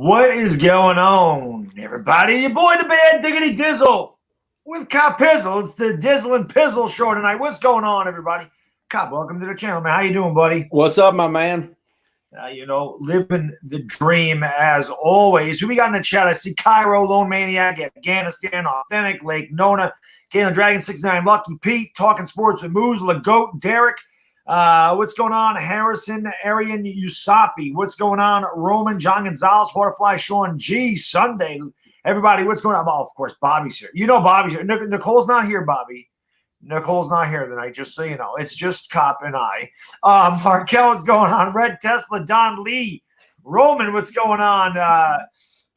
What is going on, everybody? Your boy, the Bad Diggity Dizzle with Copizzle. It's the Dizzle and Pizzle show tonight. What's going on, everybody? Cop, welcome to the channel, man. How you doing, buddy? What's up, my man? Living the dream as always. Who we got in the chat? I see Cairo, Lone Maniac, Afghanistan, Authentic, Lake Nona, Galen Dragon 69, Lucky Pete, Talking Sports with Moose, LaGoat, Derek. What's going on? Harrison, Arian, Usapi. What's going on? Roman, John Gonzalez, Waterfly, Sean G, Sunday. Everybody, what's going on? Oh, of course, Bobby's here. You know Bobby's here. Nicole's not here, Bobby. Nicole's not here tonight, just so you know. It's just Cop and I. Markel, what's going on? Red Tesla, Don Lee. Roman, what's going on?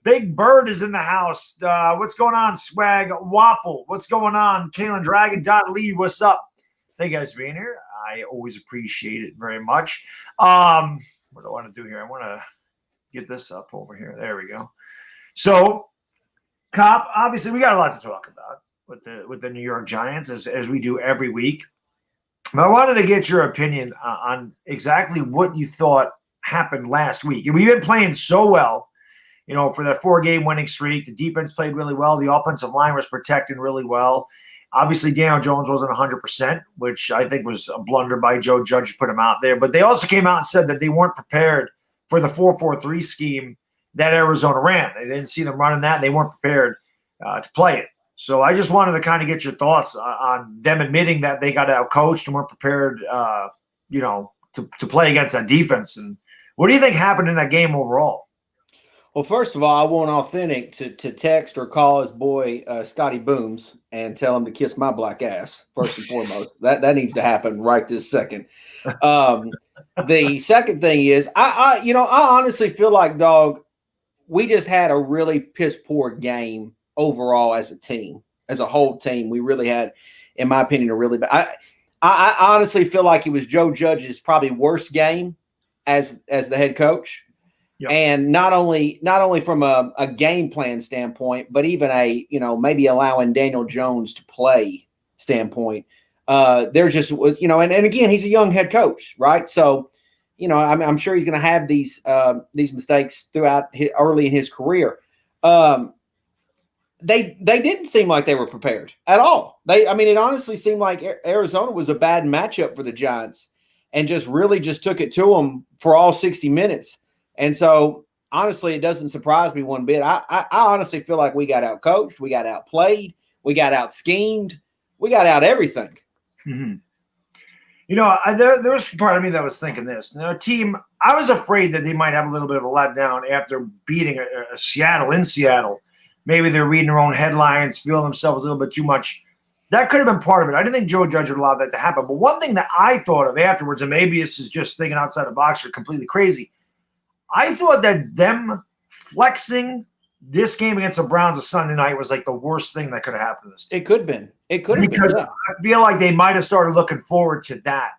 Big Bird is in the house. What's going on? Swag Waffle. What's going on? Kalen Dragon, Don Lee, what's up? Thank you guys for being here. I always appreciate it very much. What do I want to do here? I want to get this up over here. There we go. So, Cop, obviously we got a lot to talk about with the New York Giants as we do every week. But I wanted to get your opinion on exactly what you thought happened last week. We've been playing so well, for that 4-game winning streak. The defense played really well. The offensive line was protected really well. Obviously, Daniel Jones wasn't 100%, which I think was a blunder by Joe Judge to put him out there. But they also came out and said that they weren't prepared for the 4-4-3 scheme that Arizona ran. They didn't see them running that. And they weren't prepared to play it. So I just wanted to kind of get your thoughts on them admitting that they got out-coached and weren't prepared, to play against that defense. And what do you think happened in that game overall? Well, first of all, I want Authentic to text or call his boy Scotty Booms and tell him to kiss my black ass, first and foremost. That needs to happen right this second. The second thing is, I honestly feel like, dog, we just had a really piss-poor game overall as a team, as a whole team. We really had, in my opinion, a really bad – I honestly feel like it was Joe Judge's probably worst game as the head coach. Yep. And not only from a game plan standpoint, but even maybe allowing Daniel Jones to play standpoint, there just was, and again, he's a young head coach, right? So, I'm sure he's going to have these mistakes throughout early in his career. They didn't seem like they were prepared at all. It honestly seemed like Arizona was a bad matchup for the Giants and just took it to them for all 60 minutes. And so, honestly, it doesn't surprise me one bit. I honestly feel like we got out-coached, we got outplayed, we got out-schemed, we got out everything. Mm-hmm. There was part of me that was thinking this. Team, I was afraid that they might have a little bit of a letdown after beating a Seattle in Seattle. Maybe they're reading their own headlines, feeling themselves a little bit too much. That could have been part of it. I didn't think Joe Judge would allow that to happen. But one thing that I thought of afterwards, and maybe this is just thinking outside the box or completely crazy, I thought that them flexing this game against the Browns on Sunday night was like the worst thing that could have happened to this team. It could have been. Because I feel like they might have started looking forward to that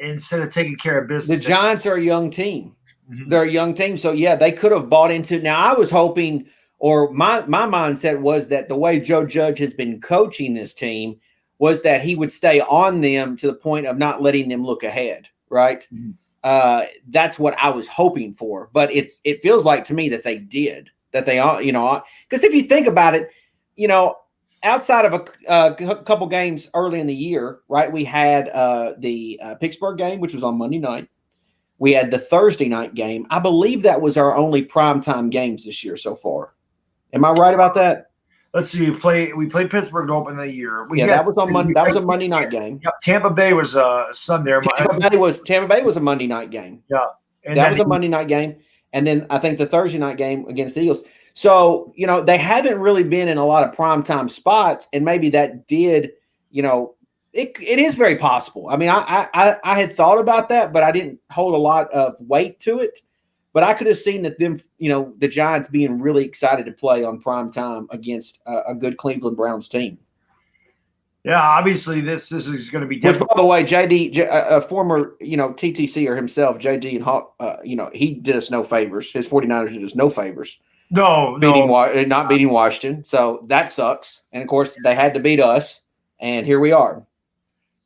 instead of taking care of business. The Giants are a young team. Mm-hmm. They're a young team. So, yeah, they could have bought into it. Now, I was hoping, or my mindset was that the way Joe Judge has been coaching this team was that he would stay on them to the point of not letting them look ahead, right? Mm-hmm. That's what I was hoping for, but it feels like to me that they did, that they all, because if you think about it, outside of a couple games early in the year, right? We had the Pittsburgh game, which was on Monday night. We had the Thursday night game. I believe that was our only primetime games this year so far. Am I right about that? Let's see. We played Pittsburgh to open the year. That was on Monday. That was a Monday night game. Yep. Tampa Bay was Sunday. Tampa Bay was a Monday night game. Yeah, that was a Monday night game, and then I think the Thursday night game against the Eagles. So they haven't really been in a lot of primetime spots, and maybe that did. It is very possible. I had thought about that, but I didn't hold a lot of weight to it. But I could have seen that them, the Giants being really excited to play on prime time against a good Cleveland Browns team. Yeah, obviously this is going to be different. Which, by the way, JD, a former, TTCer himself, JD and Hawk, he did us no favors. His 49ers did us no favors. Not beating Washington. So that sucks. And, of course, they had to beat us, and here we are.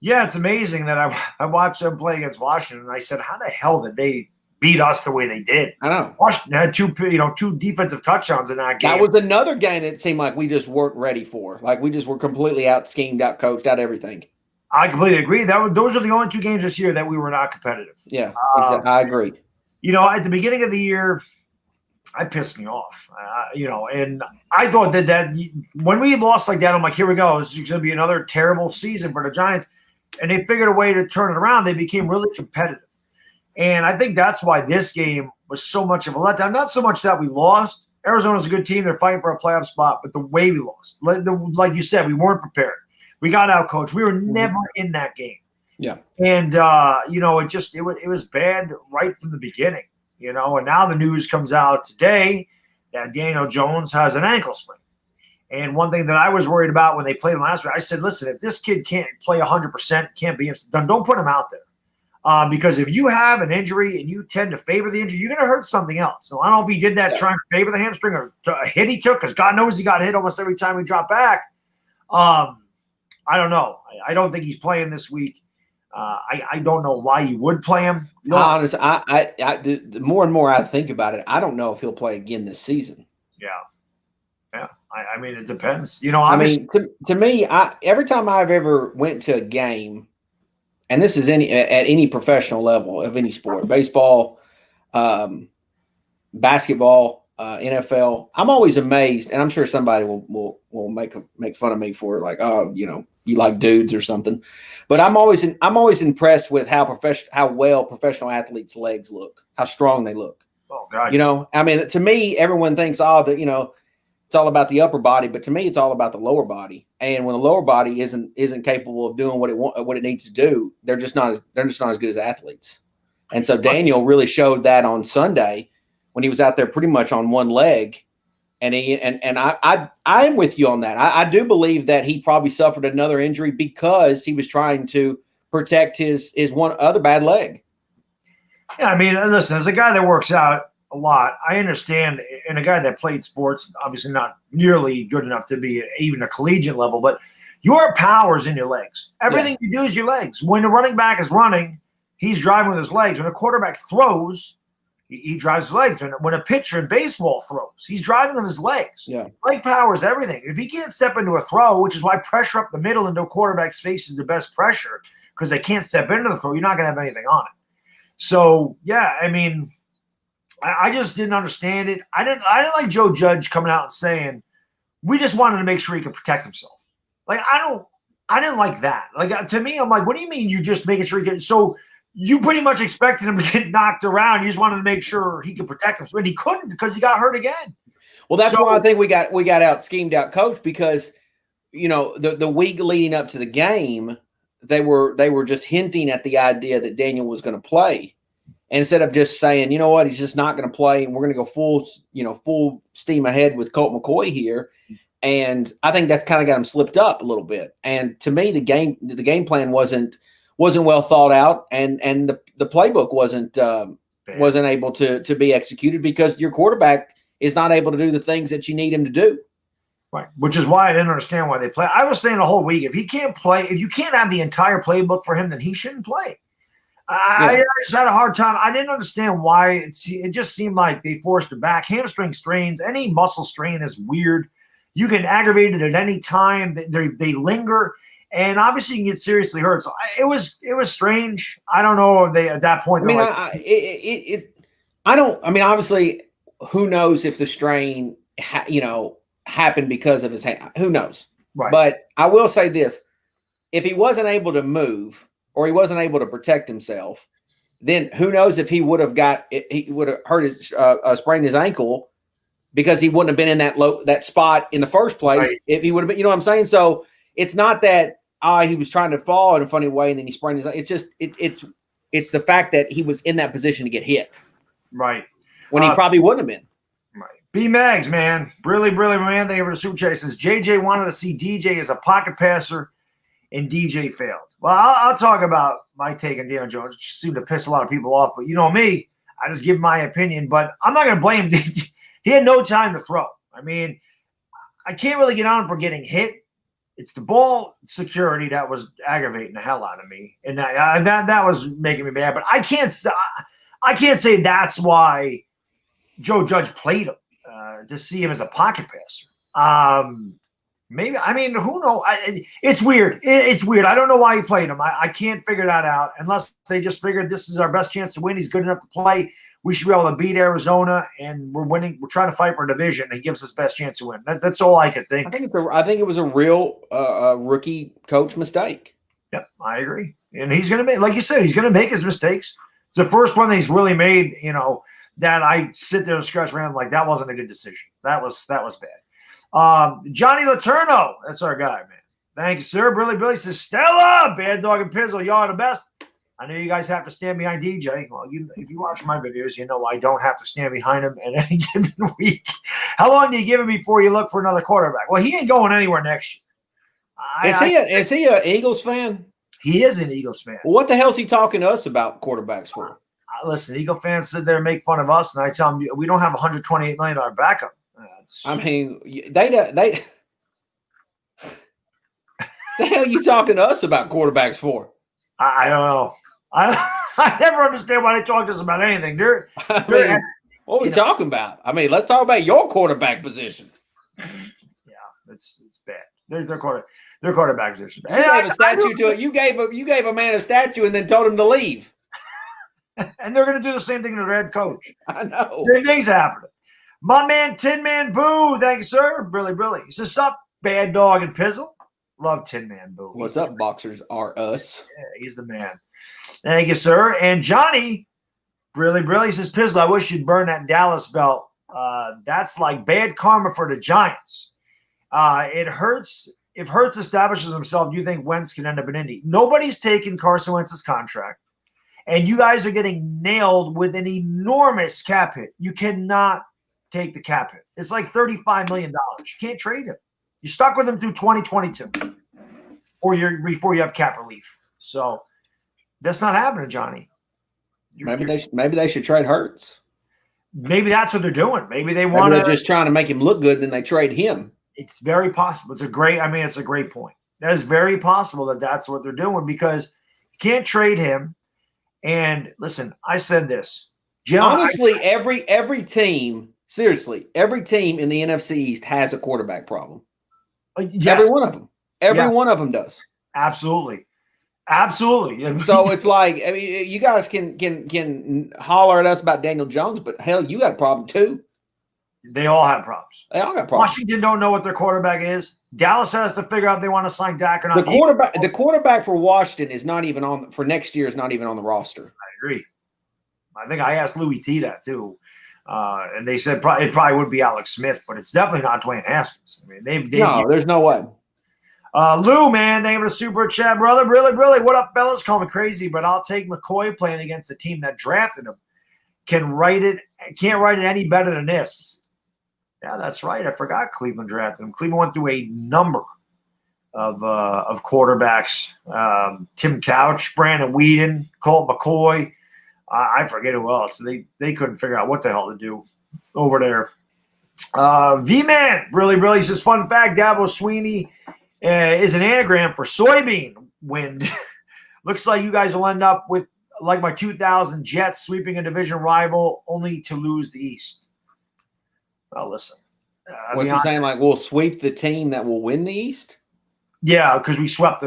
Yeah, it's amazing that I watched them play against Washington, and I said, how the hell did they beat us the way they did. I know. Washington had two defensive touchdowns in that game. That was another game that seemed like we just weren't ready for. Like we just were completely out schemed, out coached, out everything. I completely agree. Those are the only 2 games this year that we were not competitive. Yeah, exactly. I agree. At the beginning of the year, it pissed me off. And I thought that when we lost like that, I'm like, here we go. This is going to be another terrible season for the Giants. And they figured a way to turn it around. They became really competitive. And I think that's why this game was so much of a letdown. Not so much that we lost. Arizona's a good team. They're fighting for a playoff spot. But the way we lost, like you said, we weren't prepared. We got out coached. We were never in that game. Yeah. And, it was bad right from the beginning, And now the news comes out today that Daniel Jones has an ankle sprain. And one thing that I was worried about when they played him last week, I said, listen, if this kid can't play 100%, can't be done, don't put him out there. Because if you have an injury and you tend to favor the injury, you're going to hurt something else. So I don't know if he did that trying to favor the hamstring or a hit he took, because God knows he got hit almost every time he dropped back. I don't know. I don't think he's playing this week. I don't know why you would play him. No, honestly, the more and more I think about it, I don't know if he'll play again this season. Yeah. I mean, it depends. To me, every time I've ever went to a game, and this is at any professional level of any sport, baseball, basketball, NFL, I'm always amazed, and I'm sure somebody will make fun of me for it, like, oh, you like dudes or something. But I'm always impressed with how well professional athletes' legs look, how strong they look. Oh God. To me, everyone thinks, it's all about the upper body, but to me, it's all about the lower body. And when the lower body isn't capable of doing what it needs to do, they're just not as good as athletes. And so Daniel really showed that on Sunday when he was out there pretty much on one leg. And I am with you on that. I do believe that he probably suffered another injury because he was trying to protect his one other bad leg. Yeah, listen, as a guy that works out a lot, I understand, and a guy that played sports, obviously not nearly good enough to be even a collegiate level, but your power's in your legs. Everything you do is your legs. When the running back is running, he's driving with his legs. When a quarterback throws, he drives his legs. When a pitcher in baseball throws, he's driving with his legs. Yeah. Leg power is everything. If he can't step into a throw, which is why pressure up the middle into a quarterback's face is the best pressure, because they can't step into the throw, you're not going to have anything on it. So, yeah, I just didn't understand it. I didn't like Joe Judge coming out and saying, we just wanted to make sure he could protect himself. Like, I didn't like that. Like, to me, I'm like, what do you mean you just making sure he can? So you pretty much expected him to get knocked around. You just wanted to make sure he could protect himself. And he couldn't because he got hurt again. Well, that's why I think we got out schemed out coached, because, the week leading up to the game, they were just hinting at the idea that Daniel was going to play. And instead of just saying, you know what, he's just not going to play, and we're going to go full steam ahead with Colt McCoy here. And I think that's kind of got him slipped up a little bit. And to me, the game plan wasn't well thought out, and the playbook wasn't able to be executed because your quarterback is not able to do the things that you need him to do. Right, which is why I didn't understand why they play. I was saying the whole week, if he can't play, if you can't have the entire playbook for him, then he shouldn't play. I just had a hard time. I didn't understand why. It just seemed like they forced it back. Hamstring strains, any muscle strain is weird. You can aggravate it at any time. They linger, and obviously you can get seriously hurt. So it was strange. I don't know if they at that point. Obviously, who knows if the strain, happened because of his hand? Who knows? Right. But I will say this: if he wasn't able to move, or he wasn't able to protect himself, then who knows if he would have hurt his sprained his ankle, because he wouldn't have been in that spot in the first place. Right. If he would have been, you know what I'm saying? So it's not that he was trying to fall in a funny way and then he sprained his ankle. It's just it's the fact that he was in that position to get hit. Right. When he probably wouldn't have been. Right. B-Mags, man. Really, man. Thank you for the super chat. Says JJ wanted to see DJ as a pocket passer and DJ failed. Well, I'll talk about my take on Daniel Jones, which seemed to piss a lot of people off. But you know me, I just give my opinion. But I'm not going to blame DJ. He had no time to throw. I can't really get on him for getting hit. It's the ball security that was aggravating the hell out of me. And that was making me mad. But I can't I can't say that's why Joe Judge played him to see him as a pocket passer. Maybe, I mean, who knows? It's weird. It's weird. I don't know why he played him. I can't figure that out unless they just figured this is our best chance to win. He's good enough to play. We should be able to beat Arizona, and we're winning. We're trying to fight for a division. He gives us best chance to win. That's all I could think. I think it was a real rookie coach mistake. Yep, I agree. And he's going to make, like you said, he's going to make his mistakes. It's the first one that he's really made, that I sit there and scratch around like that wasn't a good decision. That was bad. Johnny Laterno, that's our guy, man. Thank you, sir. Billy says, Stella, Bad Dog and Pizzle, y'all are the best. I know you guys have to stand behind DJ. Well, if you watch my videos, you know I don't have to stand behind him in any given week. How long do you give him before you look for another quarterback? Well, he ain't going anywhere next year. Is he an Eagles fan? He is an Eagles fan. Well, what the hell is he talking to us about quarterbacks for? Listen, Eagle fans sit there and make fun of us, and I tell them we don't have a $128 million backup. I mean, they the hell you talking to us about quarterbacks for? I don't know. I never understand why they talk to us about anything. What are we talking about? I mean, let's talk about your quarterback position. Yeah, it's bad. Their quarterback position. You gave a man a statue and then told him to leave. And they're going to do the same thing to their head coach. I know. Same thing's happening. My man, Tin Man Boo. Thank you, sir. Billy. He says, sup, Bad Dog and Pizzle. Love Tin Man Boo. What's up, Boxers Are Us? Yeah, he's the man. Thank you, sir. And Johnny, Billy says, Pizzle, I wish you'd burn that Dallas belt. That's like bad karma for the Giants. It hurts. If Hurts establishes himself, do you think Wentz can end up in Indy? Nobody's taken Carson Wentz's contract. And you guys are getting nailed with an enormous cap hit. You cannot take the cap hit. It's like $35 million. You can't trade him. You're stuck with him through 2022 before you have cap relief. So that's not happening, Johnny. Maybe they should trade Hurts. Maybe that's what they're doing. Maybe they want to. They're just trying to make him look good, then they trade him. It's very possible. It's a great point. That is very possible that that's what they're doing because you can't trade him. And listen, I said this. Honestly, every team, seriously, every team in the NFC East has a quarterback problem. Yes. Every one of them. Every one of them does. Absolutely. So it's like, I mean, you guys can holler at us about Daniel Jones, but hell, you got a problem too. They all have problems. They all got problems. Washington don't know what their quarterback is. Dallas has to figure out if they want to sign Dak or not. The quarterback for Washington is not even on for next year. Is not even on the roster. I agree. I think I asked Louis T that too, and they said it probably would be Alex Smith, but it's definitely not Dwayne Haskins. I mean, there's no way. Lou, man, thank you for the super chat, brother. Really, what up, fellas? Call me crazy, but I'll take McCoy playing against the team that drafted him. Can't write it any better than this. Yeah, that's right. I forgot Cleveland drafted him. Cleveland went through a number of quarterbacks. Tim Couch, Brandon Whedon, Colt McCoy. I forget who else. They couldn't figure out what the hell to do over there. V-Man, really says, fun fact, Dabo Sweeney is an anagram for soybean wind. Looks like you guys will end up with like my 2000 Jets sweeping a division rival only to lose the East. Well, listen. What's he saying? Like we'll sweep the team that will win the East? Yeah, because we swept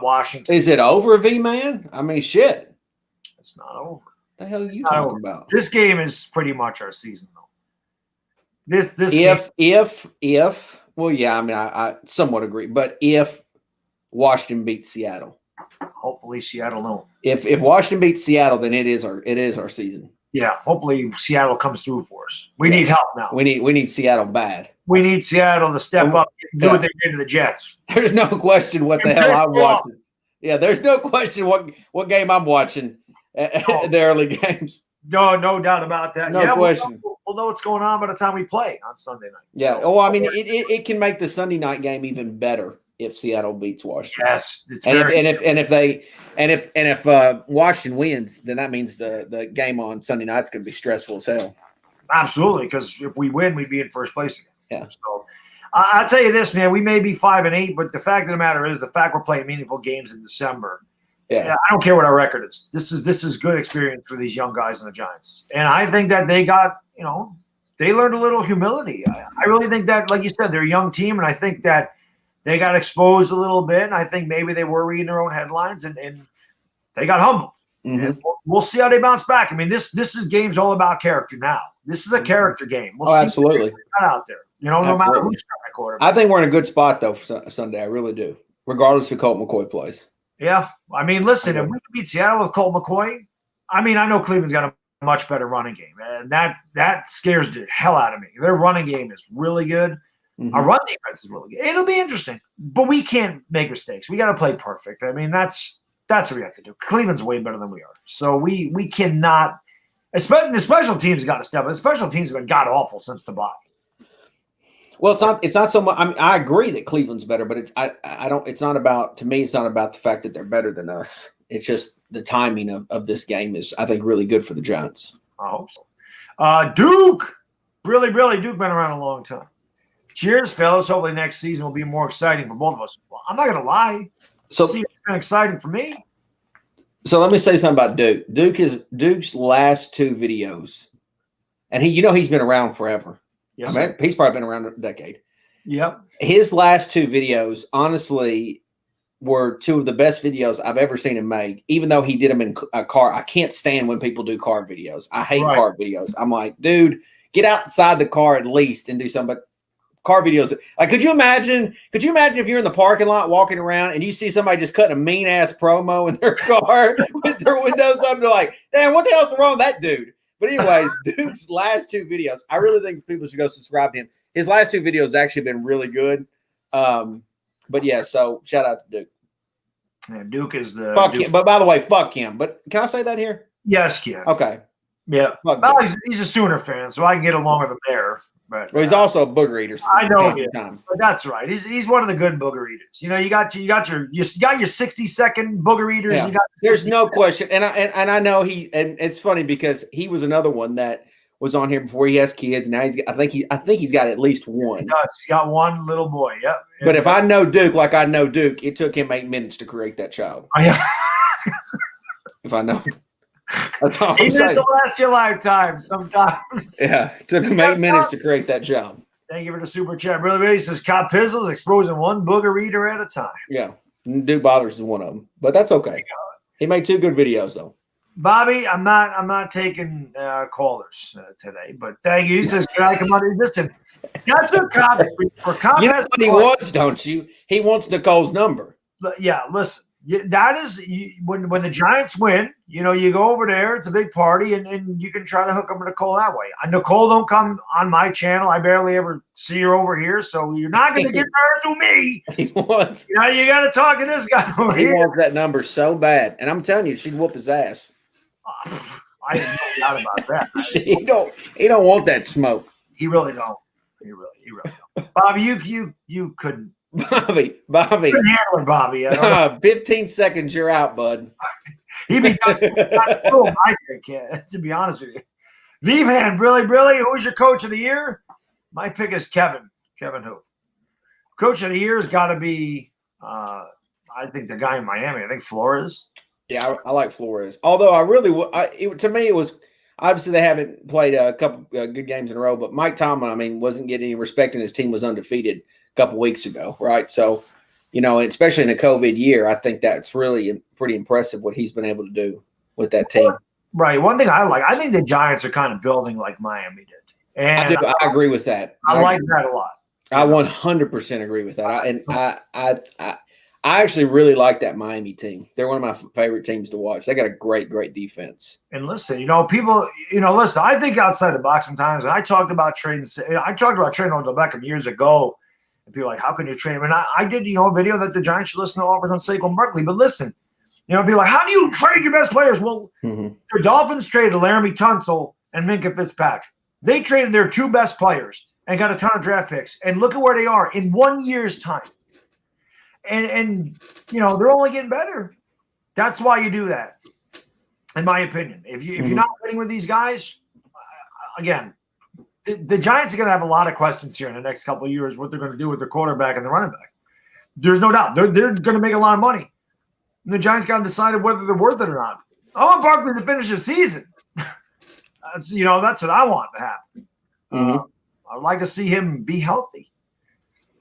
Washington. Is it over, V-Man? I mean, shit. It's not over. What the hell are you talking about? This game is pretty much our season, though. If well, yeah, I mean, I somewhat agree, but if Washington beats Seattle, hopefully Seattle don't. If Washington beats Seattle, then it is our season. Yeah, hopefully Seattle comes through for us. We need help now. We need Seattle bad. We need Seattle to step up and do what they did to the Jets. There's no question what the hell I'm watching. Yeah, there's no question what game I'm watching at the early games. No doubt about that. No question. We'll know what's going on by the time we play on Sunday night. Yeah. So, I mean, it can make the Sunday night game even better if Seattle beats Washington. Yes, if Washington wins, then that means the game on Sunday night is going to be stressful as hell. Absolutely, because if we win, we'd be in first place again. Yeah. So I'll tell you this, man. We may be 5-8, but the fact of the matter is, the fact we're playing meaningful games in December Yeah. I don't care what our record is. This is good experience for these young guys in the Giants. And I think that they got, they learned a little humility. I really think that, like you said, they're a young team, and I think that they got exposed a little bit, and I think maybe they were reading their own headlines, and they got humbled. Mm-hmm. And we'll see how they bounce back. I mean, this is game's all about character now. This is a character game. We'll see absolutely. What out there. No matter who's trying to quarterback. I think we're in a good spot, though, for Sunday. I really do, regardless of Colt McCoy plays. Yeah. I mean, listen, if we can beat Seattle with Colt McCoy, I mean, I know Cleveland's got a much better running game, and that scares the hell out of me. Their running game is really good. Mm-hmm. Our run defense is really good. It'll be interesting, but we can't make mistakes. We got to play perfect. I mean, that's what we have to do. Cleveland's way better than we are, so we cannot. Especially the special teams got to step up. The special teams have been god awful since the bye. Well, it's not so much. I mean, I agree that Cleveland's better, but I don't. It's not about, to me. It's not about the fact that they're better than us. It's just the timing of this game is, I think, really good for the Giants. I hope so. Duke, really, Duke been around a long time. Cheers, fellas. Hopefully next season will be more exciting for both of us. Well, I'm not going to lie. So it's been exciting for me. So let me say something about Duke. Duke's last two videos, and he's been around forever. Yes, I mean, he's probably been around a decade. Yep. His last two videos, honestly, were two of the best videos I've ever seen him make, even though he did them in a car. I can't stand when people do car videos. I hate car videos. I'm like, dude, get outside the car at least and do something. But car videos, like, could you imagine if you're in the parking lot walking around and you see somebody just cutting a mean ass promo in their car with their windows up? They're like, damn, what the hell's wrong with that dude? But anyways, Duke's last two videos, I really think people should go subscribe to him. His last two videos actually been really good. But yeah, so shout out to Duke. Yeah, Duke is the fuck Duke. him. But by the way, fuck him. But can I say that here? Yes, Ken. Okay. Yeah. Well, he's a Sooner fan, so I can get along with him there. But he's also a booger eater. I know him. But that's right. He's one of the good booger eaters. You got your 60-second booger eaters. Yeah. There's no question. And I know and it's funny because he was another one that was on here before he has kids. Now I think he's got at least one. He does. He's got one little boy. Yep. But if I know Duke like I know Duke, it took him 8 minutes to create that child. If I know. That's all I'm saying. It'll last your lifetime sometimes. Yeah, it took him 8 minutes to create that job. Thank you for the super chat. Really, says Copizzle is exposing one booger eater at a time. Yeah, Duke Bothers is one of them, but that's okay. He made two good videos though. Bobby, I'm not taking callers today, but thank you. He says, "Can I come on?" Listen, that's what Cop for Cop. You know what he wants, don't you? He wants Nicole's number. Yeah, listen. That is when the Giants win, you go over there. It's a big party, and you can try to hook up with Nicole that way. Nicole don't come on my channel. I barely ever see her over here, so you're not going to get her through me. He wants. You got to talk to this guy over here. He wants that number so bad, and I'm telling you, she'd whoop his ass. I have no doubt about that. He don't want that smoke. He really don't. He really don't. Bobby, you couldn't. Bobby. Couldn't handle it, Bobby. 15 seconds, you're out, bud. He'd be done. I think, to be honest with you. V-Man, really, who's your coach of the year? My pick is Kevin. Kevin who? Coach of the year has got to be, I think, the guy in Miami. I think Flores. Yeah, I like Flores. Although to me, it was obviously they haven't played a couple good games in a row, but Mike Tomlin, wasn't getting any respect, and his team was undefeated couple weeks ago, right? So, especially in a COVID year, I think that's really pretty impressive what he's been able to do with that team. Right. One thing I think the Giants are kind of building like Miami did. And I agree with that. I like that a lot. I 100% agree with that. I actually really like that Miami team. They're one of my favorite teams to watch. They got a great defense. And listen, people, listen, I think outside the box sometimes, and I talked about trading Odell Beckham years ago. And people are like, how can you trade him? And I did, a video that the Giants should listen to offers on Saquon Barkley. But listen, people are like, how do you trade your best players? Well, the Dolphins traded Laramie Tunsil and Minkah Fitzpatrick. They traded their two best players and got a ton of draft picks. And look at where they are in 1 year's time. And they're only getting better. That's why you do that, in my opinion. If you're not winning with these guys, again, the Giants are going to have a lot of questions here in the next couple of years, what they're going to do with their quarterback and the running back. There's no doubt. They're going to make a lot of money. And the Giants got to decide whether they're worth it or not. I want Barkley to finish the season. That's what I want to happen. I'd like to see him be healthy.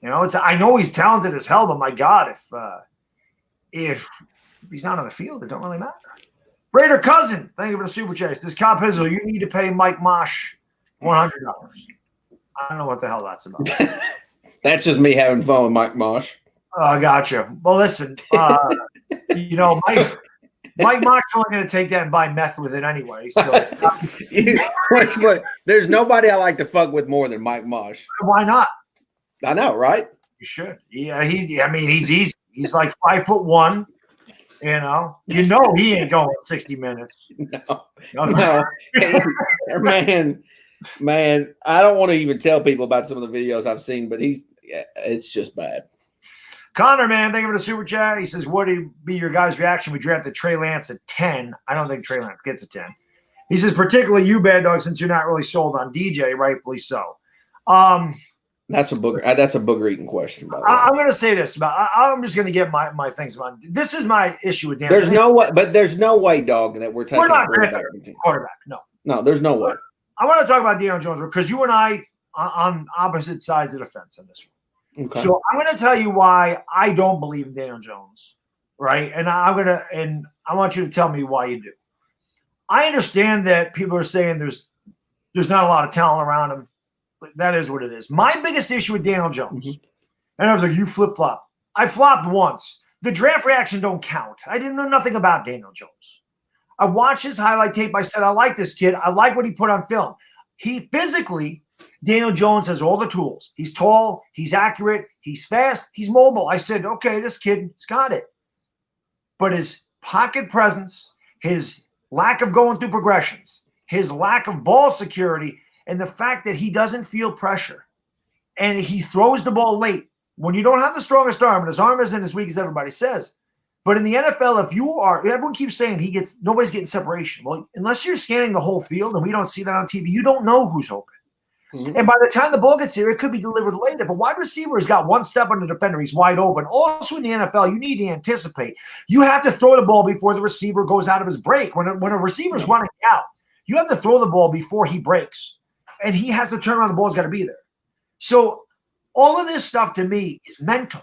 I know he's talented as hell, but my God, if he's not on the field, it don't really matter. Raider Cousin, thank you for the super chase. This Copizzle, you need to pay Mike Mosh $100. I don't know what the hell that's about. That's just me having fun with Mike Mosh. I gotcha. Well, listen, Mike Mosh is only going to take that and buy meth with it anyway. So. There's nobody I like to fuck with more than Mike Mosh. Why not? I know, right? You should. Yeah, he's easy. He's like 5'1". He ain't going 60 minutes. No. Man, I don't want to even tell people about some of the videos I've seen, but it's just bad. Connor, man, thank you for the super chat. He says, what would be your guys' reaction? We drafted Trey Lance at 10. I don't think Trey Lance gets a 10. He says, particularly you, Bad Dog, since you're not really sold on DJ, rightfully so. That's a booger eating question, by the way. I'm going to say this I'm just going to get my things about this is my issue with Dan. There's no way, dog, that we're taking a quarterback. No, there's no way. I want to talk about Daniel Jones because you and I on opposite sides of the fence on this one. Okay. So I'm going to tell you why I don't believe in Daniel Jones, right? And I want you to tell me why you do. I understand that people are saying there's not a lot of talent around him. But that is what it is. My biggest issue with Daniel Jones, and I was like, you flip-flop. I flopped once. The draft reaction don't count. I didn't know nothing about Daniel Jones. I watched his highlight tape. I said, I like this kid. I like what he put on film. He physically, Daniel Jones has all the tools. He's tall. He's accurate. He's fast. He's mobile. I said, okay, this kid's got it. But his pocket presence, his lack of going through progressions, his lack of ball security, and the fact that he doesn't feel pressure and he throws the ball late when you don't have the strongest arm, and his arm isn't as weak as everybody says. But in the NFL, everyone keeps saying nobody's getting separation. Well, unless you're scanning the whole field and we don't see that on TV, you don't know who's open. And by the time the ball gets here, it could be delivered late. If a wide receiver has got one step on the defender, he's wide open. Also in the NFL, you need to anticipate. You have to throw the ball before the receiver goes out of his break. When a receiver's running out, you have to throw the ball before he breaks. And he has to turn around. The ball's got to be there. So all of this stuff to me is mental.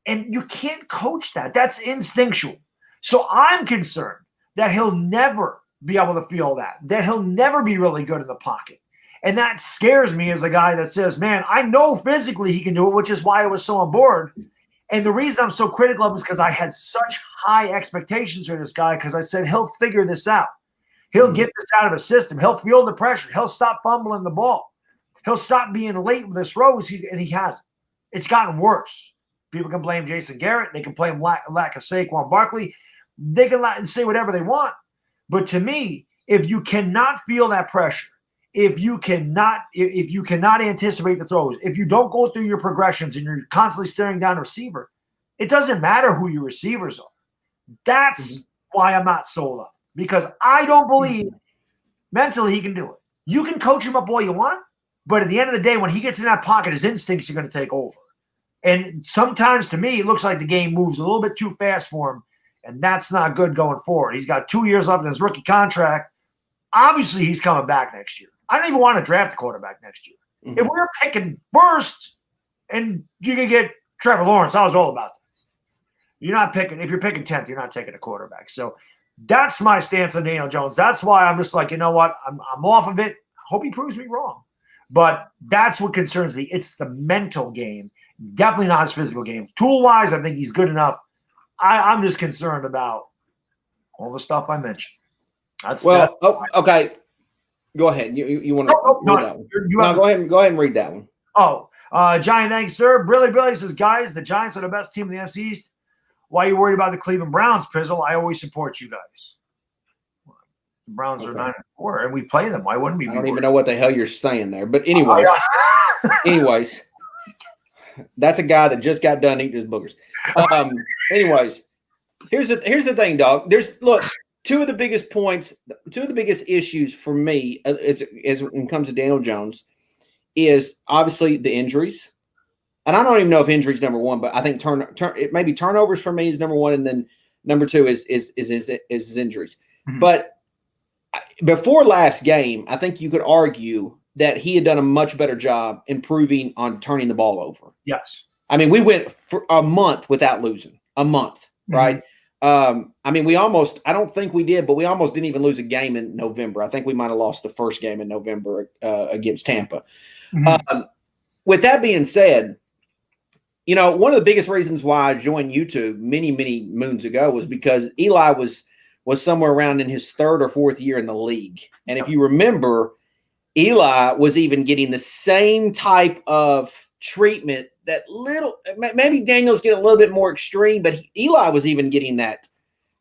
And you can't coach that. That's instinctual. So I'm concerned that he'll never be able to feel that he'll never be really good in the pocket. And that scares me as a guy that says, man, I know physically he can do it, which is why I was so on board. And the reason I'm so critical of him is because I had such high expectations for this guy because I said he'll figure this out. He'll get this out of his system. He'll feel the pressure. He'll stop fumbling the ball. He'll stop being late with his throws, and he hasn't. It's gotten worse. People can blame Jason Garrett. They can blame lack of Saquon Barkley. They can say whatever they want. But to me, if you cannot feel that pressure, if you cannot anticipate the throws, if you don't go through your progressions and you're constantly staring down a receiver, it doesn't matter who your receivers are. That's why I'm not sold on. Because I don't believe mentally he can do it. You can coach him up all you want, but at the end of the day, when he gets in that pocket, his instincts are going to take over. And sometimes, to me, it looks like the game moves a little bit too fast for him, and that's not good going forward. He's got 2 years left in his rookie contract. Obviously, he's coming back next year. I don't even want to draft a quarterback next year. If we're picking first and you can get Trevor Lawrence, I was all about that. You're not picking – if you're picking 10th, you're not taking a quarterback. So that's my stance on Daniel Jones. That's why I'm just like, you know what? I'm off of it. Hope he proves me wrong. But that's what concerns me. It's the mental game. Definitely not his physical game. Tool-wise, I think he's good enough. I'm just concerned about all the stuff I mentioned. Okay. Go ahead. You want to read that one? Go ahead and read that one. Giant, thanks, sir. Billy says, guys, the Giants are the best team in the NFC East. Why are you worried about the Cleveland Browns, Pizzle? I always support you guys. The Browns are 9-4, and we play them. Why wouldn't we? I don't even know what the hell you're saying there. But anyways, that's a guy that just got done eating his boogers. Anyways, here's the thing, dog. Two of the biggest issues for me as when it comes to Daniel Jones is obviously the injuries. And I don't even know if injuries number one, but I think it maybe turnovers for me is number one, and then Number two is his injuries. Mhm. But before last game, I think you could argue that he had done a much better job improving on turning the ball over. Yes. I mean, we went for a month without losing. A month, right? I mean, I don't think we did, but we almost didn't even lose a game in November. I think we might have lost the first game in November against Tampa. With that being said, one of the biggest reasons why I joined YouTube many, many moons ago was because Eli was somewhere around in his third or fourth year in the league. And if you remember, Eli was even getting the same type of treatment maybe Daniel's getting a little bit more extreme, but Eli was even getting that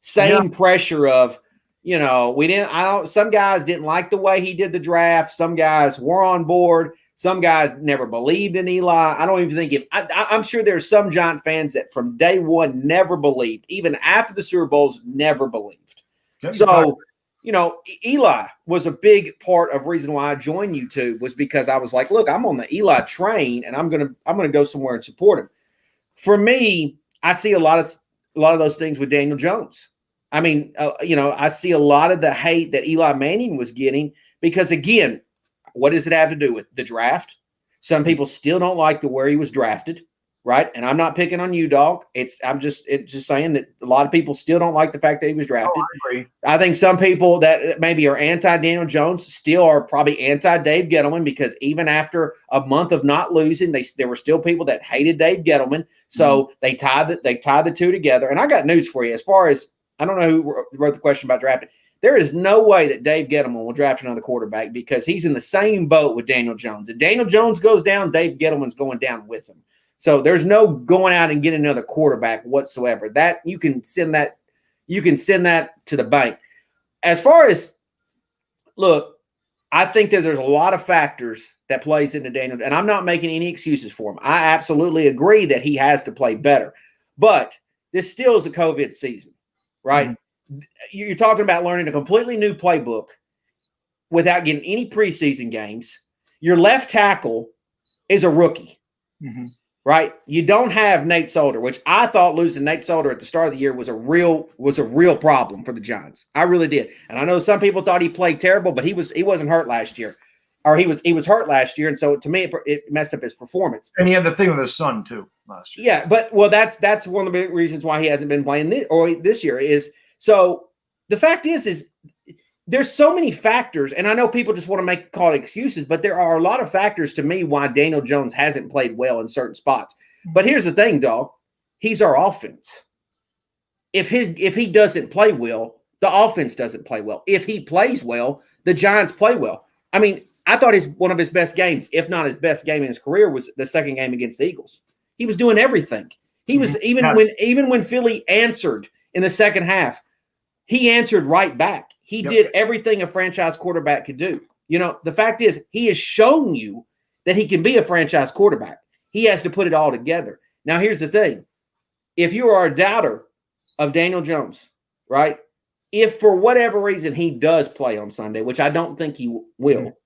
same pressure of, some guys didn't like the way he did the draft. Some guys were on board. Some guys never believed in Eli. I don't even think I'm sure there's some Giant fans that from day one never believed, even after the Super Bowls, never believed. So, Eli was a big part of reason why I joined YouTube was because I was like, look, I'm on the Eli train and I'm gonna go somewhere and support him. For me, I see a lot of those things with Daniel Jones. I mean, I see a lot of the hate that Eli Manning was getting because, again, what does it have to do with the draft? Some people still don't like where he was drafted. Right. And I'm not picking on you, dog. It's just saying that a lot of people still don't like the fact that he was drafted. I agree. I think some people that maybe are anti-Daniel Jones still are probably anti-Dave Gettleman because even after a month of not losing, there were still people that hated Dave Gettleman. So they tied the two together. And I got news for you. As far as I don't know who wrote the question about drafting. There is no way that Dave Gettleman will draft another quarterback because he's in the same boat with Daniel Jones. If Daniel Jones goes down, Dave Gettleman's going down with him. So there's no going out and getting another quarterback whatsoever. That you can send that to the bank. As far as look, I think that there's a lot of factors that plays into Daniel, and I'm not making any excuses for him. I absolutely agree that he has to play better, but this still is a COVID season, right? Mm-hmm. You're talking about learning a completely new playbook without getting any preseason games. Your left tackle is a rookie. Mm-hmm. Right? You don't have Nate Solder, which I thought losing Nate Solder at the start of the year was a real problem for the Giants. I really did. And I know some people thought he played terrible, but he wasn't hurt last year. Or he was hurt last year, and so to me it messed up his performance. And he had the thing with his son too last year. Yeah, but that's one of the big reasons why he hasn't been playing this year is so the fact is there's so many factors, and I know people just want to call it excuses, but there are a lot of factors to me why Daniel Jones hasn't played well in certain spots. But here's the thing, dog. He's our offense. If he doesn't play well, the offense doesn't play well. If he plays well, the Giants play well. I mean, I thought one of his best games, if not his best game in his career, was the second game against the Eagles. He was doing everything. He was even when Philly answered in the second half, he answered right back. He did everything a franchise quarterback could do. The fact is he has shown you that he can be a franchise quarterback. He has to put it all together. Now, here's the thing. If you are a doubter of Daniel Jones, right, if for whatever reason he does play on Sunday, which I don't think he will,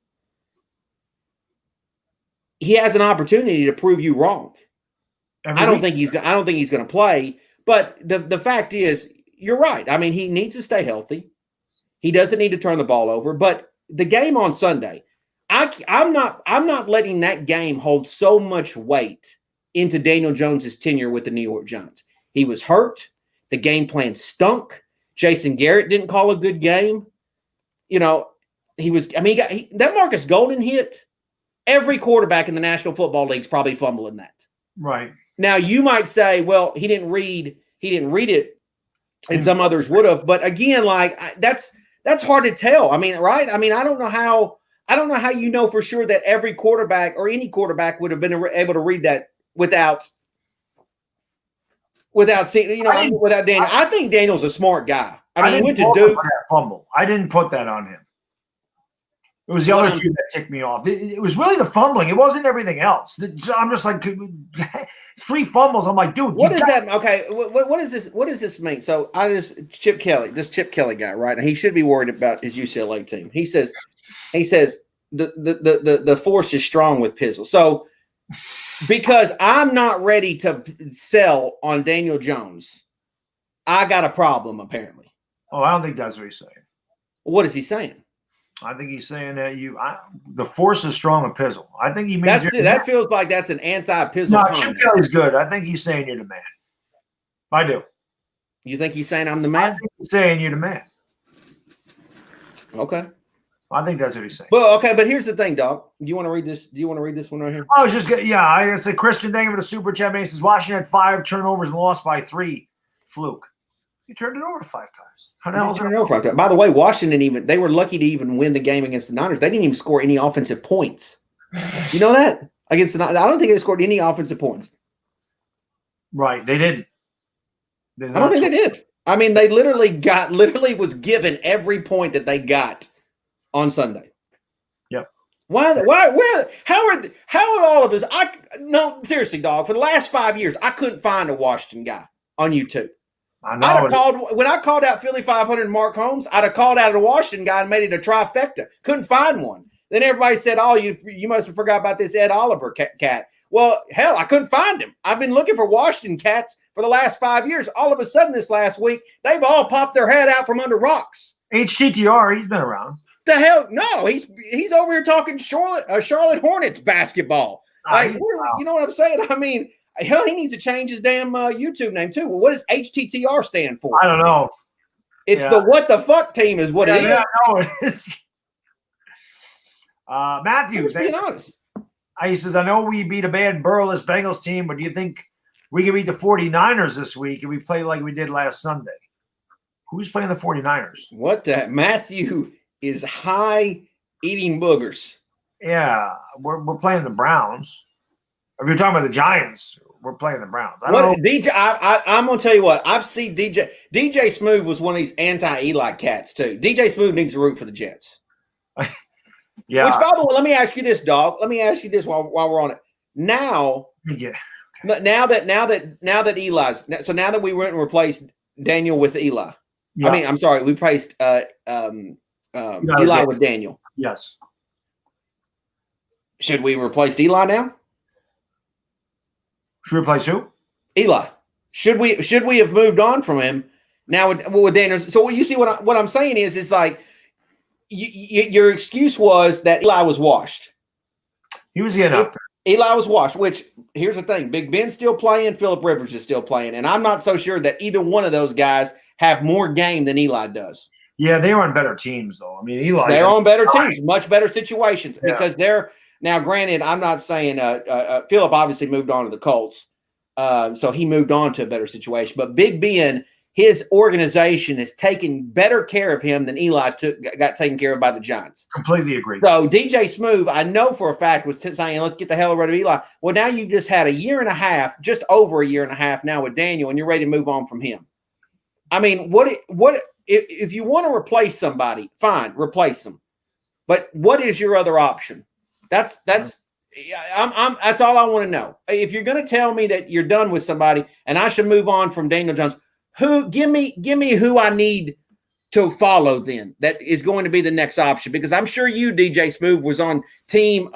he has an opportunity to prove you wrong. I don't think he's going to play, but the fact is, you're right. I mean, he needs to stay healthy. He doesn't need to turn the ball over. But the game on Sunday, I'm not letting that game hold so much weight into Daniel Jones's tenure with the New York Giants. He was hurt. The game plan stunk. Jason Garrett didn't call a good game. That Marcus Golden hit. Every quarterback in the National Football League is probably fumbling that. Right. Now you might say, well, he didn't read it, and some others would have. But again, that's hard to tell. I mean, right? I mean, I don't know how for sure that every quarterback or any quarterback would have been able to read that without seeing, without Daniel. I think Daniel's a smart guy. I mean, he went to Duke. Fumble. I didn't put that on him. It was the other two that ticked me off. It was really the fumbling. It wasn't everything else. I'm just like 3 fumbles. I'm like, dude, what is that? Okay, what is this? What does this mean? So this Chip Kelly guy, right? And he should be worried about his UCLA team. He says the force is strong with Pizzle. So because I'm not ready to sell on Daniel Jones, I got a problem, apparently. Oh, I don't think that's what he's saying. What is he saying? I think he's saying that the force is strong with Pizzle. I think he means that feels like that's an anti-Pizzle. No, Chip Kelly's good. I think he's saying you're the man. I do. You think he's saying I'm the man? I think he's saying you're the man. Okay. I think that's what he's saying. Well, okay, but here's the thing, dog. Do you want to read this? Do you want to read this one right here? I was just I said Christian, thank you for the super chat. Man, he says Washington had 5 turnovers and lost by 3. Fluke. You turned it over 5 times. How the hell is it over 5 times? By the way, Washington they were lucky to even win the game against the Niners. They didn't even score any offensive points. You know that? Against the Niners. I don't think they scored any offensive points. Right. They did. I don't think they did. I mean, they literally was given every point that they got on Sunday. Yep. How are all of us? No, seriously, dog. For the last 5 years, I couldn't find a Washington guy on YouTube. I know. When I called out Philly 500 Mark Holmes, I'd have called out a Washington guy and made it a trifecta. Couldn't find one. Then everybody said, "Oh, you must have forgot about this Ed Oliver cat." Well, hell, I couldn't find him. I've been looking for Washington cats for the last 5 years. All of a sudden, this last week, they've all popped their head out from under rocks. HTTR, he's been around. The hell, no, he's over here talking Charlotte Hornets basketball. You know what I'm saying? I mean, hell, he needs to change his damn YouTube name too. Well, what does HTTR stand for? I don't know. It's the what the fuck team is what it is. Yeah, I know it is. Matthew, being honest. He says, I know we beat a bad Burles Bengals team, but do you think we can beat the 49ers this week and we play like we did last Sunday? Who's playing the 49ers? What the? Matthew is high eating boogers. Yeah, we're playing the Browns. If you're talking about the Giants, we're playing the Browns. I don't know. DJ, I'm going to tell you what. I've seen DJ Smooth was one of these anti-Eli cats too. DJ Smooth needs to root for the Jets. Yeah. Which, by the way, let me ask you this, dog. Let me ask you this while we're on it. Now, now that Eli's – so now that we went and replaced Daniel with Eli. Yeah. I mean, I'm sorry. We replaced Eli with Daniel. Yes. Should we replace Eli now? Should we replace who? Eli. Should we have moved on from him now with Daniel? So what you see what I'm saying is like your excuse was that Eli was washed. He was getting up there. Eli was washed, which here's the thing. Big Ben's still playing. Phillip Rivers is still playing. And I'm not so sure that either one of those guys have more game than Eli does. Yeah, they were on better teams, though. I mean, they're on better teams, much better situations because they're now. Granted, I'm not saying Phillip obviously moved on to the Colts, so he moved on to a better situation. But Big Ben, his organization is taking better care of him than Eli got taken care of by the Giants. Completely agree. So DJ Smooth, I know for a fact, was saying, let's get the hell rid of Eli. Well, now you've just had a year and a half, just over a year and a half now with Daniel, and you're ready to move on from him. I mean, what if you want to replace somebody, fine, replace them. But what is your other option? That's all I want to know. If you're going to tell me that you're done with somebody and I should move on from Daniel Jones, give me who I need to follow then that is going to be the next option, because I'm sure you, DJ Smooth, was on team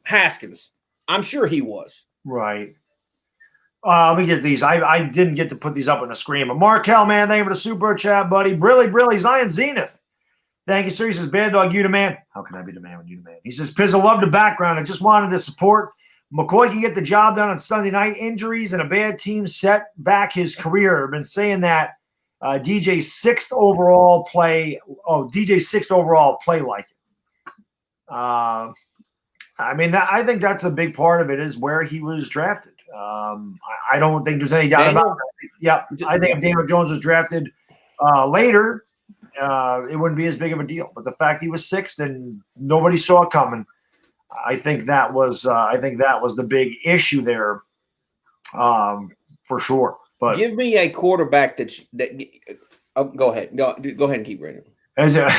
Haskins. I'm sure he was. Right. Let me get these. I didn't get to put these up on the screen. But Markel, man, thank you for the super chat, buddy. Brilly, Zion Zenith. Thank you, sir. He says, Bad Dog, you the man. How can I be the man when you the man? He says, Pizzle, love the background. I just wanted to support. McCoy can get the job done on Sunday night. Injuries and a bad team set back his career. I've been saying that. DJ's sixth overall play like it. I mean, I think that's a big part of it is where he was drafted. I don't think there's any doubt about it. Yeah, I think if Daniel Jones was drafted later, it wouldn't be as big of a deal. But the fact he was sixth and nobody saw it coming, I think that was the big issue there, for sure. But give me a quarterback that go ahead and keep reading. Here we go.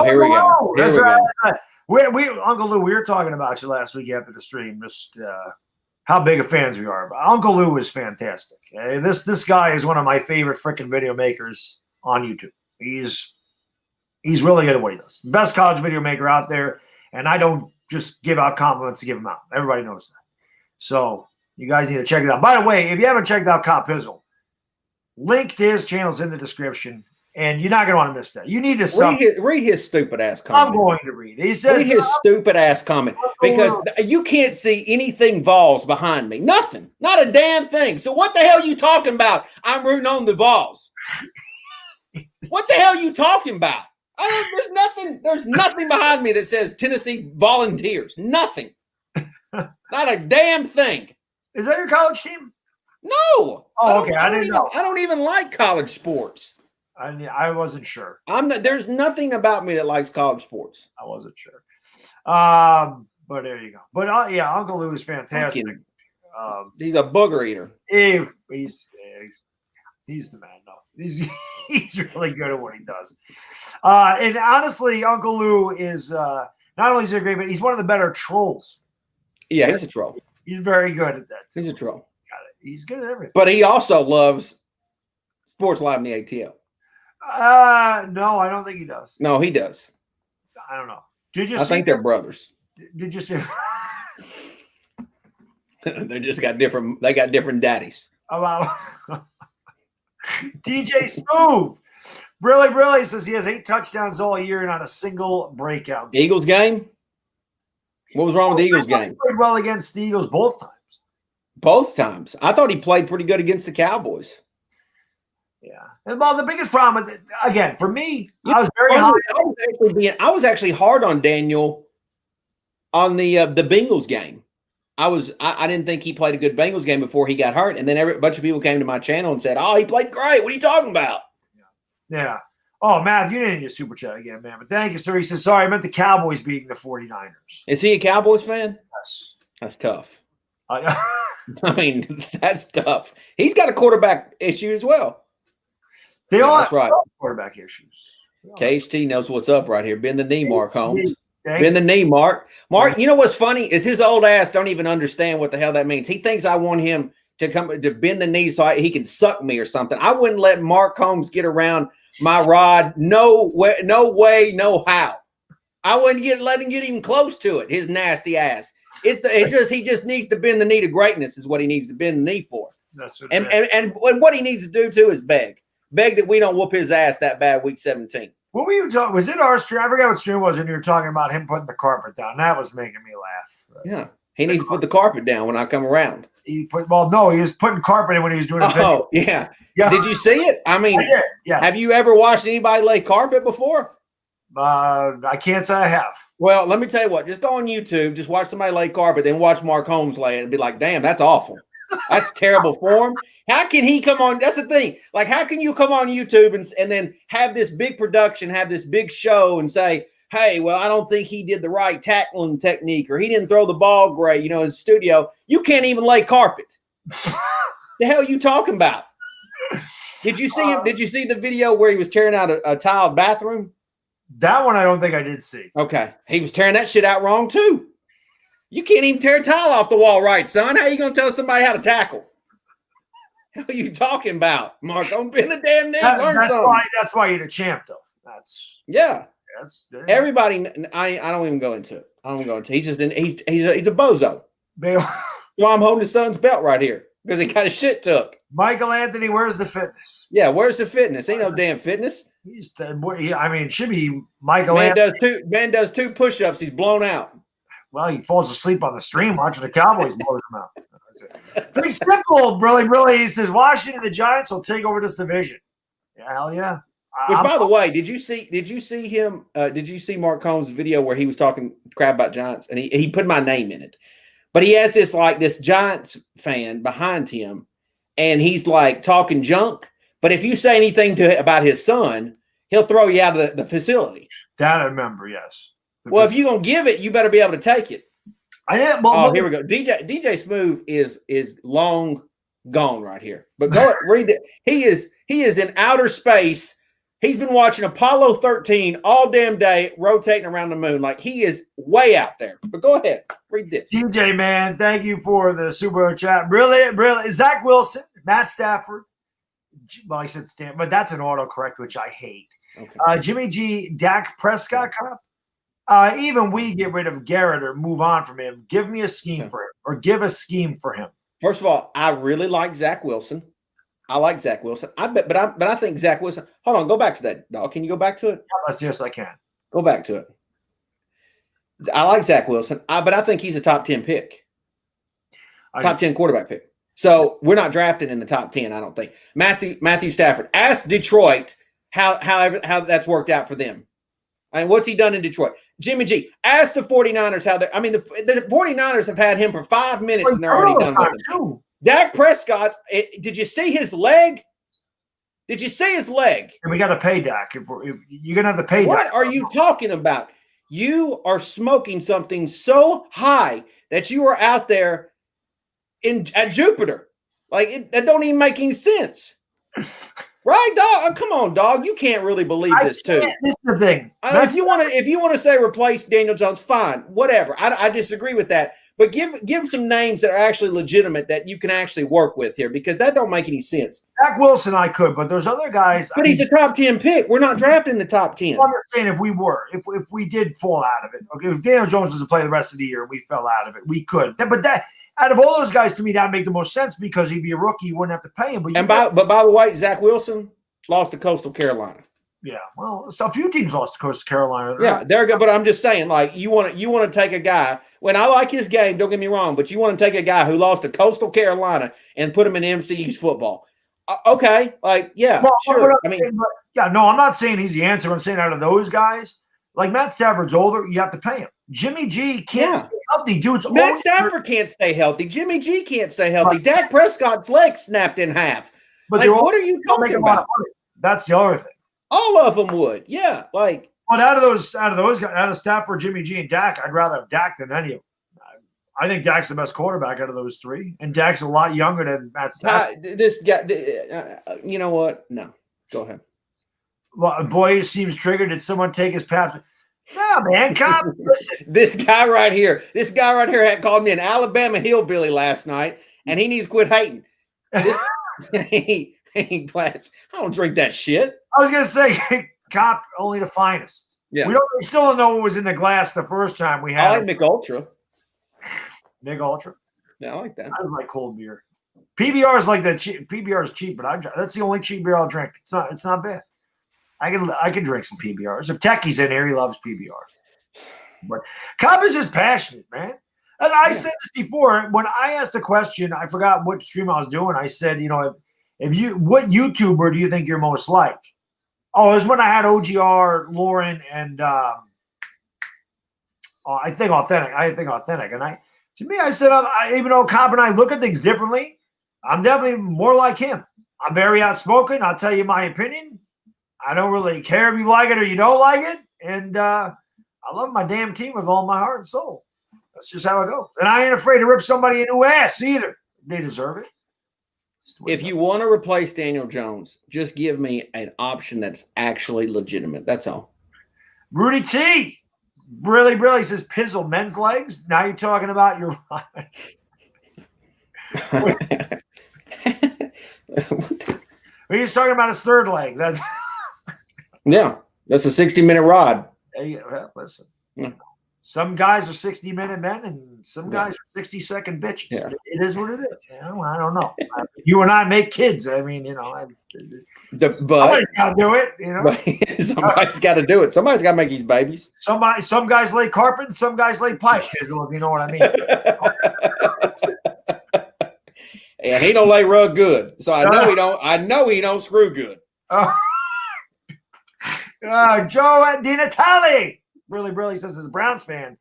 Here we go. Uncle Lou, we were talking about you last week after the stream. Just how big of fans we are. But Uncle Lou is fantastic. This guy is one of my favorite freaking video makers on YouTube. He's really good at what he does. Best college video maker out there. And I don't just give out compliments to give them out. Everybody knows that. So You guys need to check it out. By the way, if you haven't checked out Copizzle, link to his channel's in the description, and you're not going to want to miss that. You need to read his stupid ass comment. I'm going to read it. He says, read his stupid ass comment because you can't see anything Vols behind me. Nothing. Not a damn thing. So what the hell are you talking about? I'm rooting on the Vols. What the hell are you talking about? There's nothing behind me that says Tennessee Volunteers. Nothing. Not a damn thing. Is that your college team? No. Oh, okay. I didn't know. I don't even like college sports. I wasn't sure. There's nothing about me that likes college sports. I wasn't sure. But there you go. But yeah, Uncle Lou is fantastic. He's a booger eater. He's the man, though. He's really good at what he does. And honestly, Uncle Lou is not only is he great, but he's one of the better trolls. Yeah, he's a troll. He's very good at that. He's a troll. Got it. He's good at everything. But he also loves Sports Live in the ATL. No, I don't think he does. No, he does. I don't know. I think they're brothers. Did you see? They just got different. They got different daddies. About DJ Smooth. Brilly says he has 8 touchdowns all year, not a single breakout. Eagles game? What was wrong with the Eagles game? He played well against the Eagles both times. Both times. I thought he played pretty good against the Cowboys. Yeah. And well, the biggest problem, again, for me, I was very high. I was actually hard on Daniel on the Bengals game. I didn't think he played a good Bengals game before he got hurt. And then a bunch of people came to my channel and said, oh, he played great. What are you talking about? Yeah. Oh, Matt, you didn't need a super chat again, man. But thank you, sir. He says, sorry, I meant the Cowboys beating the 49ers. Is he a Cowboys fan? Yes. That's tough. I mean, that's tough. He's got a quarterback issue as well. They all have quarterback issues. KHT knows what's up right here. Bend the knee, Mark Holmes. Bend the knee, Mark. Mark, you know what's funny is his old ass don't even understand what the hell that means. He thinks I want him to come to bend the knee so he can suck me or something. I wouldn't let Mark Holmes get around my rod. No way, no how. I wouldn't let him get even close to it. His nasty ass. He just needs to bend the knee to greatness is what he needs to bend the knee for. That's what and what he needs to do too is beg that we don't whoop his ass that bad week 17. What were you talking? Was it our stream? I forgot what stream it was, and you were talking about him putting the carpet down. That was making me laugh. Yeah, he needs to put the carpet down when I come around. He was putting carpet in when he was doing it. Oh, yeah. Did you see it? I mean, yes. Have you ever watched anybody lay carpet before? I can't say I have. Well, let me tell you what. Just go on YouTube. Just watch somebody lay carpet, then watch Mark Holmes lay it and be like, damn, that's awful. That's terrible form. How can he come on? That's the thing. Like, how can you come on YouTube and then have this big production, have this big show and say, hey, well, I don't think he did the right tackling technique or he didn't throw the ball great, in his studio. You can't even lay carpet. The hell are you talking about? Did you see him? Did you see the video where he was tearing out a tiled bathroom? That one I don't think I did see. Okay. He was tearing that shit out wrong too. You can't even tear a tile off the wall right, son. How are you going to tell somebody how to tackle? What are you talking about, Mark? Don't bend the damn knee. Learn something. That's why you're the champ, though. Everybody. I don't even go into it. He's just he's a bozo. Well, I'm holding his son's belt right here because he got his shit took. Michael Anthony, where's the fitness? Yeah, where's the fitness? Ain't no damn fitness. It should be Michael Anthony. Man does two push-ups. He's blown out. Well, he falls asleep on the stream watching the Cowboys blow him out. Pretty simple, really. He says Washington, the Giants will take over this division. Yeah, hell yeah. Which, by the way, did you see him? Did you see Mark Holmes' video where he was talking crap about Giants and he put my name in it? But he has this Giants fan behind him, and he's like talking junk. But if you say anything about his son, he'll throw you out of the facility. That I remember, yes. Well, if you're gonna give it, you better be able to take it. Here we go. DJ Smooth is long gone right here. But go read it. He is in outer space. He's been watching Apollo 13 all damn day, rotating around the moon. Like he is way out there. But go ahead, read this. DJ, man, thank you for the super chat. Really, Zach Wilson, Matt Stafford. Well, I said Stan, but that's an autocorrect, which I hate. Okay. Jimmy G, Dak Prescott Cup. Even we get rid of Garrett or move on from him. Give me a scheme for him, or give a scheme for him. First of all, I really like Zach Wilson. I like Zach Wilson. But I think Zach Wilson. Hold on, go back to that, dog. Can you go back to it? Yes, I can. Go back to it. I like Zach Wilson, but I think he's a top 10 pick, top 10 quarterback pick. So we're not drafting in the top 10, I don't think. Matthew Stafford. Ask Detroit how that's worked out for them. I mean, what's he done in Detroit? Jimmy G. Ask the 49ers how they – I mean, the 49ers have had him for 5 minutes, and they're already done with him. Dak Prescott, did you see his leg? Did you see his leg? And we got to pay Dak. If you're going to have to pay Dak. What are you talking about? You are smoking something so high that you are out there at Jupiter. Like, that don't even make any sense. Right, dog? Come on, dog. You can't really believe this, too. This is the thing. If you want to say replace Daniel Jones, fine, whatever. I disagree with that. But give some names that are actually legitimate that you can actually work with here, because that don't make any sense. Zach Wilson, I could, but there's other guys. But he's a top 10 pick. We're not drafting the top 10. I'm saying if we did fall out of it, okay, if Daniel Jones was to play the rest of the year and we fell out of it, we could. But that out of all those guys, to me, that would make the most sense because he'd be a rookie. You wouldn't have to pay him. But by the way, Zach Wilson lost to Coastal Carolina. Yeah, well, so a few teams lost to Coastal Carolina. Yeah, they're good. But I'm just saying, like, you want to take a guy. When I like his game, don't get me wrong, but you want to take a guy who lost to Coastal Carolina and put him in MCU's football. Okay, like, yeah, well, sure. I'm not saying he's the answer. I'm saying out of those guys, like Matt Stafford's older, you have to pay him. Jimmy G can't stay healthy, dude. Matt Stafford can't stay healthy. Jimmy G can't stay healthy. Right. Dak Prescott's leg snapped in half. But like, what are you talking about? That's the other thing. All of them would, yeah. Like, but out of those guys, out of Stafford, Jimmy G, and Dak, I'd rather have Dak than any of them. I think Dak's the best quarterback out of those three, and Dak's a lot younger than Matt Stafford. This guy, you know what? No, go ahead. Well, boy, he seems triggered. Did someone take his pass? No, man, listen. This guy right here had called me an Alabama hillbilly last night, and he needs to quit hating. I don't drink that shit. I was gonna say, Cop, only the finest. Yeah, we still don't know what was in the glass the first time we had. I like Mick Ultra. Mick Ultra. Yeah, I like that. I just like cold beer. PBR is like that. PBR is cheap, but that's the only cheap beer I'll drink. It's not bad. I can drink some PBRs. If Techie's in here, he loves PBR. But Cop is just passionate, man. As I said this before, when I asked a question, I forgot what stream I was doing. I said, what YouTuber do you think you're most like? Oh, it was when I had OGR, Lauren, and I think Authentic. And to me, I said, even though Cobb and I look at things differently, I'm definitely more like him. I'm very outspoken. I'll tell you my opinion. I don't really care if you like it or you don't like it. And I love my damn team with all my heart and soul. That's just how it goes. And I ain't afraid to rip somebody a new ass either. They deserve it. If you want to replace Daniel Jones, just give me an option that's actually legitimate. That's all. Rudy T. Brilly says pizzle men's legs. Now you're talking about your He's talking about his third leg. That's that's a 60-minute rod. Listen. Yeah. Some guys are 60-minute men, and some guys are 60-second bitches. Yeah. It is what it is. I don't know. You and I make kids. I mean, somebody's got to do it. Somebody's got to do it. Somebody's got to make these babies. Some guys lay carpet, and some guys lay pipe. If you know what I mean. And he don't lay rug good, so I know he don't. I know he don't screw good. Joe Di Natale. Really says as a Browns fan,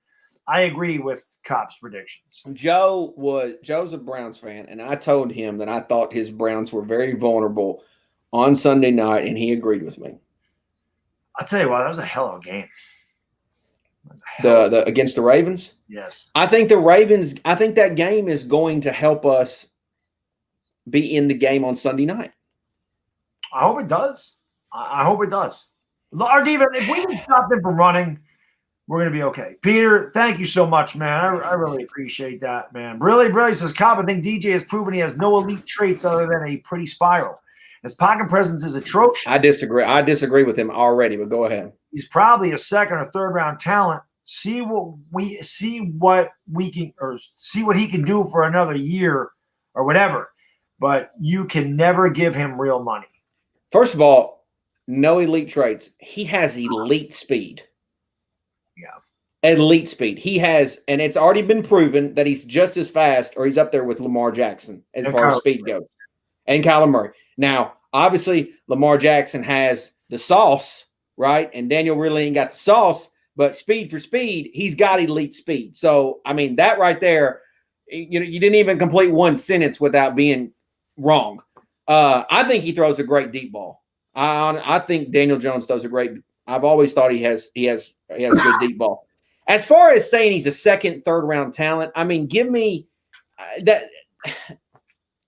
I agree with Cop's predictions. Joe's a Browns fan, and I told him that I thought his Browns were very vulnerable on Sunday night, and he agreed with me. I'll tell you what, that was a hell of a game. The against the Ravens? Yes. I think that game is going to help us be in the game on Sunday night. I hope it does. I hope it does. Our defense, if we can stop them from running, we're going to be okay. Peter, thank you so much, man. I really appreciate that, man. Really says, Cobb, I think DJ has proven he has no elite traits other than a pretty spiral. His pocket presence is atrocious. I disagree with him already, but go ahead. He's probably a second or third round talent. See what he can do for another year or whatever. But you can never give him real money. First of all, no elite traits. He has elite speed. Yeah. Elite speed. He has, and it's already been proven that he's just as fast, or he's up there with Lamar Jackson as far as speed goes. And Kyler Murray. Now, obviously, Lamar Jackson has the sauce, right? And Daniel really ain't got the sauce, but speed for speed, he's got elite speed. So, I mean, that right there, you didn't even complete one sentence without being wrong. I think he throws a great deep ball. I think Daniel Jones throws a great. I've always thought he has a good deep ball. As far as saying he's a second, third round talent, I mean, give me that.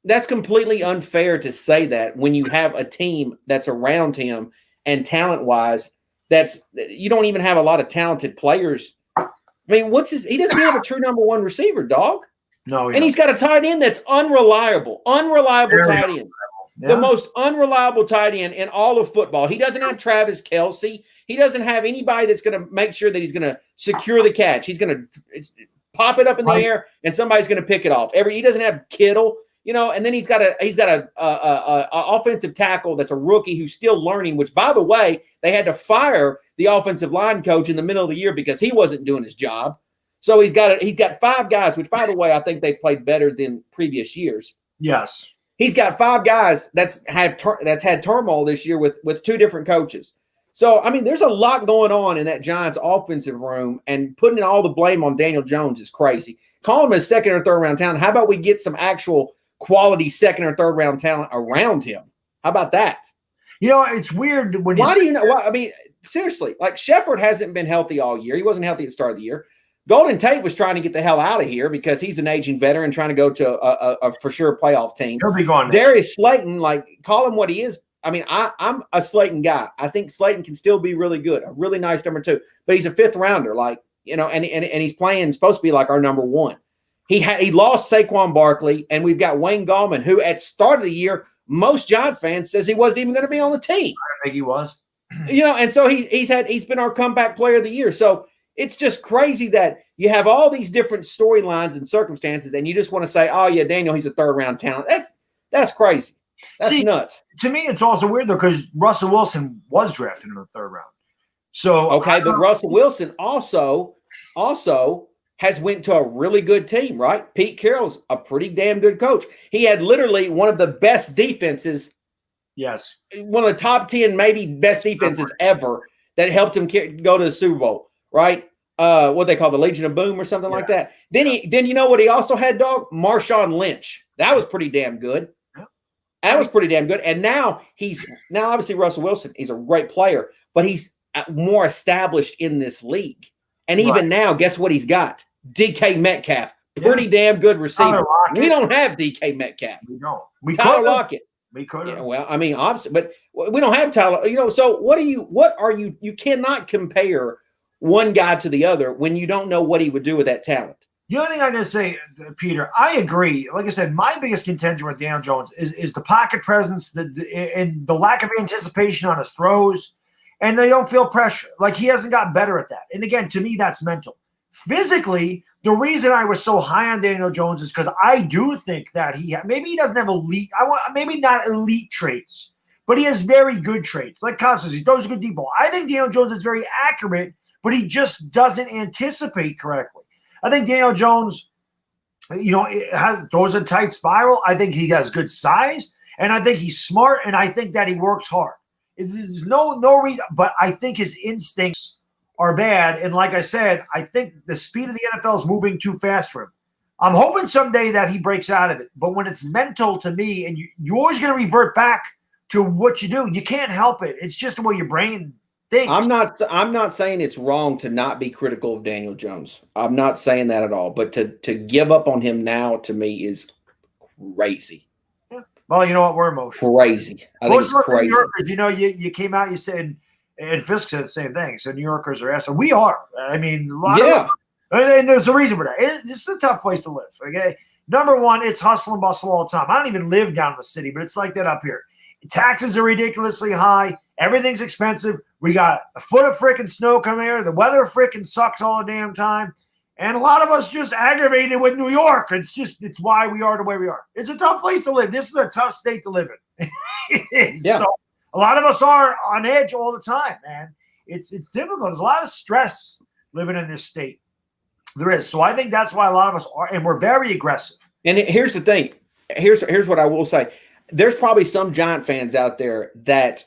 That's completely unfair to say that when you have a team that's around him and talent wise, you don't even have a lot of talented players. I mean, he doesn't have a true number one receiver, dog. No, and he's got a tight end that's unreliable tight end. Yeah. The most unreliable tight end in all of football. He doesn't have Travis Kelce. He doesn't have anybody that's going to make sure that he's going to secure the catch. He's going to pop it up in the air, and somebody's going to pick it off. He doesn't have Kittle, and then he's got a offensive tackle that's a rookie who's still learning. Which, by the way, they had to fire the offensive line coach in the middle of the year because he wasn't doing his job. So he's got 5 guys, which, by the way, I think they've played better than previous years. Yes. He's got 5 guys that's had turmoil this year with 2 different coaches. So, I mean, there's a lot going on in that Giants offensive room, and putting all the blame on Daniel Jones is crazy. Call him a second or third round talent. How about we get some actual quality second or third round talent around him? How about that? It's weird when you. Why do you know? I mean, seriously, like Shepard hasn't been healthy all year. He wasn't healthy at the start of the year. Golden Tate was trying to get the hell out of here because he's an aging veteran trying to go to a for sure playoff team. He'll be gone. Darius Slayton, call him what he is. I mean, I'm a Slayton guy. I think Slayton can still be really good, a really nice number 2. But he's a 5th rounder, and he's playing supposed to be like our number 1. He lost Saquon Barkley, and we've got Wayne Gallman, who at start of the year, most Giant fans says he wasn't even going to be on the team. I think he was. And so he's been our comeback player of the year. So it's just crazy that you have all these different storylines and circumstances, and you just want to say, "Oh yeah, Daniel, he's a third round talent." That's crazy. That's nuts. To me, it's also weird though because Russell Wilson was drafted in the 3rd round. So okay, but Russell Wilson also has went to a really good team, right? Pete Carroll's a pretty damn good coach. He had literally one of the best defenses. Yes, one of the top 10, maybe best defenses ever that helped him go to the Super Bowl. Right? What they call the Legion of Boom or something like that. Then you know what he also had, dog? Marshawn Lynch. That was pretty damn good. That was pretty damn good. And now obviously Russell Wilson, he's a great player, but he's more established in this league. And even now, guess what he's got? DK Metcalf. Pretty damn good receiver. We don't have DK Metcalf. We don't. Tyler Lockett. We could have. Yeah, well, I mean, obviously, but we don't have Tyler. So what are you? You cannot compare one guy to the other when you don't know what he would do with that talent. The only thing I'm going to say, Peter, I agree. Like I said, my biggest contention with Daniel Jones is the pocket presence, and the lack of anticipation on his throws, and they don't feel pressure. Like he hasn't gotten better at that. And again, to me, that's mental. Physically, the reason I was so high on Daniel Jones is because I do think that maybe he doesn't have maybe not elite traits, but he has very good traits. Like Constance, he throws a good deep ball. I think Daniel Jones is very accurate, but he just doesn't anticipate correctly. I think Daniel Jones, throws a tight spiral. I think he has good size, and I think he's smart, and I think that he works hard. There's no reason, but I think his instincts are bad. And like I said, I think the speed of the NFL is moving too fast for him. I'm hoping someday that he breaks out of it. But when it's mental to me, and you're always going to revert back to what you do, you can't help it. It's just the way your brain thinks. I'm not saying it's wrong to not be critical of Daniel Jones. I'm not saying that at all. But to give up on him now, to me, is crazy. Yeah. Well, you know what? We're emotional. Crazy. I think it's crazy. New Yorkers, you came out, you said, and Fisk said the same thing. So New Yorkers are assholes. We are. I mean, a lot of and there's a reason for that. This is a tough place to live. Okay. Number one, it's hustle and bustle all the time. I don't even live down in the city, but it's like that up here. Taxes are ridiculously high. Everything's expensive. We got a foot of freaking snow coming here. The weather freaking sucks all the damn time. And a lot of us just aggravated with New York. It's why we are the way we are. It's a tough place to live. This is a tough state to live in. It is. Yeah. So a lot of us are on edge all the time, man. It's difficult. There's a lot of stress living in this state. There is. So I think that's why a lot of us are, and we're very aggressive. And here's the thing. Here's what I will say. There's probably some Giant fans out there that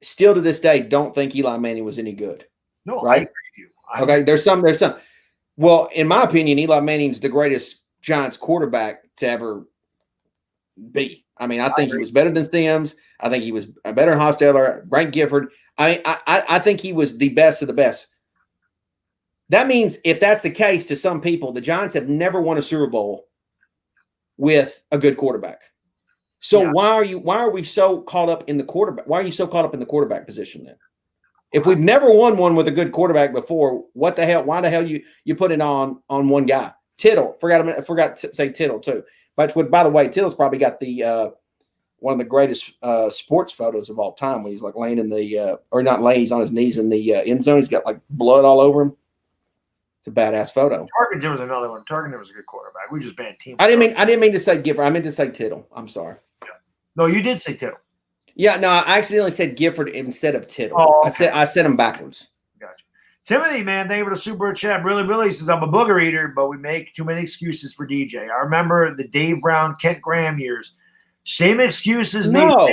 still to this day don't think Eli Manning was any good. No, right? I agree with you. Okay, there's some. Well, in my opinion, Eli Manning's the greatest Giants quarterback to ever be. I mean, I think he was better than Sims. I think he was better than Hostetler, Brent Gifford. I think he was the best of the best. That means if that's the case to some people, the Giants have never won a Super Bowl with a good quarterback. So why are we so caught up in the quarterback? Why are you so caught up in the quarterback position then? If we've never won one with a good quarterback before, what the hell? Why the hell you put it on one guy? Tittle. I forgot to say Tittle too. But by the way, Tittle's probably got the one of the greatest sports photos of all time when he's like laying in the or not laying, he's on his knees in the end zone. He's got like blood all over him. It's a badass photo. Tarkenton was another one. Tarkenton was a good quarterback. We just banned team. I didn't mean to say Gifford. I meant to say Tittle. I'm sorry. Yeah. No, you did say Tittle. Yeah, no, I accidentally said Gifford instead of Tittle. Oh, okay. I said him backwards. Gotcha. Timothy, man, thank you for the super chat. Really says, I'm a booger eater, but we make too many excuses for DJ. I remember the Dave Brown, Kent Graham years. Same excuses. No.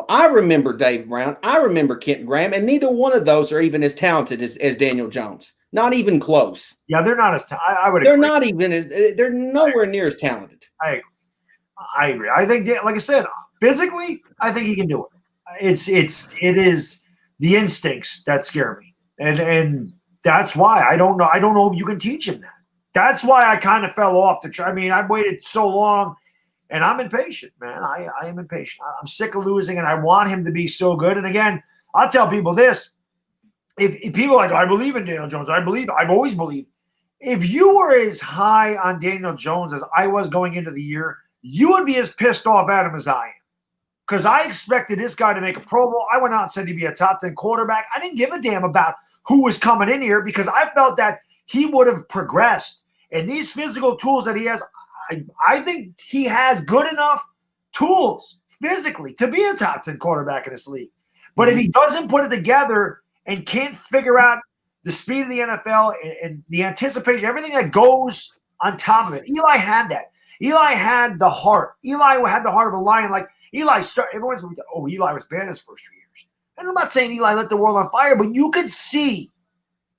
I remember Dave Brown. I remember Kent Graham, and neither one of those are even as talented as Daniel Jones. Not even close. Yeah, they're not as talented. I would They're agree. not even as – they're nowhere near as talented. I agree. I think, like I said, physically, I think he can do it. It is the instincts that scare me, and that's why I don't know. I don't know if you can teach him that. That's why I kind of fell off the track. I mean, I've waited so long, and I'm impatient, man. I am impatient. I'm sick of losing, and I want him to be so good. And again, I'll tell people this: if people are like, I believe in Daniel Jones, I've always believed. If you were as high on Daniel Jones as I was going into the year, you would be as pissed off at him as I am. Because I expected this guy to make a Pro Bowl. I went out and said he'd be a top 10 quarterback. I didn't give a damn about who was coming in here because I felt that he would have progressed. And these physical tools that he has, I think he has good enough tools physically to be a top 10 quarterback in this league. But if he doesn't put it together and can't figure out the speed of the NFL and the anticipation, everything that goes on top of it, Eli had that. Eli had the heart. Eli had the heart of a lion. Like Eli everyone's going to go, oh, Eli was bad his first 3 years. And I'm not saying Eli lit the world on fire, but you could see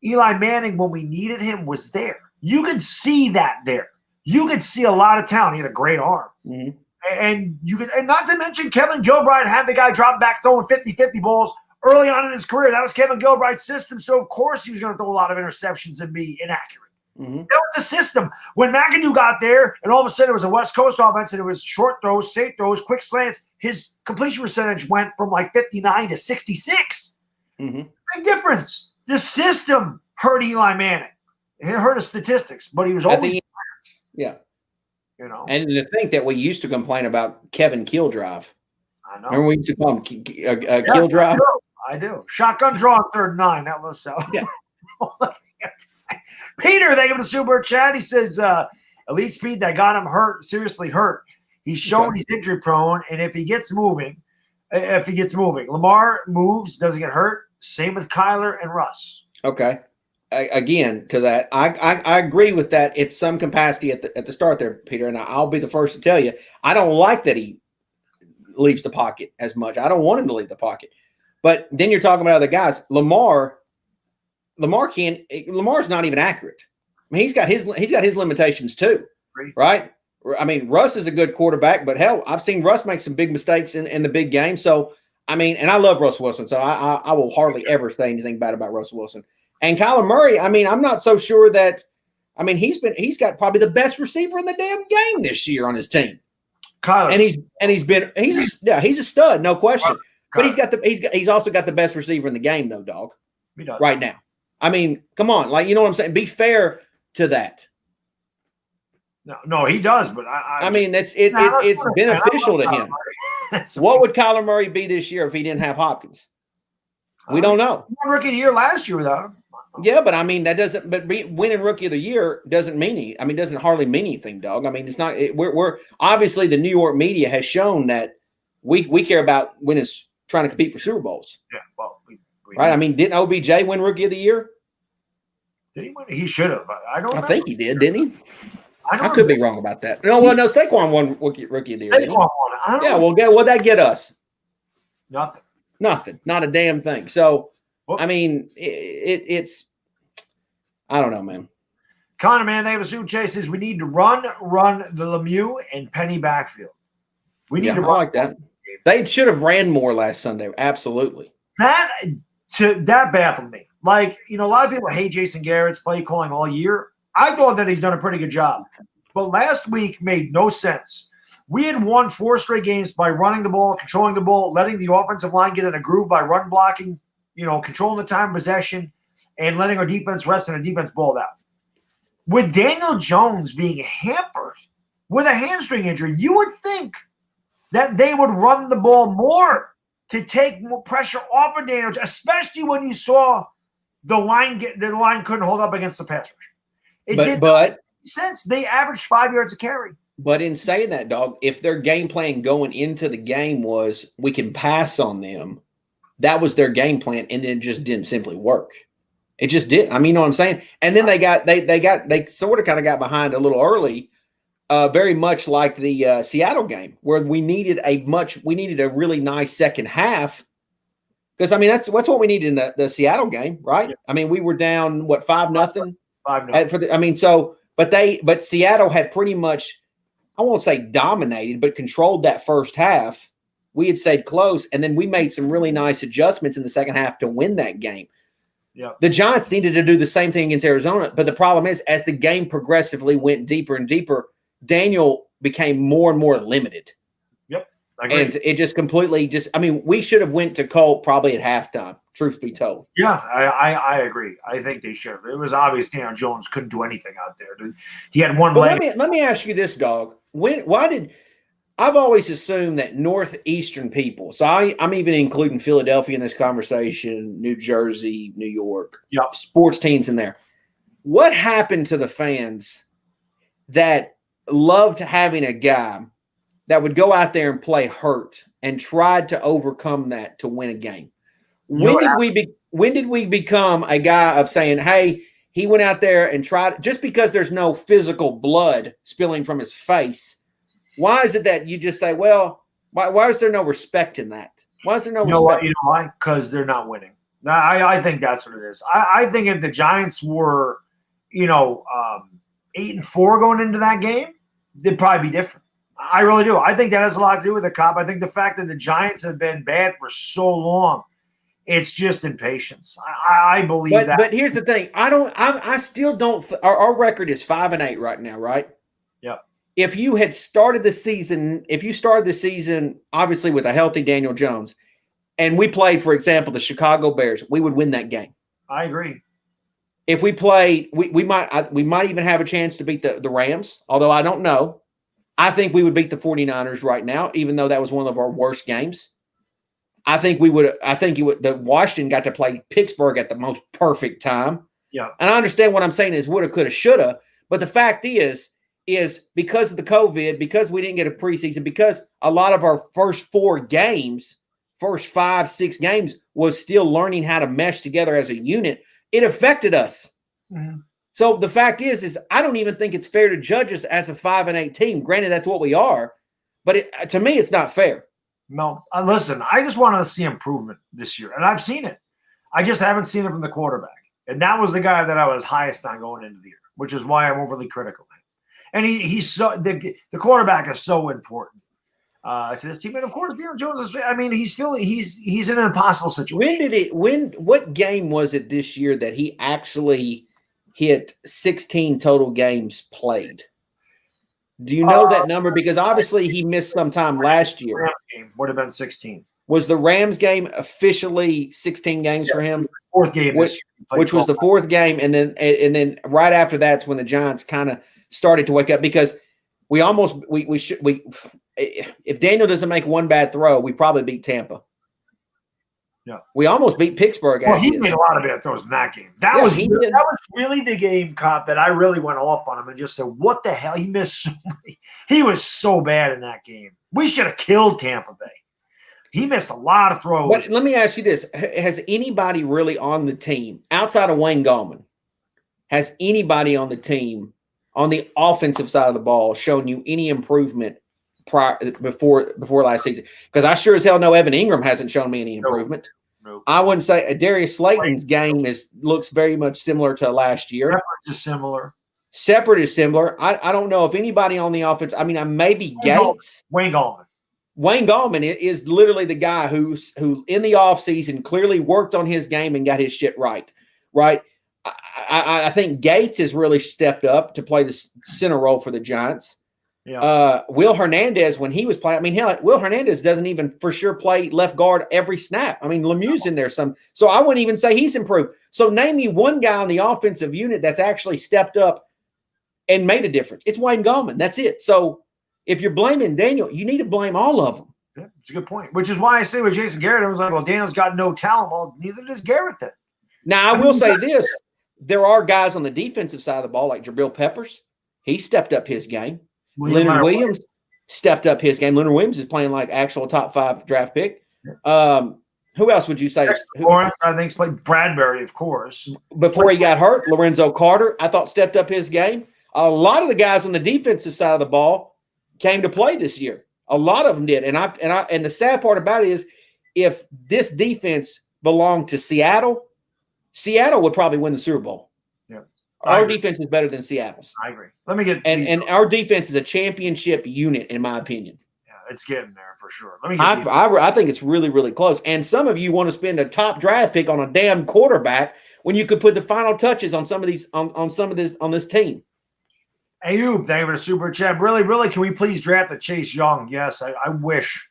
Eli Manning when we needed him was there. You could see that there. You could see a lot of talent. He had a great arm. Mm-hmm. And not to mention Kevin Gilbride had the guy drop back throwing 50-50 balls early on in his career. That was Kevin Gilbride's system. So of course he was going to throw a lot of interceptions and be inaccurate. Mm-hmm. That was the system. When McAdoo got there, and all of a sudden it was a West Coast offense, and it was short throws, safe throws, quick slants, his completion percentage went from like 59 to 66. Mm-hmm. Big difference. The system hurt Eli Manning. It hurt his statistics, but he was always yeah. You know, and to think that we used to complain about Kevin Kill Drive. I know. Remember we used to call him Kill Drive? I do. Shotgun draw on 3rd and 9. That was so. Yeah. Peter, thank you for the super chat. He says, elite speed that got him hurt, seriously hurt. He's shown he's injury prone, and if he gets moving, Lamar moves, doesn't get hurt. Same with Kyler and Russ. Okay. Again, to that, I agree with that. It's some capacity at the start there, Peter, and I'll be the first to tell you, I don't like that he leaves the pocket as much. I don't want him to leave the pocket. But then you're talking about other guys. Lamar's not even accurate. I mean, he's got his limitations too, right? I mean, Russ is a good quarterback, but hell, I've seen Russ make some big mistakes in the big game. So, I mean, and I love Russ Wilson, so I will hardly ever say anything bad about Russ Wilson. And Kyler Murray, I mean, I'm not so sure that. I mean, he's got probably the best receiver in the damn game this year on his team. Kyler, and he's a stud, no question. Kyler. But he's also got the best receiver in the game, though, dog. He does. Right now. I mean, come on, like you know what I'm saying. Be fair to that. No, he does, but I mean, it's beneficial to him. What would Kyler Murray be this year if he didn't have Hopkins? We don't know. Rookie year last year without him. Yeah, but I mean that doesn't. But winning Rookie of the Year doesn't mean any. I mean, doesn't hardly mean anything, dog. I mean, it's not. We're obviously the New York media has shown that we care about when it's trying to compete for Super Bowls. Yeah, well, right. I mean, didn't OBJ win Rookie of the Year? Did he win? He should have. I don't. I think he did, didn't he? I could be wrong about that. No, well, no. Saquon won Rookie of the Year. Saquon won. I don't know. Well, what'd that get us? Nothing. Nothing. Not a damn thing. So, Whoop. I mean, it's. I don't know, man. Connor, man, they have a suit chases. We need to run the Lemieux and Penny backfield. We need to run. I like that. They should have ran more last Sunday. Absolutely. That baffled me. Like, a lot of people hate Jason Garrett's play calling all year. I thought that he's done a pretty good job. But last week made no sense. We had won 4 straight games by running the ball, controlling the ball, letting the offensive line get in a groove by run blocking, controlling the time of possession, and letting our defense rest and our defense balled out. With Daniel Jones being hampered with a hamstring injury, you would think that they would run the ball more to take more pressure off of Daniel, especially when you saw the line couldn't hold up against the pass rush. It didn't make sense. They averaged 5 yards a carry. But in saying that, dog, if their game plan going into the game was we can pass on them, that was their game plan, and it just didn't simply work. It just didn't. I mean, you know what I'm saying? And then they sort of kind of got behind a little early, very much like the Seattle game, where we needed a really nice second half. Because I mean that's what we needed in the Seattle game, right? Yeah. I mean, we were down 5-0. 5-0. But Seattle had pretty much, I won't say dominated, but controlled that first half. We had stayed close, and then we made some really nice adjustments in the second half to win that game. Yeah. The Giants needed to do the same thing against Arizona, but the problem is, as the game progressively went deeper and deeper, Daniel became more and more limited. Yep, I agree. And it just completely we should have went to Colt probably at halftime, truth be told. Yeah, I agree. I think they should have. It was obvious Daniel Jones couldn't do anything out there. He had one leg. Let me ask you this, dog. I've always assumed that Northeastern people, so I'm even including Philadelphia in this conversation, New Jersey, New York, sports teams in there. What happened to the fans that loved having a guy that would go out there and play hurt and tried to overcome that to win a game? When did we become a guy of saying, hey, he went out there and tried, just because there's no physical blood spilling from his face? Why is it that you just say, well, why is there no respect in that? Why is there no respect? You know why? Because they're not winning. I think that's what it is. I think if the Giants were, 8-4 going into that game, they'd probably be different. I really do. I think that has a lot to do with the Cop. I think the fact that the Giants have been bad for so long, it's just impatience. I believe that. But here's the thing. I still don't. Our record is 5-8 right now, right? Yep. If you had started the season, obviously with a healthy Daniel Jones, and we played, for example, the Chicago Bears, we would win that game. I agree. If we played, we might even have a chance to beat the Rams, although I don't know. I think we would beat the 49ers right now, even though that was one of our worst games. I think the Washington got to play Pittsburgh at the most perfect time. Yeah. And I understand what I'm saying is woulda, coulda, shoulda, but the fact is because of the COVID, because we didn't get a preseason, because a lot of our first 5, 6 games was still learning how to mesh together as a unit, it affected us. Mm-hmm. So the fact is I don't even think it's fair to judge us as a 5-8 team. Granted, that's what we are, but to me, it's not fair. No, listen, I just want to see improvement this year, and I've seen it. I just haven't seen it from the quarterback, and that was the guy that I was highest on going into the year, which is why I'm overly critical. And he's so the quarterback is so important to this team, and of course, Daniel Jones is. I mean, he's in an impossible situation. What game was it this year that he actually hit 16 total games played? Do you know that number? Because obviously he missed some time last year. Rams game would have been 16. Was the Rams game officially 16 games for him? Fourth game, which was the 4th game, and then right after that's when the Giants kind of started to wake up, because if Daniel doesn't make one bad throw, we probably beat Tampa. Yeah. We almost beat Pittsburgh. Well, he made a lot of bad throws in that game. That was really the game, Cop, that I really went off on him and just said, what the hell? He missed so many. He was so bad in that game. We should have killed Tampa Bay. He missed a lot of throws. But let me ask you this. Has anybody really on the team, outside of Wayne Gallman, has anybody on the team, on the offensive side of the ball, shown you any improvement before last season? Because I sure as hell know Evan Ingram hasn't shown me any improvement. Nope. I wouldn't say Darius Slayton's game looks very much similar to last year. Separate is similar. I don't know if anybody on the offense. I mean, maybe Gates. Wayne Gallman. Wayne Gallman is literally the guy who in the offseason clearly worked on his game and got his shit right. Right. I think Gates has really stepped up to play the center role for the Giants. Yeah. Will Hernandez, when he was playing, I mean, hell, Will Hernandez doesn't even for sure play left guard every snap. I mean, Lemieux's in there some. So I wouldn't even say he's improved. So name me one guy on the offensive unit that's actually stepped up and made a difference. It's Wayne Gallman. That's it. So if you're blaming Daniel, you need to blame all of them. Yeah, it's a good point. Which is why I say with Jason Garrett, I was like, well, Daniel's got no talent. Well, neither does Garrett then. Now, I will say this. There are guys on the defensive side of the ball, like Jabril Peppers. He stepped up his game. Leonard Williams stepped up his game. Leonard Williams is playing like actual top 5 draft pick. Who else would you say? Lawrence, I think, played Bradbury, of course. Before he got hurt, Lorenzo Carter, I thought, stepped up his game. A lot of the guys on the defensive side of the ball came to play this year. A lot of them did. And the sad part about it is if this defense belonged to Seattle, Seattle would probably win the Super Bowl. Yeah. Our defense is better than Seattle's. I agree. Let me get and our defense is a championship unit, in my opinion. Yeah, it's getting there for sure. I think it's really, really close. And some of you want to spend a top draft pick on a damn quarterback when you could put the final touches on some of these on this team. Ayub, thank you for the super chat. Really, can we please draft a Chase Young? Yes, I wish.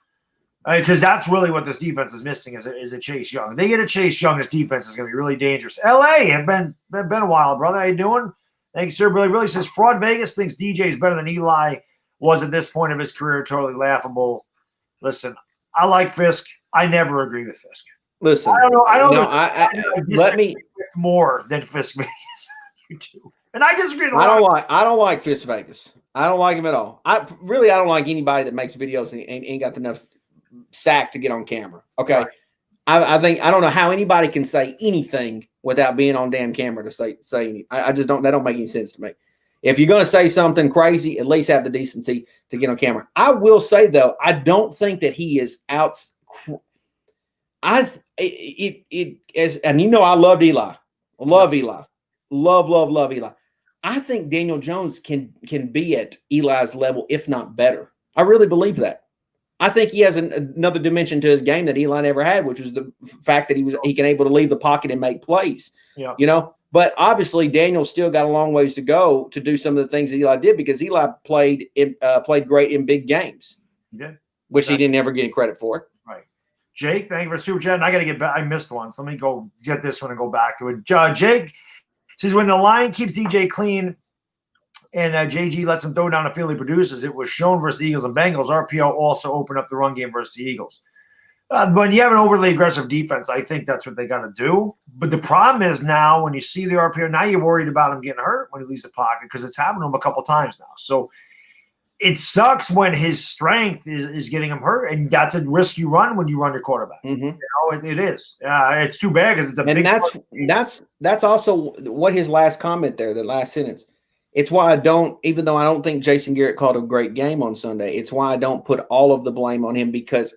Because that's really what this defense is missing is a Chase Young. If they get a Chase Young, this defense is going to be really dangerous. LA, have been a while, brother. How you doing? Thanks, sir. Really says Fraud Vegas thinks DJ is better than Eli was at this point of his career. Totally laughable. Listen, I like Fisk. I never agree with Fisk. Listen, I don't know. Let me more than Fisk Vegas. You do, and I disagree. I don't like Fisk Vegas. I don't like him at all. I don't like anybody that makes videos and ain't got enough sack to get on camera. Okay. Right. I think I don't know how anybody can say anything without being on damn camera to say anything. I just don't. That don't make any sense to me. If you're going to say something crazy, at least have the decency to get on camera. I will say though, I don't think that he is out. And you know I loved Eli. I love Eli. Love Eli. I think Daniel Jones can be at Eli's level, if not better. I really believe that. I think he has another dimension to his game that Eli never had, which was the fact that he can able to leave the pocket and make plays. Yeah. You know, but obviously Daniel still got a long ways to go to do some of the things that Eli did because Eli played great in big games. Yeah. Which he didn't ever get credit for. Right. Jake, thank you for super chat. I got to get back. I missed one, so let me go get this one and go back to it. Jake says when the line keeps DJ clean and JG lets him throw down the field he produces, it was shown versus the Eagles and Bengals. RPO also opened up the run game versus the Eagles. When you have an overly aggressive defense, I think that's what they got to do. But the problem is now when you see the RPO, now you're worried about him getting hurt when he leaves the pocket because it's happened to him a couple times now. So it sucks when his strength is getting him hurt, and that's a risk you run when you run your quarterback. Mm-hmm. You know, it is. It's too bad because it's a big. And that's also what his last comment there, the last sentence. It's why I don't, even though I don't think Jason Garrett called a great game on Sunday, it's why I don't put all of the blame on him because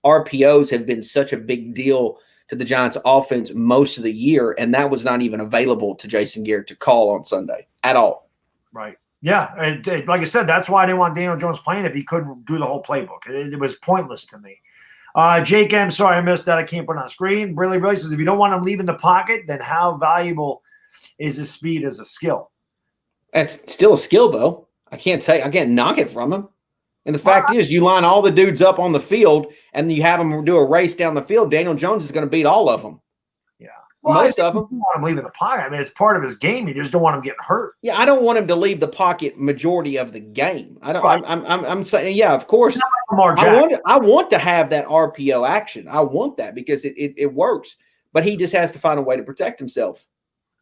RPOs have been such a big deal to the Giants offense most of the year, and that was not even available to Jason Garrett to call on Sunday at all. Right. Yeah. Like I said, that's why I didn't want Daniel Jones playing if he couldn't do the whole playbook. It was pointless to me. Jake M., sorry I missed that. I can't put it on screen. Really says, if you don't want him leaving the pocket, then how valuable is his speed as a skill? That's still a skill, though. I can't knock it from him. And the fact is, you line all the dudes up on the field, and you have them do a race down the field. Daniel Jones is going to beat all of them. Yeah, most of them. You want him leaving the pocket. I mean, it's part of his game. You just don't want him getting hurt. Yeah, I don't want him to leave the pocket majority of the game. I don't. Right. I'm saying, yeah, of course. Lamar Jackson. I want to have that RPO action. I want that because it works. But he just has to find a way to protect himself.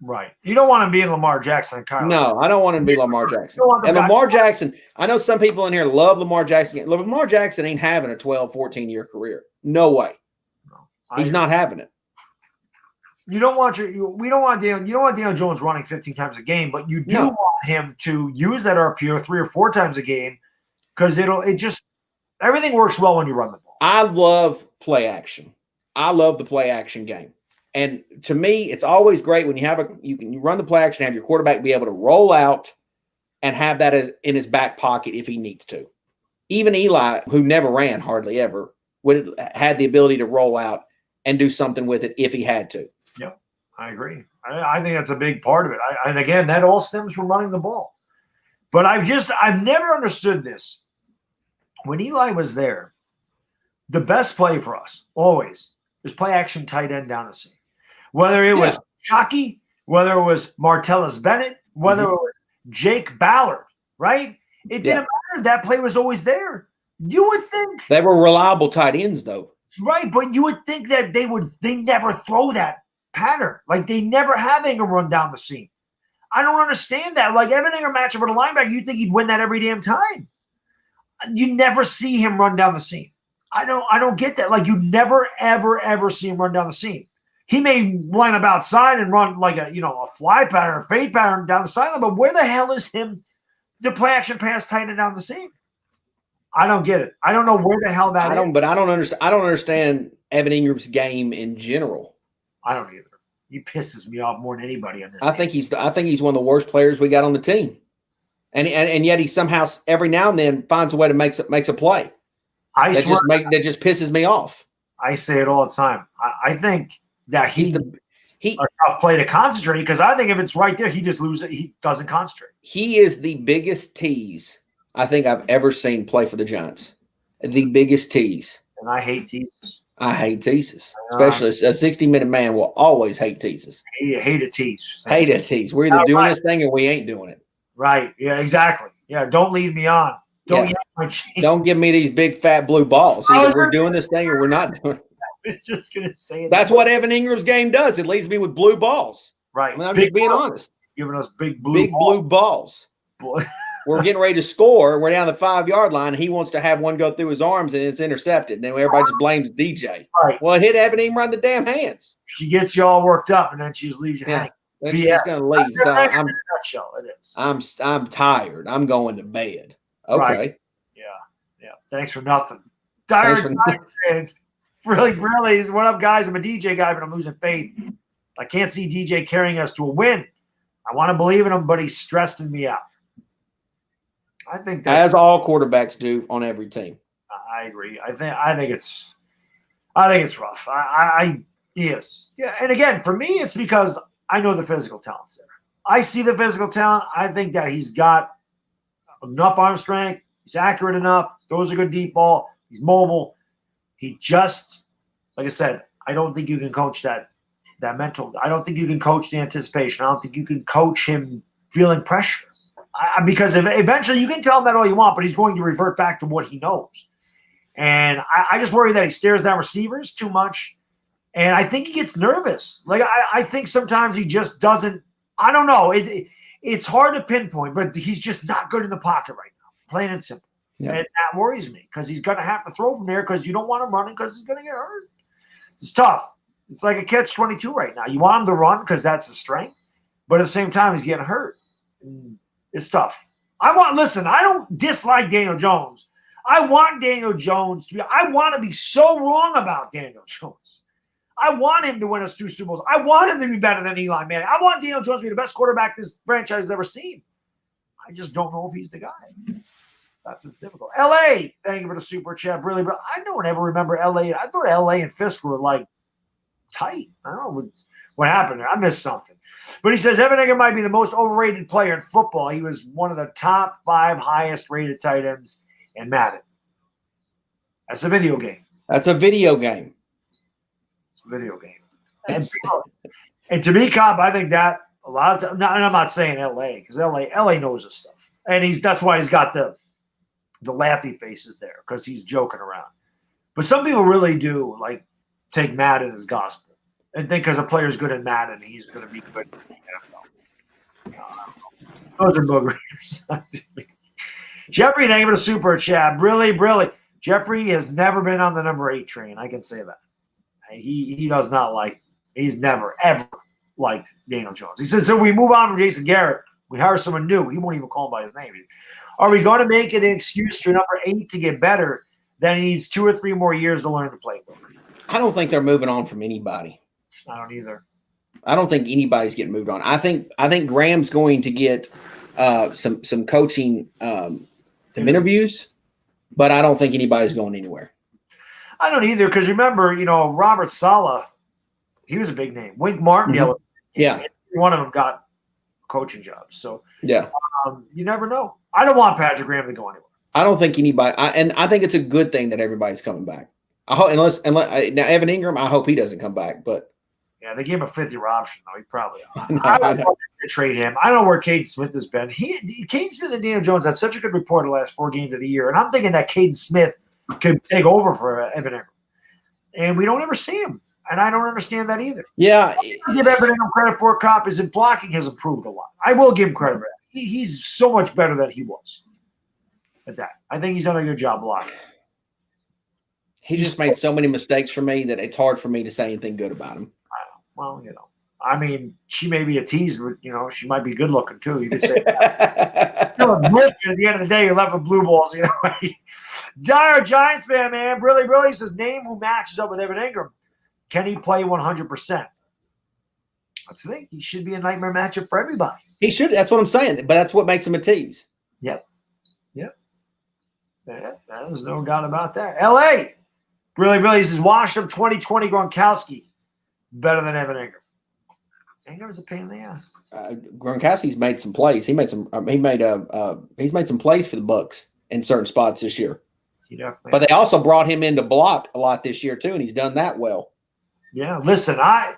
Right. You don't want to be in Lamar Jackson and Kyle. No, I don't want him to be Lamar Jackson. And Lamar Jackson, I know some people in here love Lamar Jackson. Lamar Jackson ain't having a 12, 14-year career. No way. No, he's not having it. You don't want Daniel Jones running 15 times a game, but you do want him to use that RPO 3 or 4 times a game because everything works well when you run the ball. I love play action. I love the play action game. And to me, it's always great when you run the play action, have your quarterback be able to roll out and have that as in his back pocket if he needs to. Even Eli, who never ran hardly ever, had the ability to roll out and do something with it if he had to. Yep, I agree. I think that's a big part of it. And again, that all stems from running the ball. But I've never understood this. When Eli was there, the best play for us always was play action tight end down the seam. Whether it was Shockey, whether it was Martellus Bennett, whether it was Jake Ballard, right? It didn't matter. That play was always there. You would think they were reliable tight ends, though. Right, but you would think that they never throw that pattern. Like they never have Ingram run down the seam. I don't understand that. Like Evan Ingram matchup with a linebacker, you'd think he'd win that every damn time. You never see him run down the seam. I don't get that. Like you never, ever see him run down the seam. He may line up outside and run like a fly pattern or fade pattern down the sideline, but where the hell is him to play action pass tight end down the seam? I don't get it. I don't know where the hell that is. But I don't understand. I don't understand Evan Ingram's game in general. I don't either. He pisses me off more than anybody on this. I think he's one of the worst players we got on the team, and yet he somehow every now and then finds a way to makes a play. That just pisses me off. I say it all the time. I think that he's a tough play to concentrate because I think if it's right there, he just loses it. He doesn't concentrate. He is the biggest tease I think I've ever seen play for the Giants. The biggest tease. And I hate teases. I hate teases. Especially a 60-minute man will always hate teases. Hate a tease. Hate a tease. We're either doing this thing or we ain't doing it. Right. Yeah, exactly. Yeah, don't lead me on. Don't give me these big fat blue balls. Either we're doing this thing or we're not doing it. I was just going to say that. That's what Evan Ingram's game does. It leaves me with blue balls. Right. I mean, I'm just being honest. Giving us big blue balls. We're getting ready to score. We're down the 5-yard line. He wants to have one go through his arms, and it's intercepted. And then everybody just blames DJ. Right. Well, it hit Evan Ingram right in the damn hands. She gets you all worked up, and then she just leaves you hanging. She's going to leave. So it is. I'm tired. I'm going to bed. Okay. Right. Yeah. Thanks for nothing. Tired. Really, what up, guys? I'm a DJ guy, but I'm losing faith. I can't see DJ carrying us to a win. I want to believe in him, but he's stressing me out. I think that's as all quarterbacks do on every team. I agree. I think it's rough. Yes. Yeah. And again, for me, it's because I know the physical talent's there. I see the physical talent. I think that he's got enough arm strength. He's accurate enough. Throws a good deep ball. He's mobile. He just, like I said, I don't think you can coach that mental. I don't think you can coach the anticipation. I don't think you can coach him feeling pressure. Because eventually you can tell him that all you want, but he's going to revert back to what he knows. And I just worry that he stares down receivers too much. And I think he gets nervous. Like I think sometimes he just doesn't. I don't know. It's hard to pinpoint, but he's just not good in the pocket right now. Plain and simple. Yeah. And that worries me because he's going to have to throw from there because you don't want him running because he's going to get hurt. It's tough. It's like a catch-22 right now. You want him to run because that's the strength, but at the same time, he's getting hurt. It's tough. I don't dislike Daniel Jones. I want Daniel Jones to be – I want to be so wrong about Daniel Jones. I want him to win us 2 Super Bowls. I want him to be better than Eli Manning. I want Daniel Jones to be the best quarterback this franchise has ever seen. I just don't know if he's the guy. That's what's difficult. L.A., thank you for the super chat. Really, but I don't ever remember L.A. I thought L.A. and Fisk were like tight. I don't know what happened there. I missed something. But he says Evan Ingram might be the most overrated player in football. He was one of the top 5 highest rated tight ends in Madden. That's a video game. It's a video game. And to me, Cobb, I think that a lot of times, and I'm not saying L.A. because L.A. knows this stuff. And that's why he's got the the laughy face is there because he's joking around. But some people really do like take Madden as gospel and think because a player's good at Madden, he's going to be good in the NFL. Those are boogers. Jeffrey, thank you for the super chat. Really. Jeffrey has never been on the number 8 train. I can say that. He does not like. He's never ever liked Daniel Jones. He says, so we move on from Jason Garrett. We hire someone new. He won't even call him by his name. Are we going to make it an excuse for number 8 to get better? Then he needs 2 or 3 more years to learn to play. I don't think they're moving on from anybody. I don't either. I don't think anybody's getting moved on. I think Graham's going to get some coaching, some interviews, but I don't think anybody's going anywhere. I don't either because remember, Robert Saleh, he was a big name. Wink Martindale, yeah, one of them got coaching jobs. So yeah, you never know. I don't want Patrick Graham to go anywhere. I don't think anybody, and I think it's a good thing that everybody's coming back. I hope, unless now Evan Ingram, I hope he doesn't come back. But yeah, they gave him a 5th-year option though. He probably. I don't know to trade him. I don't know where Caden Smith has been. Caden Smith and Daniel Jones had such a good report the last 4 games of the year, and I'm thinking that Caden Smith could take over for Evan Ingram, and we don't ever see him. And I don't understand that either. Yeah. I give Evan Ingram credit for Cop. His blocking has improved a lot. I will give him credit for that. He's so much better than he was at that. I think he's done a good job blocking. He just made so many mistakes for me that it's hard for me to say anything good about him. Well, I mean, she may be a tease, but, she might be good looking too. You could say that. At the end of the day, you're left with blue balls either way. Dire Giants fan, man. Really says, name who matches up with Evan Ingram. Can he play 100%? That's the thing. He should be a nightmare matchup for everybody. He should. That's what I'm saying. But that's what makes him a tease. Yep. Yeah, there's no doubt about that. L.A. Really says, washed up 2020 Gronkowski. Better than Evan Ingram. Ingram's a pain in the ass. Gronkowski's made some plays. He's made some plays for the Bucs in certain spots this year. But they also brought him in to block a lot this year too, and he's done that well. Yeah, listen, I'm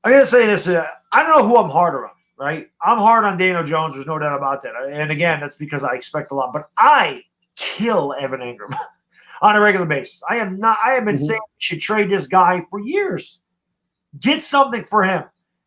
going to say this. I don't know who I'm harder on, right? I'm hard on Daniel Jones. There's no doubt about that. And again, that's because I expect a lot. But I kill Evan Ingram on a regular basis. I have been saying we should trade this guy for years. Get something for him.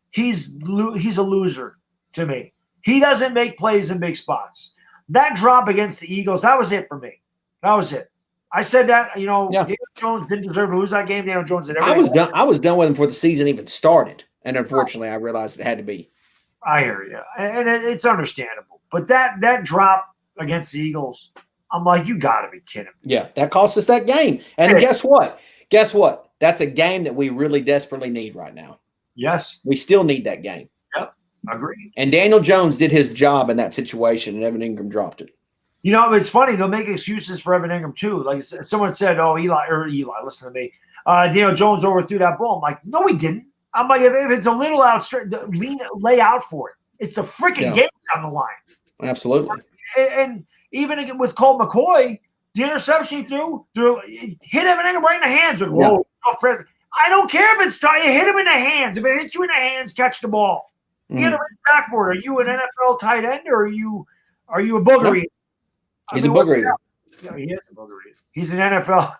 He's a loser to me. He doesn't make plays in big spots. That drop against the Eagles, that was it for me. That was it. I said that, Daniel Jones didn't deserve to lose that game. Daniel Jones did everything. I was done with him before the season even started. And unfortunately, I realized it had to be. I hear you. And it's understandable. But that drop against the Eagles, I'm like, you got to be kidding me. Yeah, that cost us that game. And guess what? That's a game that we really desperately need right now. Yes. We still need that game. Yep, agreed. And Daniel Jones did his job in that situation, and Evan Ingram dropped it. It's funny. They'll make excuses for Evan Ingram, too. Like someone said, Eli, listen to me. Daniel Jones overthrew that ball. I'm like, no, he didn't. I'm like, if it's a little out straight, lay out for it. It's the freaking game on the line. Absolutely. And even again with Colt McCoy, the interception he threw, hit Evan Ingram right in the hands. Like, whoa, I don't care if it's tight. You hit him in the hands. If it hits you in the hands, catch the ball. You hit him in the backboard. Are you an NFL tight end or are you a booger eater? He's a booger eater. Yeah, he is a booger eater. He's an NFL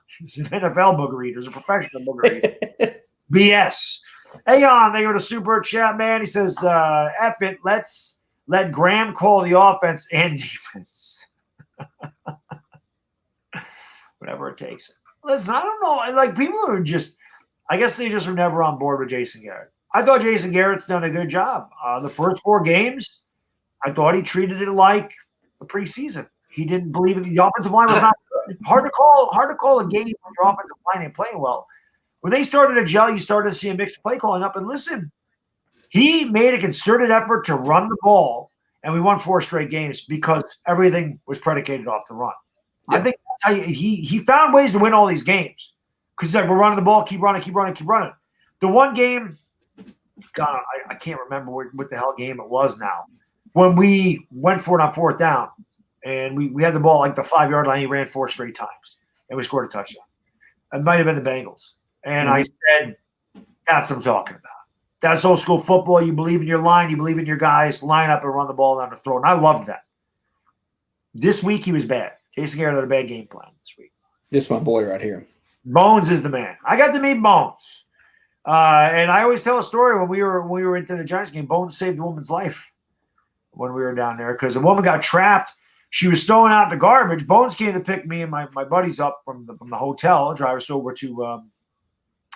booger eater. He's a professional booger eater. BS. Hey, they go to super chat, man. He says, F it. Let's let Graham call the offense and defense. Whatever it takes. Listen, I don't know. Like, people are just, I guess they just were never on board with Jason Garrett. I thought Jason Garrett's done a good job. The first 4 games, I thought he treated it like a preseason. He didn't believe in the offensive line was not good. Hard to call a game when your offensive line ain't playing well. When they started to gel, you started to see a mixed play calling up. And listen, he made a concerted effort to run the ball, and we won 4 straight games because everything was predicated off the run. Yeah. I think that's how he found ways to win all these games because he's like, we're running the ball, keep running. The one game, God, I can't remember what the hell game it was now, when we went for it on 4th down, and we had the ball like the 5-yard line. He ran 4 straight times, and we scored a touchdown. It might have been the Bengals. And I said, that's what I'm talking about. That's old school football. You believe in your line. You believe in your guys. Line up and run the ball down the throat. And I loved that. This week he was bad. Casey Garrett had a bad game plan this week. This is my boy right here. Bones is the man. I got to meet Bones. And I always tell a story when we were into the Giants game. Bones saved a woman's life when we were down there because the woman got trapped. She was throwing out the garbage. Bones came to pick me and my buddies up from the hotel, drive us over to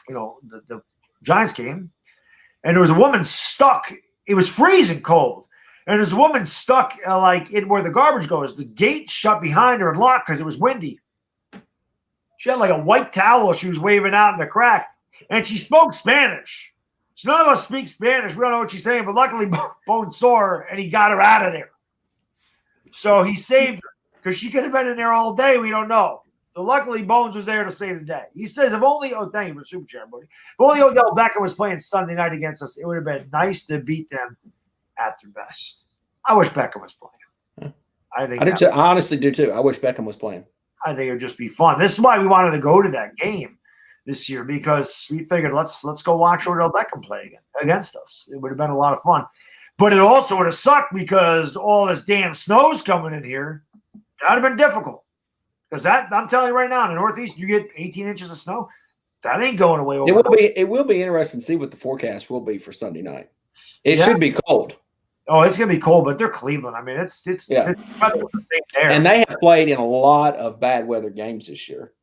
the Giants game. And there was a woman stuck. It was freezing cold. And there's a woman stuck in where the garbage goes. The gate shut behind her and locked because it was windy. She had like a white towel she was waving out in the crack. And she spoke Spanish. So none of us speak Spanish. We don't know what she's saying. But luckily, Bones saw her and he got her out of there. So he saved her because she could have been in there all day. We don't know. So luckily, Bones was there to save the day. He says, if only, thank you for the super chat, buddy. If only Odell Beckham was playing Sunday night against us, it would have been nice to beat them at their best. I wish Beckham was playing. I honestly do too. I wish Beckham was playing. I think it would just be fun. This is why we wanted to go to that game this year because we figured let's go watch Odell Beckham play against us. It would have been a lot of fun. But it also would have sucked because all this damn snow's coming in here. That would have been difficult. Because I'm telling you right now, in the Northeast, you get 18 inches of snow. That ain't going away. It will be interesting to see what the forecast will be for Sunday night. It should be cold. Oh, it's gonna be cold, but they're Cleveland. I mean, it's the same there. And they have played in a lot of bad weather games this year.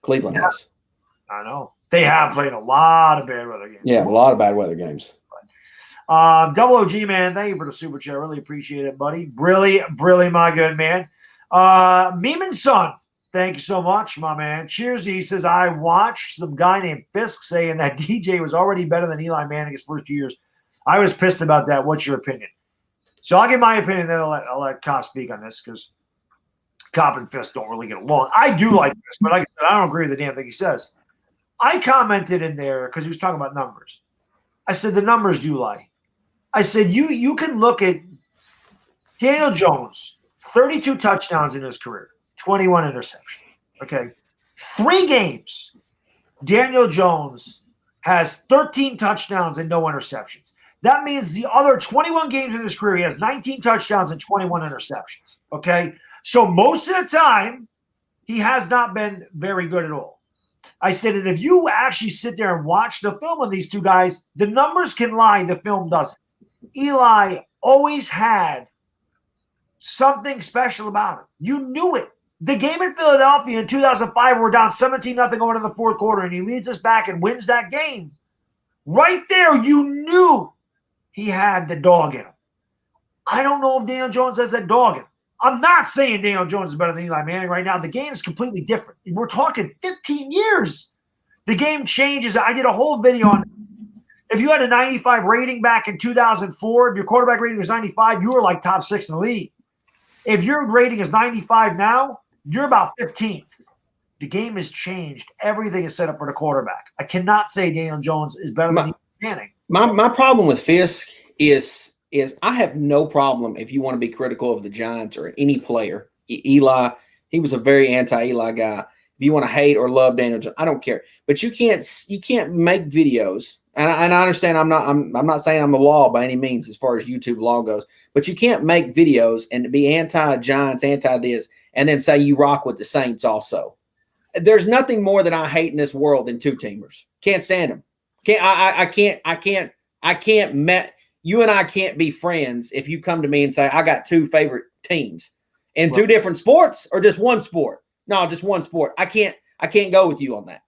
Cleveland has. I know they have played a lot of bad weather games. Yeah, a lot of bad weather games. Double OG man, thank you for the super chat. Really appreciate it, buddy. Really, my good man. Meeman son, thank you so much, my man. Cheers. He says I watched some guy named Fisk saying that DJ was already better than Eli Manning his first 2 years. I was pissed about that. What's your opinion? So I'll give my opinion, then I'll let Cop speak on this because Cop and Fisk don't really get along. I do like Fisk, but like I said, I don't agree with the damn thing he says. I commented in there because he was talking about numbers. I said the numbers do lie. I said you can look at Daniel Jones, 32 touchdowns in his career, 21 interceptions. Okay. 3 games, Daniel Jones has 13 touchdowns and no interceptions. That means the other 21 games in his career, he has 19 touchdowns and 21 interceptions. Okay? So most of the time, he has not been very good at all. I said, and if you actually sit there and watch the film of these two guys, the numbers can lie, the film doesn't. Eli always had something special about him. You knew it. The game in Philadelphia in 2005, we're down 17-0 going into the fourth quarter, and he leads us back and wins that game. Right there, you knew he had the dog in him. I don't know if Daniel Jones has that dog in him. I'm not saying Daniel Jones is better than Eli Manning right now. The game is completely different. We're talking 15 years. The game changes. I did a whole video on if you had a 95 rating back in 2004, if your quarterback rating was 95, you were like top 6 in the league. If your rating is 95 now, you're about 15th. The game has changed. Everything is set up for the quarterback. I cannot say Daniel Jones is better than Eli Manning. My problem with Fisk is I have no problem if you want to be critical of the Giants or any player. Eli, he was a very anti-Eli guy. If you want to hate or love Daniel Jones, I don't care. But you can't make videos. And I understand I'm not saying I'm the law by any means as far as YouTube law goes. But you can't make videos and be anti-Giants, anti-this, and then say you rock with the Saints also. There's nothing more that I hate in this world than two-teamers. Can't stand them. I can't. You and I can't be friends if you come to me and say I got 2 favorite teams in 2 different sports or just one sport. No, just one sport. I can't go with you on that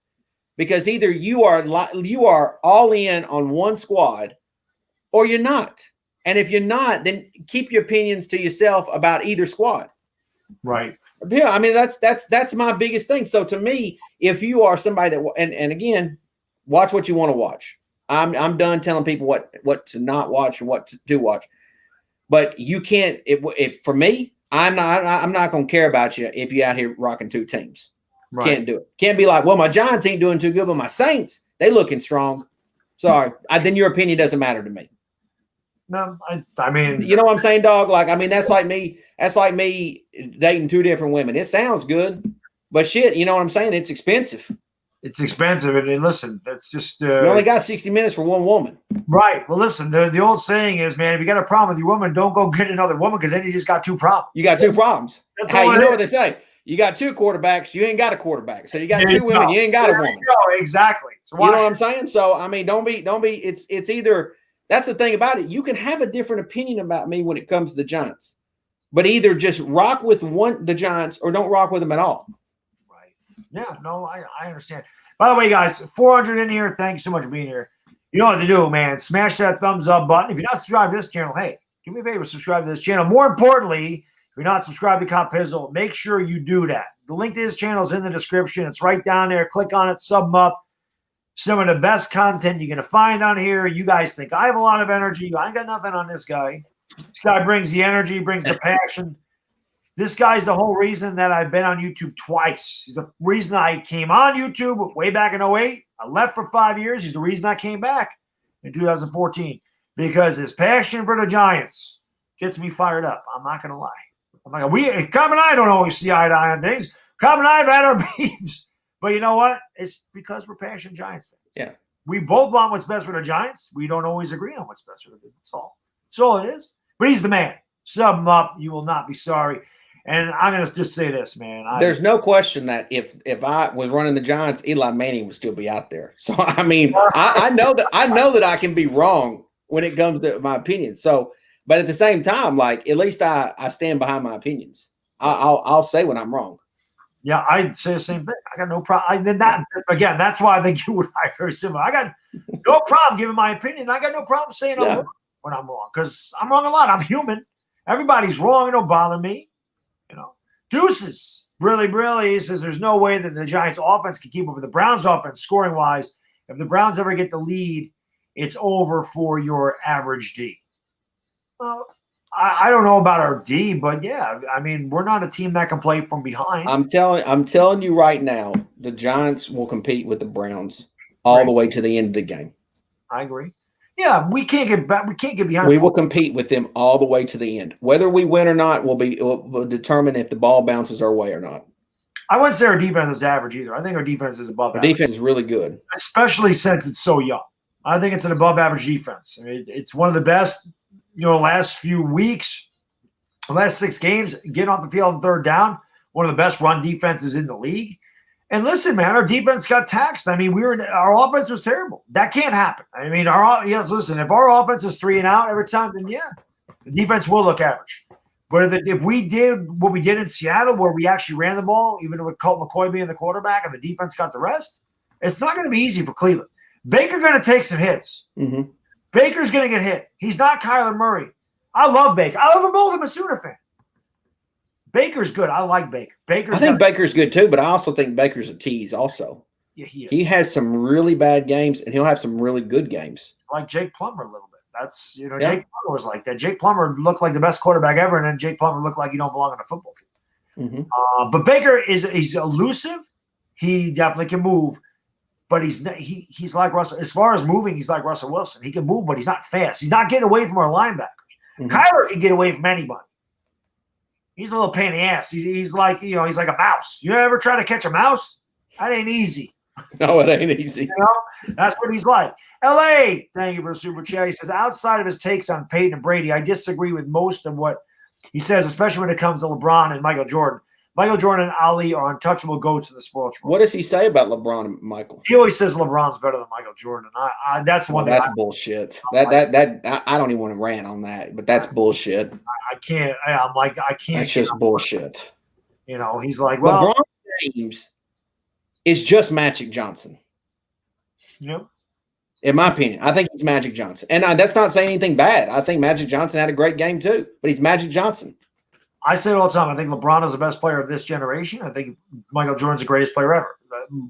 because either you are all in on one squad or you're not. And if you're not, then keep your opinions to yourself about either squad. Right. Yeah, I mean that's my biggest thing. So to me, if you are somebody that and again, watch what you want to watch. I'm done telling people what to not watch and what to watch. But you can't. If for me, I'm not going to care about you if you're out here rocking 2 teams. Right. Can't do it. Can't be like, well, my Giants ain't doing too good, but my Saints they looking strong. Sorry, then your opinion doesn't matter to me. No, I mean, you know what I'm saying, dog? Like, I mean, that's like me dating 2 different women. It sounds good, but shit, you know what I'm saying? It's expensive. It's expensive, and listen, that's just you only got 60 minutes for one woman. Right. Well, listen, the old saying is, man, if you got a problem with your woman, don't go get another woman because then you just got 2 problems. You got 2 problems. Hey, you know what they say? You got two quarterbacks, you ain't got a quarterback. So you got There two you women, go. you ain't got a There woman. you go. Exactly. So You know what I'm saying? So I mean, don't be. It's either that's the thing about it. You can have a different opinion about me when it comes to the Giants, but either just rock with the Giants or don't rock with them at all. Right. Yeah. No, I understand. By the way, guys, 400 in here. Thanks so much for being here. You know what to do, man. Smash that thumbs up button. If you're not subscribed to this channel, hey, do me a favor, subscribe to this channel. More importantly, if you're not subscribed to Copizzle, make sure you do that. The link to his channel is in the description. It's right down there. Click on it, sub him up. Some of the best content you're going to find on here. You guys think I have a lot of energy. I ain't got nothing on this guy. This guy brings the energy, brings the passion. This guy's the whole reason that I've been on YouTube twice. He's the reason I came on YouTube way back in 08. I left for 5 years. He's the reason I came back in 2014 because his passion for the Giants gets me fired up. I'm not going to lie. Cobb and I don't always see eye to eye on things. Cobb and I have had our beefs. But you know what? It's because we're passionate Giants fans. Yeah. We both want what's best for the Giants. We don't always agree on what's best for the Giants. That's all. That's all it is. But he's the man. Sub him up. You will not be sorry. And I'm going to just say this, man. There's no question that if I was running the Giants, Eli Manning would still be out there. So I mean, I know that I can be wrong when it comes to my opinion. So, but at the same time, like at least I stand behind my opinions. I'll say when I'm wrong. Yeah, I'd say the same thing. I got no problem. Again, that's why I think you and I are very similar. I got no problem giving my opinion. I got no problem saying I'm wrong when I'm wrong because I'm wrong a lot. I'm human. Everybody's wrong. It don't bother me. You know, Deuces, really says there's no way that the Giants offense can keep up with the Browns offense scoring wise. If the Browns ever get the lead, it's over for your average D. Well, I don't know about our D, but yeah, I mean, we're not a team that can play from behind. I'm telling you right now, the Giants will compete with the Browns all the way to the end of the game. I agree. Yeah, we can't get back. We can't get behind. We will compete with them all the way to the end. Whether we win or not will determine if the ball bounces our way or not. I wouldn't say our defense is average either. I think our defense is above average. Our defense is really good, especially since it's so young. I think it's an above average defense. I mean, it's one of the best. Last few weeks, last 6 games, getting off the field on third down, one of the best run defenses in the league. And listen, man, our defense got taxed. I mean, our offense was terrible. That can't happen. I mean, listen, if our offense is 3 and out every time, then yeah, the defense will look average. But if we did what we did in Seattle, where we actually ran the ball, even with Colt McCoy being the quarterback and the defense got the rest, it's not going to be easy for Cleveland. Baker going to take some hits. Mm-hmm. Baker's going to get hit. He's not Kyler Murray. I love Baker. I love them both. I'm a Sooner fan. Baker's good. I like Baker. I think Baker's good too, but I also think Baker's a tease also. Yeah, he has some really bad games, and he'll have some really good games. Like Jake Plummer a little bit. That's, Jake Plummer was like that. Jake Plummer looked like the best quarterback ever, and then Jake Plummer looked like he don't belong on a football field. Mm-hmm. But Baker he's elusive. He definitely can move. But he's like Russell. As far as moving, he's like Russell Wilson. He can move, but he's not fast. He's not getting away from our linebackers. Mm-hmm. Kyler can get away from anybody. He's a little pain in the ass. He's like, he's like a mouse. You ever try to catch a mouse? That ain't easy. No, it ain't easy. That's what he's like. LA, thank you for the super chat. He says, outside of his takes on Peyton and Brady, I disagree with most of what he says, especially when it comes to LeBron and Michael Jordan. Michael Jordan and Ali are untouchable goats in the sports world. What does he say about LeBron and Michael? He always says LeBron's better than Michael Jordan. That's one thing. That's bullshit. That I don't even want to rant on that, but that's bullshit. I can't. I'm like, I can't. That's just bullshit. He's like, well, LeBron James is just Magic Johnson. Yep. In my opinion, I think he's Magic Johnson, and that's not saying anything bad. I think Magic Johnson had a great game too, but he's Magic Johnson. I say it all the time. I think LeBron is the best player of this generation. I think Michael Jordan's the greatest player ever.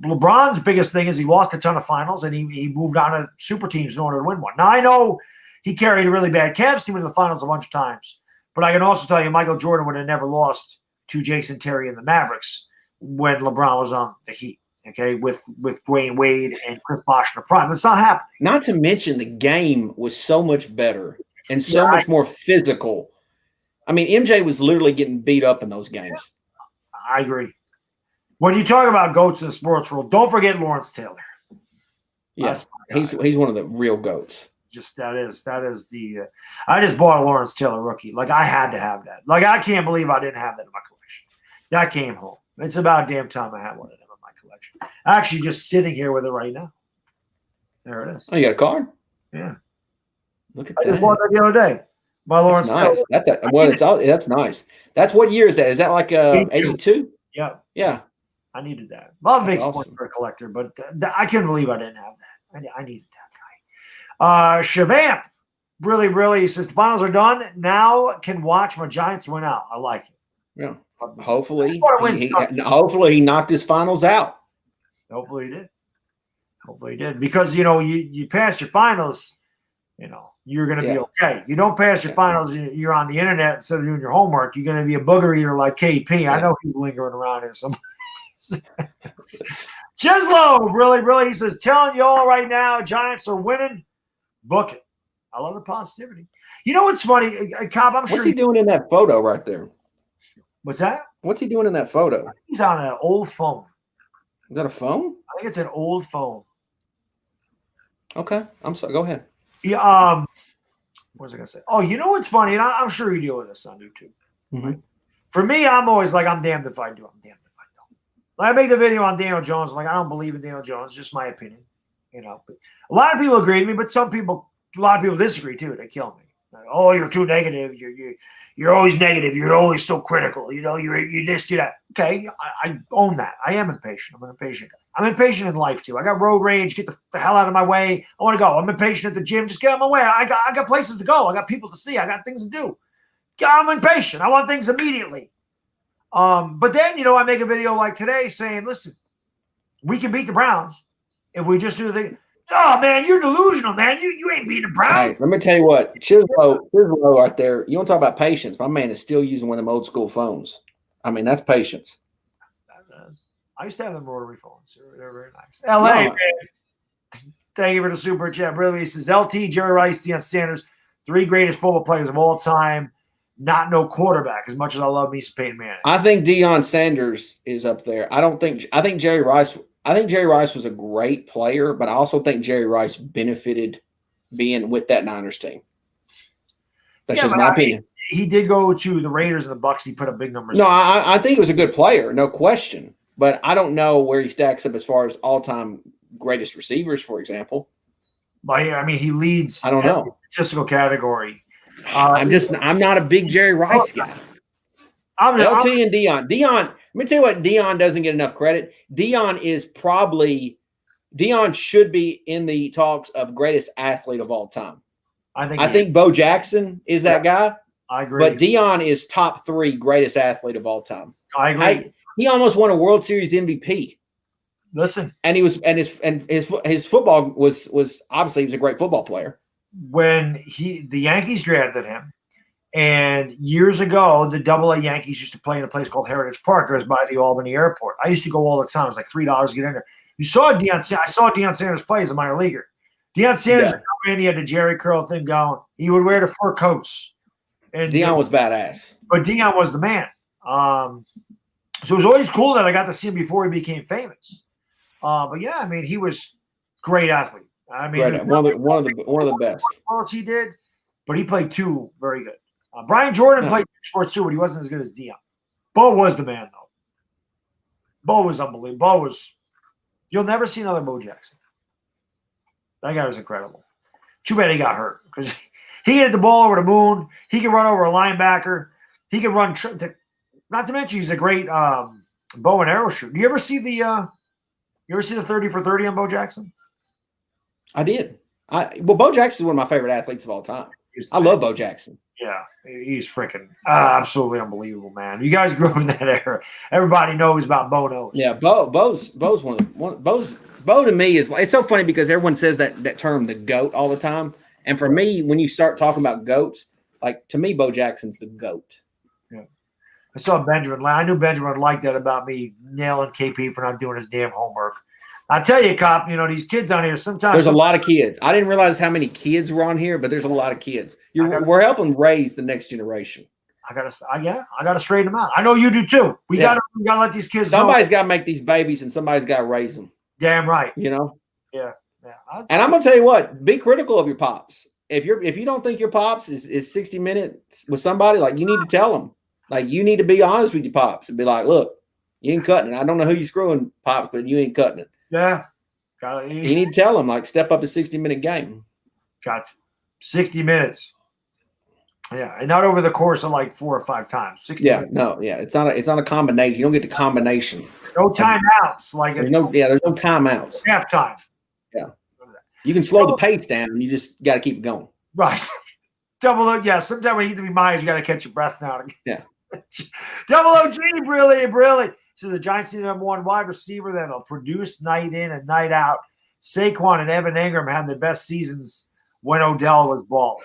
LeBron's biggest thing is he lost a ton of finals, and he moved on to super teams in order to win one. Now, I know he carried a really bad Cavs team into the finals a bunch of times, but I can also tell you Michael Jordan would have never lost to Jason Terry and the Mavericks when LeBron was on the Heat, okay, with Dwayne Wade and Chris Bosh in the prime. That's not happening. Not to mention the game was so much better and so much more physical. I mean, MJ was literally getting beat up in those games. I agree. When you talk about goats in the sports world, don't forget Lawrence Taylor. Yes, he's one of the real goats. That is the. I just bought a Lawrence Taylor rookie. Like I had to have that. Like I can't believe I didn't have that in my collection. That came home. It's about damn time I had one of them in my collection. Actually, just sitting here with it right now. There it is. Oh, you got a card? Yeah. Look at I that. just bought that the other day. By Lawrence. That's nice. That's nice. That's what year is that? Is that like 82? Yeah. Yeah. I needed that. Well, it makes awesome. point for a collector, but I couldn't believe I didn't have that. I needed that guy. Shavamp, really, he says the finals are done. Now can watch my Giants win out. I like it. Yeah. Hopefully he knocked his finals out. Hopefully he did. Because, you pass your finals, you're going to be okay. You don't pass your finals, you're on the internet instead of doing your homework. You're going to be a booger eater like KP. Yeah. I know he's lingering around here somewhere. Chislo, really, he says, telling you all right now, Giants are winning. Book it. I love the positivity. You know what's funny, Cobb? What's he doing in that photo right there? What's that? What's he doing in that photo? He's on an old phone. Is that a phone? I think it's an old phone. Okay, I'm sorry. Go ahead. Yeah. What was I gonna say? Oh, you know what's funny, and I'm sure you deal with this on YouTube. Mm-hmm. Right? For me, I'm always like, I'm damned if I do. I'm damned if I don't. When I make the video on Daniel Jones, I'm like, I don't believe in Daniel Jones. Just my opinion. But a lot of people agree with me, but a lot of people disagree too. They kill me. Like, oh, you're too negative. You're always negative. You're always so critical. You this, you that. Okay, I own that. I am impatient. I'm an impatient guy. I'm impatient in life too. I got road rage. Get the hell out of my way. I want to go. I'm impatient at the gym. Just get out of my way. I got places to go. I got people to see. I got things to do. I'm impatient. I want things immediately. But then, I make a video like today saying, listen, we can beat the Browns if we just do the thing. Oh, man, you're delusional, man. You ain't beating the Browns. Hey, let me tell you what. Chislo right there. You want to talk about patience. My man is still using one of them old school phones. I mean, that's patience. I used to have them rotary phones. They're very nice. LA, man. Thank you for the super chat. Really, he says, LT, Jerry Rice, Deion Sanders, 3 greatest football players of all time. Not no quarterback, as much as I love me some Peyton Manning. I think Deion Sanders is up there. I think Jerry Rice was a great player, but I also think Jerry Rice benefited being with that Niners team. That's just my opinion. He did go to the Raiders and the Bucks. He put up big numbers. No, I think he was a good player, no question. But I don't know where he stacks up as far as all-time greatest receivers, for example. But I mean, he leads. I don't know statistical category. I'm not a big Jerry Rice guy. LT and Deion. Let me tell you what Deion doesn't get enough credit. Deion should be in the talks of greatest athlete of all time. I think Bo Jackson is that guy. I agree. But Deion is top 3 greatest athlete of all time. I agree. He almost won a World Series MVP. Listen, and his football was obviously he was a great football player. When the Yankees drafted him, and years ago, the AA Yankees used to play in a place called Heritage Park. It was by the Albany airport. I used to go all the time. It was like $3 to get in there. I saw Deion Sanders play as a minor leaguer. Deion Sanders, he had the Jerry curl thing going. He would wear the fur coats. And Deion was badass. But Deion was the man. So it was always cool that I got to see him before he became famous. But yeah, I mean, he was a great athlete. I mean, one of the best. As he did, but he played 2 very good. Brian Jordan played sports too, but he wasn't as good as Deion. Bo was the man, though. Bo was unbelievable. You'll never see another Bo Jackson. That guy was incredible. Too bad he got hurt because he hit the ball over the moon. He could run over a linebacker. He could run. Not to mention, he's a great bow and arrow shooter. Do you ever see the 30 for 30 on Bo Jackson? I did. Bo Jackson is one of my favorite athletes of all time. I love Bo Jackson. Yeah, he's freaking absolutely unbelievable, man. You guys grew up in that era. Everybody knows about Bo knows. Yeah, Bo's Bo to me is it's so funny because everyone says that term the GOAT all the time. And for me, when you start talking about GOATs, like to me, Bo Jackson's the GOAT. Yeah. I saw Benjamin. I knew Benjamin would like that about me nailing KP for not doing his damn homework. I tell you, Cop, these kids on here sometimes. There's a lot of kids. I didn't realize how many kids were on here, but there's a lot of kids. We're helping raise the next generation. I gotta straighten them out. I know you do too. We gotta let these kids. Somebody's got to make these babies, and somebody's got to raise them. Damn right. Yeah. And I'm gonna tell you what. Be critical of your pops. If you don't think your pops is 60 minutes with somebody, like you need to tell them. Like you need to be honest with your pops and be like, look, You ain't cutting it. I don't know who you screwing, Pops, but you ain't cutting it. Yeah. You need to tell him, like, step up a 60-minute game. Got 60 minutes. Yeah, and not over the course of like 4 or 5 times. 60 minutes. No, yeah. It's not a combination. You don't get the combination. No timeouts. Like there's no timeouts. Halftime. Yeah. You can slow the pace down. You just got to keep going. Right. Double O. Yeah, sometimes when you need to be minded, you got to catch your breath now. Yeah. Double OG, really. So the Giants need a number 1 wide receiver that'll produce night in and night out. Saquon and Evan Ingram had the best seasons when Odell was balling.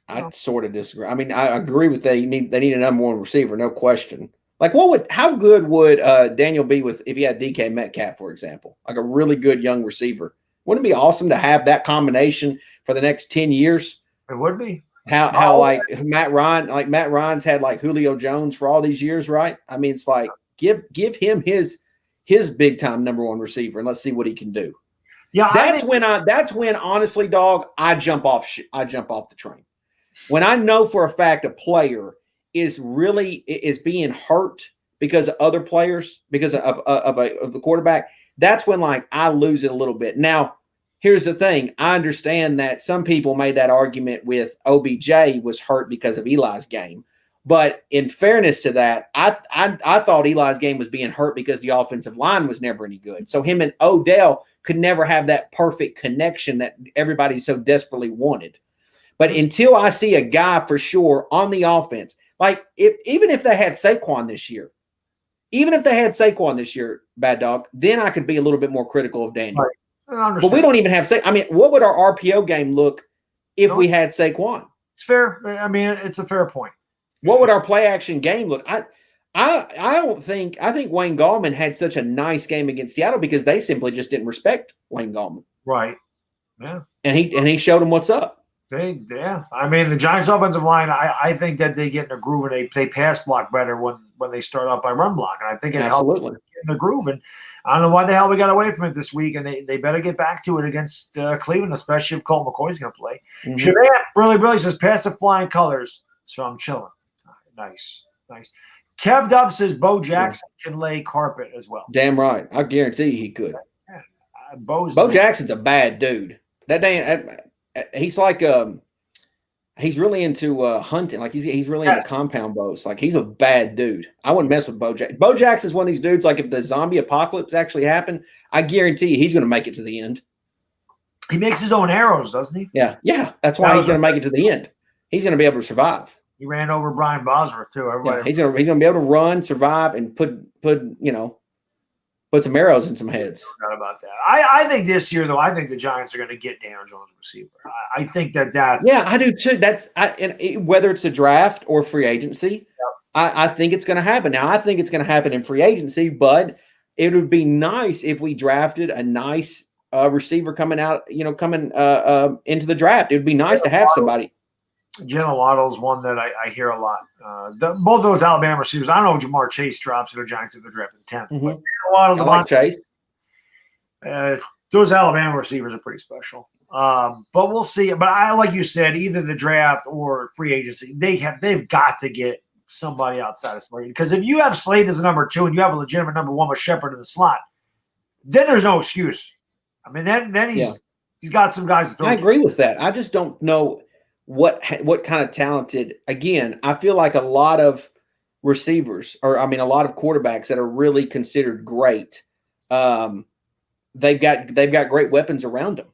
I sort of disagree. I mean, I agree with that. They need a number 1 receiver, no question. Like, how good would Daniel be if he had DK Metcalf, for example, like a really good young receiver? Wouldn't it be awesome to have that combination for the next 10 years? It would be. How like Matt Ryan's had like Julio Jones for all these years, right? I mean, it's like give him his big time number 1 receiver and let's see what he can do. Yeah, that's when honestly, dog, I jump off the train. When I know for a fact a player is being hurt because of other players, because of the quarterback, that's when like I lose it a little bit. Now, here's the thing. I understand that some people made that argument with OBJ was hurt because of Eli's game. But in fairness to that, I thought Eli's game was being hurt because the offensive line was never any good. So him and Odell could never have that perfect connection that everybody so desperately wanted. But until I see a guy for sure on the offense, like even if they had Saquon this year, Bad Dog, then I could be a little bit more critical of Daniel. Right. But we don't even have I mean, what would our RPO game look if we had Saquon? It's fair. I mean, it's a fair point. What would our play action game look? I think Wayne Gallman had such a nice game against Seattle because they simply just didn't respect Wayne Gallman. Right. Yeah. And he showed them what's up. I mean, the Giants' offensive line, I think that they get in a groove and they pass block better when they start out by run block. And I think it helps get in the groove. And I don't know why the hell we got away from it this week. And they better get back to it against Cleveland, especially if Colt McCoy's going to play. Mm-hmm. Shabbat really says, pass the flying colors. So I'm chilling. Nice. Kev Dub says Bo Jackson can lay carpet as well. Damn right. I guarantee he could. Bo Jackson's a bad dude. That damn. He's like he's really into hunting. Like he's really into compound bows. Like he's a bad dude. I wouldn't mess with Bo Jackson. Bo Jackson's one of these dudes. Like if the zombie apocalypse actually happened, I guarantee you he's going to make it to the end. He makes his own arrows, doesn't he? Yeah. That's why he's going to make it to the end. He's going to be able to survive. He ran over Brian Bosworth too. He's going to be able to run, survive, and put some arrows in some heads. Not about that. I think this year, though, I think the Giants are going to get Daniel Jones receiver. I think that's. Yeah, I do too. Whether it's a draft or free agency, I think it's going to happen. Now, I think it's going to happen in free agency, but it would be nice if we drafted a nice receiver coming into the draft. It would be nice to have somebody. Jalen Waddle's one that I hear a lot. Both those Alabama receivers. I don't know if Jamar Chase drops to the Giants if they're drafted 10th. Mm-hmm. But Waddle, I like Chase. Those Alabama receivers are pretty special. But we'll see. But like you said, either the draft or free agency, they've got to get somebody outside of Slade. Because if you have Slade as a number 2 and you have a legitimate number 1 with Shepard in the slot, then there's no excuse. I mean, then he's got some guys to throw. I agree with that. I just don't know what kind of talented. Again, I feel like a lot of receivers, a lot of quarterbacks that are really considered great, they've got great weapons around them,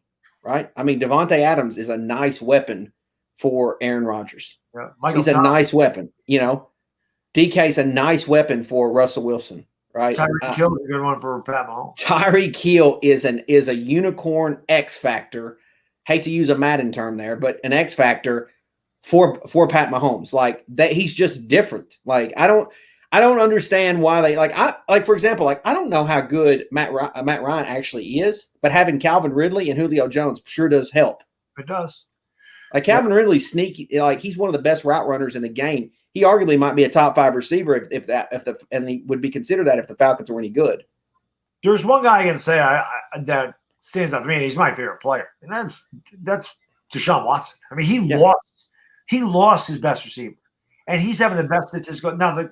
right? I mean, Devontae Adams is a nice weapon for Aaron Rodgers. Yeah, he's a nice weapon. DK's a nice weapon for Russell Wilson, right? Tyreek Hill is a good one for Pat Mahomes. Tyreek Hill is a unicorn X factor. Hate to use a Madden term there, but an X factor for Pat Mahomes. Like that, he's just different. Like I don't understand why they for example, I don't know how good Matt Ryan actually is, but having Calvin Ridley and Julio Jones sure does help. It does. Like Calvin Ridley's sneaky. Like he's one of the best route runners in the game. He arguably might be a top 5 receiver and he would be considered that if the Falcons were any good. There's one guy I can say that stands out to me, and he's my favorite player, and that's Deshawn Watson. I mean, he lost his best receiver, and he's having the best statistical. Now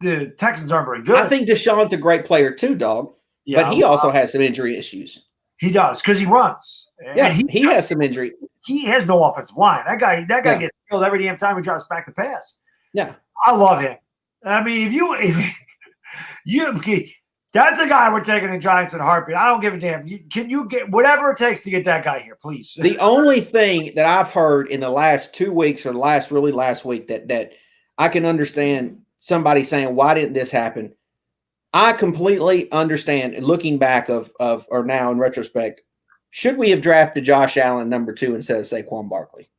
the Texans aren't very good. I think Deshaun's a great player too, dog. Yeah, but he also has some injury issues. He does because he runs. Yeah, and he has some injury. He has no offensive line. That guy gets killed every damn time he tries back to pass. Yeah, I love him. I mean, if you that's a guy we're taking the Giants in a heartbeat. I don't give a damn. Can you get whatever it takes to get that guy here, please? The only thing that I've heard in the last 2 weeks or last week that I can understand somebody saying, why didn't this happen? I completely understand looking back or now in retrospect, should we have drafted Josh Allen number 2 instead of Saquon Barkley?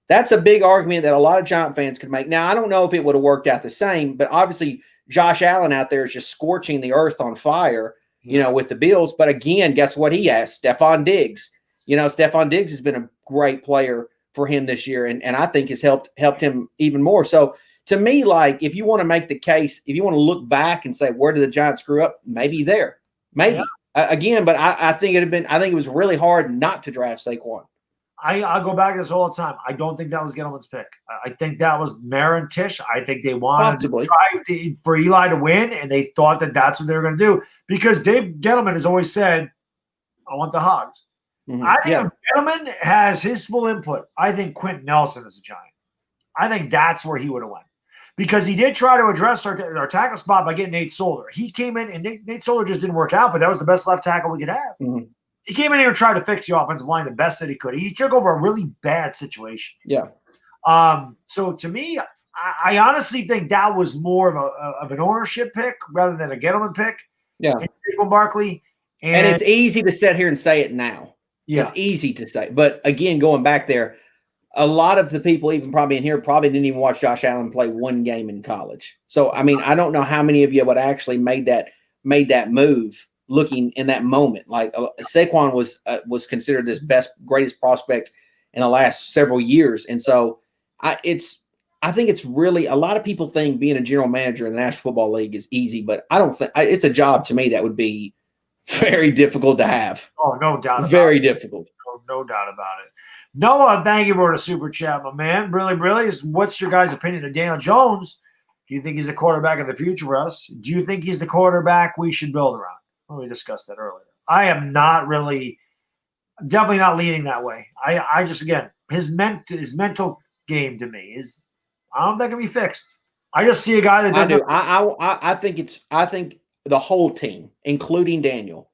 That's a big argument that a lot of Giant fans could make. Now, I don't know if it would have worked out the same, but obviously Josh Allen out there is just scorching the earth on fire, with the Bills. But again, guess what he has? Stephon Diggs. Stephon Diggs has been a great player for him this year, and I think has helped him even more. So to me, like, if you want to make the case, if you want to look back and say, where did the Giants screw up? Maybe there. Maybe. Yeah. Again, but I think it was really hard not to draft Saquon. I go back to this all the time. I don't think that was Gettleman's pick. I think that was Mara and Tisch. I think they wanted to try for Eli to win, and they thought that that's what they were going to do because Dave Gettleman has always said, I want the Hogs. Mm-hmm. I think if Gettleman has his full input, I think Quentin Nelson is a Giant. I think that's where he would have went because he did try to address our tackle spot by getting Nate Solder. He came in, and Nate Solder just didn't work out, but that was the best left tackle we could have. Mm-hmm. He came in here and tried to fix the offensive line the best that he could. He took over a really bad situation. Yeah. So to me, I honestly think that was more of an ownership pick rather than a Gettleman pick. Yeah. Saquon Barkley. And it's easy to sit here and say it now. Yeah. It's easy to say. But again, going back there, a lot of the people even probably in here probably didn't even watch Josh Allen play one game in college. So, I mean, I don't know how many of you would actually made that move looking in that moment. Like Saquon was considered this greatest prospect in the last several years. And so I think it's really, a lot of people think being a general manager in the National Football League is easy, but I don't think it's a job to me that would be very difficult to have. Oh, no doubt about it. Very difficult. No doubt about it. Noah, thank you for the super chat, my man. Really, what's your guys' opinion of Daniel Jones? Do you think he's the quarterback of the future for us? Do you think he's the quarterback we should build around? Well, we discussed that earlier. I am definitely not leaning that way. I just, again, his mental game to me is, I don't think it can be fixed. I just see a guy that doesn't. I think the whole team, including Daniel,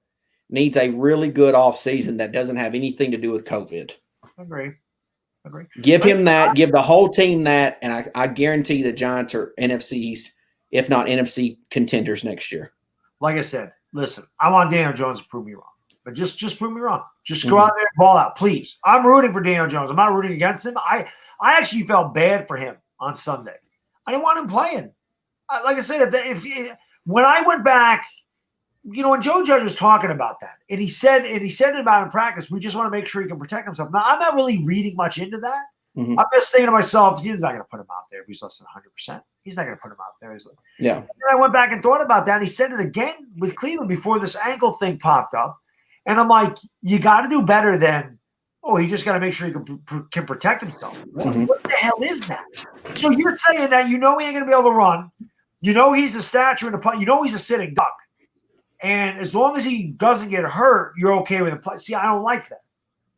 needs a really good offseason that doesn't have anything to do with COVID. Agree. Give him that. Give the whole team that, and I guarantee the Giants are NFCs, if not NFC contenders next year. Like I said, listen, I want Daniel Jones to prove me wrong, but just prove me wrong. Just go out there and ball out, please. I'm rooting for Daniel Jones. I'm not rooting against him. I actually felt bad for him on Sunday. I didn't want him playing. Like I said, when I went back, when Joe Judge was talking about that, and he said it about in practice, we just want to make sure he can protect himself. Now, I'm not really reading much into that. Mm-hmm. I'm just saying to myself, he's not going to put him out there if he's less than 100%. He's not going to put him out there. Yeah. And then I went back and thought about that, and he said it again with Cleveland before this ankle thing popped up. And I'm like, you got to do better than, he just got to make sure he can protect himself. Mm-hmm. What the hell is that? So you're saying that he ain't going to be able to run. He's a stature in the punt. He's a sitting duck. And as long as he doesn't get hurt, you're okay with the play. See, I don't like that.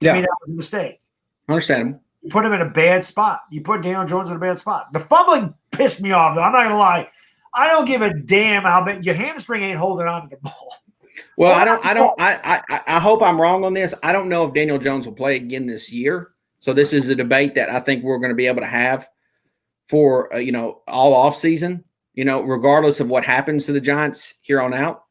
To me, that was a mistake. Understand. You put him in a bad spot. You put Daniel Jones in a bad spot. The fumbling pissed me off, though. I'm not going to lie. I don't give a damn how big your hamstring ain't holding on to the ball. Well, I hope I'm wrong on this. I don't know if Daniel Jones will play again this year. So this is a debate that I think we're going to be able to have for, all off season, regardless of what happens to the Giants here on out.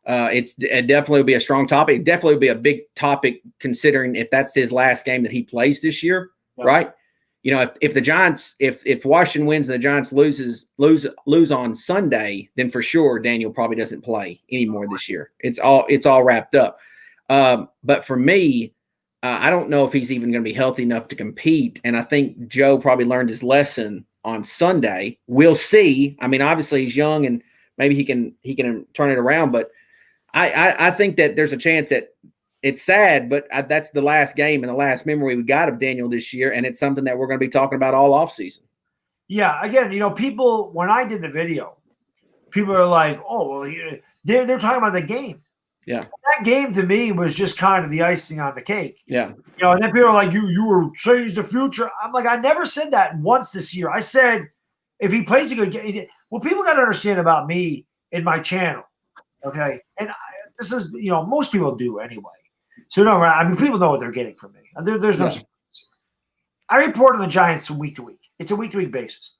It definitely will be a strong topic. It definitely will be a big topic considering if that's his last game that he plays this year, right? If the Giants, if Washington wins and the Giants lose on Sunday, then for sure Daniel probably doesn't play anymore this year. It's all wrapped up. But for me, I don't know if he's even going to be healthy enough to compete. And I think Joe probably learned his lesson on Sunday. We'll see. I mean, obviously he's young and maybe he can turn it around, but I think that there's a chance that it's sad, but that's the last game and the last memory we got of Daniel this year, and it's something that we're going to be talking about all offseason. Yeah, again, people, when I did the video, people are like, oh, well, they're talking about the game. Yeah. That game to me was just kind of the icing on the cake. Yeah. And then people are like, you were saying he's the future. I'm like, I never said that once this year. I said, if he plays a good game, well, people got to understand about me in my channel. Okay. And this is, most people do anyway. So, no, I mean, people know what they're getting from me. There's no surprise. I report on the Giants from week to week. It's a week-to-week basis.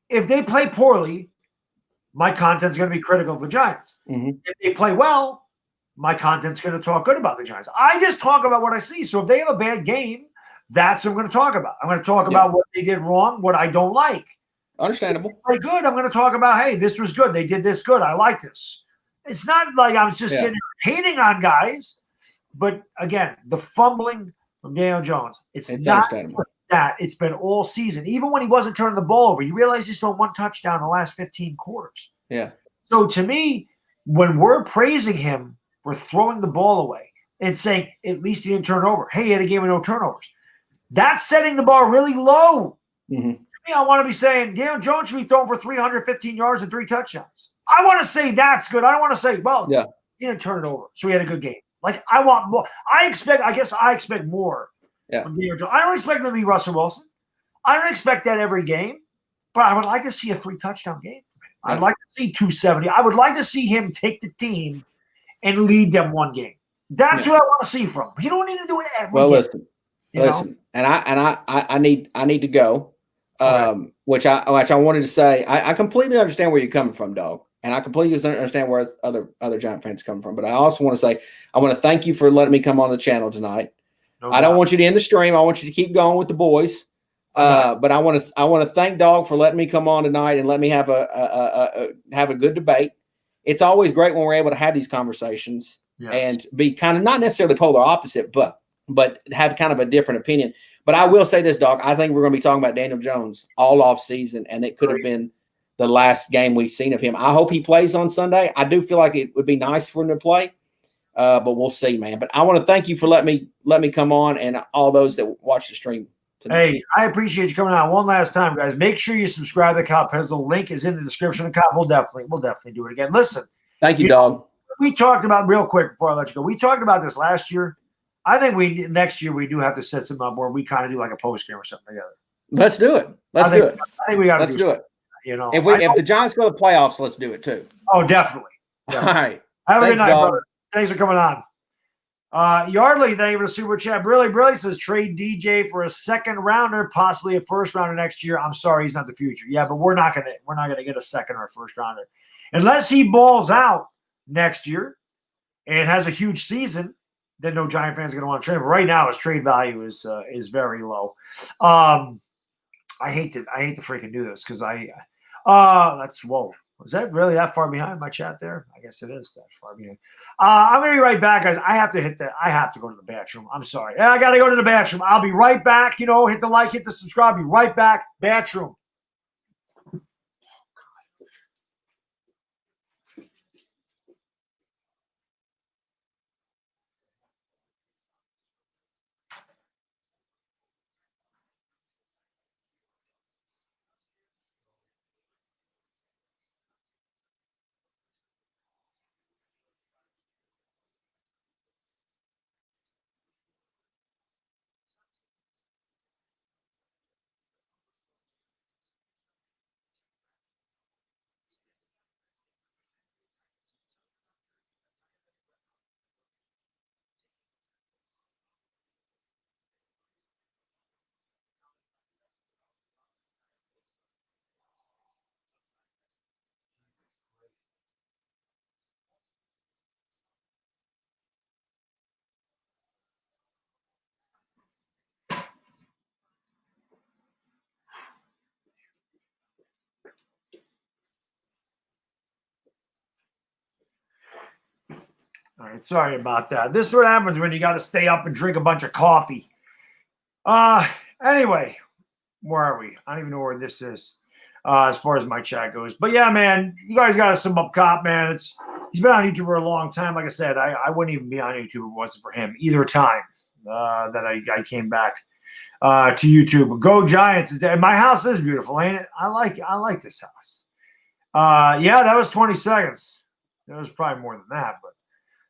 If they play poorly, my content's going to be critical of the Giants. Mm-hmm. If they play well, my content's going to talk good about the Giants. I just talk about what I see. So if they have a bad game, that's what I'm going to talk about. I'm going to talk about what they did wrong, what I don't like. Understandable. If they play good, I'm going to talk about, hey, this was good. They did this good. I like this. It's not like I'm just sitting here hating on guys. But, again, the fumbling from Daniel Jones, it's not that. It's been all season. Even when he wasn't turning the ball over, you realize he's thrown one touchdown in the last 15 quarters. Yeah. So, to me, when we're praising him for throwing the ball away and saying, at least he didn't turn it over. Hey, he had a game with no turnovers. That's setting the bar really low. Mm-hmm. To me, I want to be saying, Daniel Jones should be throwing for 315 yards and 3 touchdowns. I want to say that's good. I don't want to say, well, he didn't turn it over, so he had a good game. Like, I want more. I expect more from Daniel Jones. I don't expect him to be Russell Wilson. I don't expect that every game, but I would like to see a 3-touchdown game. Yeah. I'd like to see 270. I would like to see him take the team and lead them one game. That's what I want to see from him. He don't need to do it every game. Listen, and I need to go. Which I wanted to say. I completely understand where you're coming from, dog, and I completely understand where other Giant fans come from. But I also want to say I want to thank you for letting me come on the channel tonight. I don't want you to end the stream. I want you to keep going with the boys. But I want to thank Dog for letting me come on tonight and let me have a good debate. It's always great when we're able to have these conversations and be kind of not necessarily polar opposite, but have kind of a different opinion. But I will say this, Dog. I think we're going to be talking about Daniel Jones all off season, and it could have been the last game we've seen of him. I hope he plays on Sunday. I do feel like it would be nice for him to play, but we'll see, man. But I want to thank you for letting me come on, and all those that watch the stream tonight. Hey, I appreciate you coming on one last time, guys. Make sure you subscribe to Copizzle. Link is in the description of Cop. We'll definitely do it again. Listen. Thank you, Dog. We talked about real quick before I let you go. We talked about this last year. I think next year we do have to set some up where we kind of do like a post game or something together. Let's do it. I think we got to do it. If the Giants go to the playoffs, let's do it too. Oh, definitely. All right. Have a good night, brother. Thanks for coming on. Yardley, thank you for the super chat. Brilly says trade DJ for a second rounder, possibly a first rounder next year. I'm sorry, he's not the future. Yeah, but we're not gonna get a second or a first rounder unless he balls out next year and has a huge season. Then no Giant fans are gonna want to trade him. But right now, his trade value is very low. I hate to freaking do this because that's whoa. Was that really that far behind my chat there? I guess it is that far behind. I'm going to be right back, guys. I have to go to the bathroom. I'm sorry. I got to go to the bathroom. I'll be right back. Hit the like, hit the subscribe. Be right back. Bathroom. All right, sorry about that. This is what happens when you got to stay up and drink a bunch of coffee. Anyway, where are we? I don't even know where this is as far as my chat goes. But yeah, man, you guys got to sum up Cop, man. He's been on YouTube for a long time. Like I said, I wouldn't even be on YouTube if it wasn't for him either time that I came back to YouTube. Go Giants! My house is beautiful, ain't it? I like this house. Yeah, that was 20 seconds. It was probably more than that, but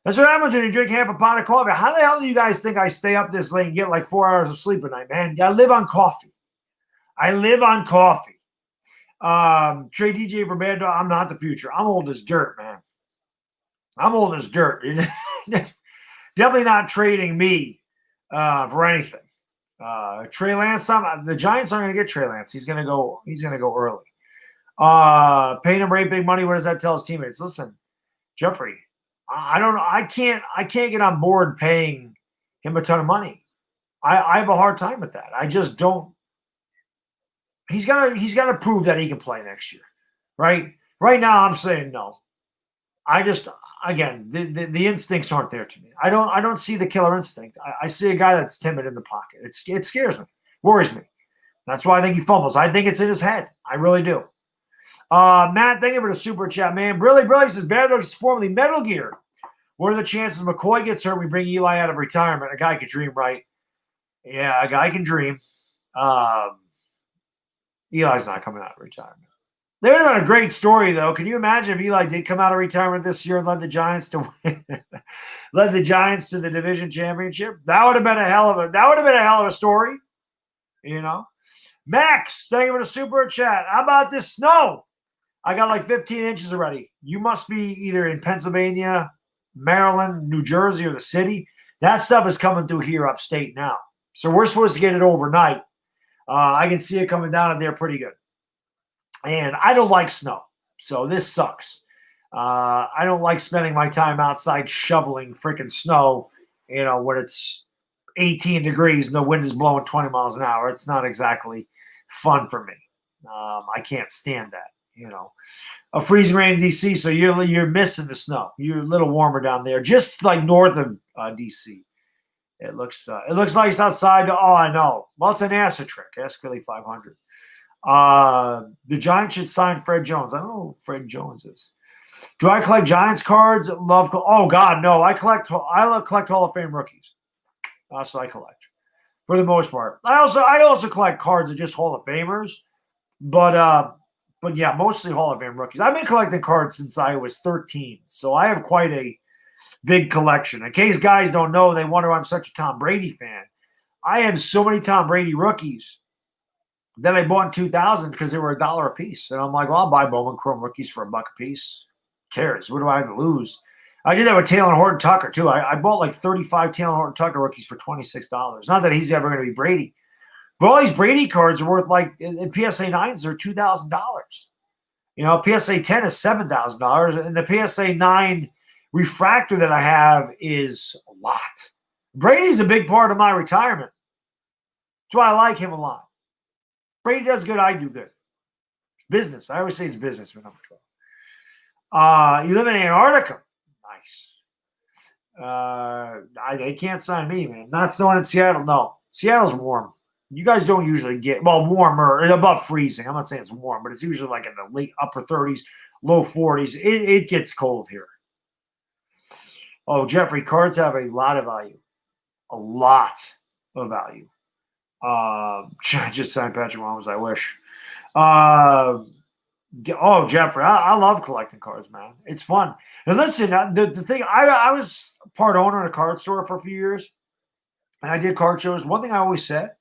that's what happens when you drink half a pot of coffee. How the hell do you guys think I stay up this late and get like 4 hours of sleep a night, man? I live on coffee. Trade DJ for Bad Dog. I'm not the future. I'm old as dirt, man. I'm old as dirt. Definitely not trading me for anything. Trey Lance, the Giants aren't going to get Trey Lance. He's going to go early. Paying him great big money. What does that tell his teammates? Listen, Jeffrey, I don't know. I can't get on board paying him a ton of money. I have a hard time with that. I just don't. He's got to prove that he can play next year, right? Right now, I'm saying no. Again, the instincts aren't there to me. I don't see the killer instinct. I see a guy that's timid in the pocket. It scares me, worries me. That's why I think he fumbles. I think it's in his head. I really do. Matt, thank you for the super chat, man. Brilly says, Bad Dog is formerly Metal Gear. What are the chances McCoy gets hurt? We bring Eli out of retirement. A guy can dream, right? Yeah, a guy can dream. Eli's not coming out of retirement. They would have been a great story, though. Can you imagine if Eli did come out of retirement this year and led the Giants to win, led the Giants to the division championship? That would have been a hell of a story. You know, Max, thank you for the super chat. How about this snow? I got like 15 inches already. You must be either in Pennsylvania, Maryland, New Jersey, or the city. That stuff is coming through here upstate now. So we're supposed to get it overnight. I can see it coming down there pretty good. And I don't like snow, so this sucks. I don't like spending my time outside shoveling freaking snow, when it's 18 degrees and the wind is blowing 20 miles an hour. It's not exactly fun for me. I can't stand that, A freezing rain in D.C., so you're missing the snow. You're a little warmer down there, just like north of D.C. It looks nice outside. Oh, I know. Well, it's an acid trick. Ask Philly 500. The Giants should sign Fred Jones. I don't know who Fred Jones is. Do I collect Giants cards? Oh God, no. I collect Hall of Fame rookies. That's what I collect for the most part. I also collect cards of just Hall of Famers, but yeah, mostly Hall of Fame rookies. I've been collecting cards since I was 13, so I have quite a big collection. In case guys don't know, they wonder why I'm such a Tom Brady fan. I have so many Tom Brady rookies that I bought in 2000 because they were $1 a piece. And I'm like, well, I'll buy Bowman Chrome rookies for $1 a piece. Who cares? What do I have to lose? I did that with Taylor Horton Tucker, too. I bought like 35 Taylor Horton Tucker rookies for $26. Not that he's ever going to be Brady. But all these Brady cards are worth like, in PSA 9s, they're $2,000. PSA 10 is $7,000. And the PSA 9 refractor that I have is a lot. Brady's a big part of my retirement. That's why I like him a lot. Brady does good, I do good. It's business. I always say it's business for number 12. You live in Antarctica. Nice. They can't sign me, man. Not the one in Seattle. No. Seattle's warm. You guys don't usually get, warmer, above freezing. I'm not saying it's warm, but it's usually like in the late upper 30s, low 40s. It gets cold here. Oh, Jeffrey, cards have a lot of value. A lot of value. I just signed Patrick Mahomes, I wish. Jeffrey, I love collecting cards, man. It's fun. And listen, the thing, I was part owner in a card store for a few years, and I did card shows. One thing I always said,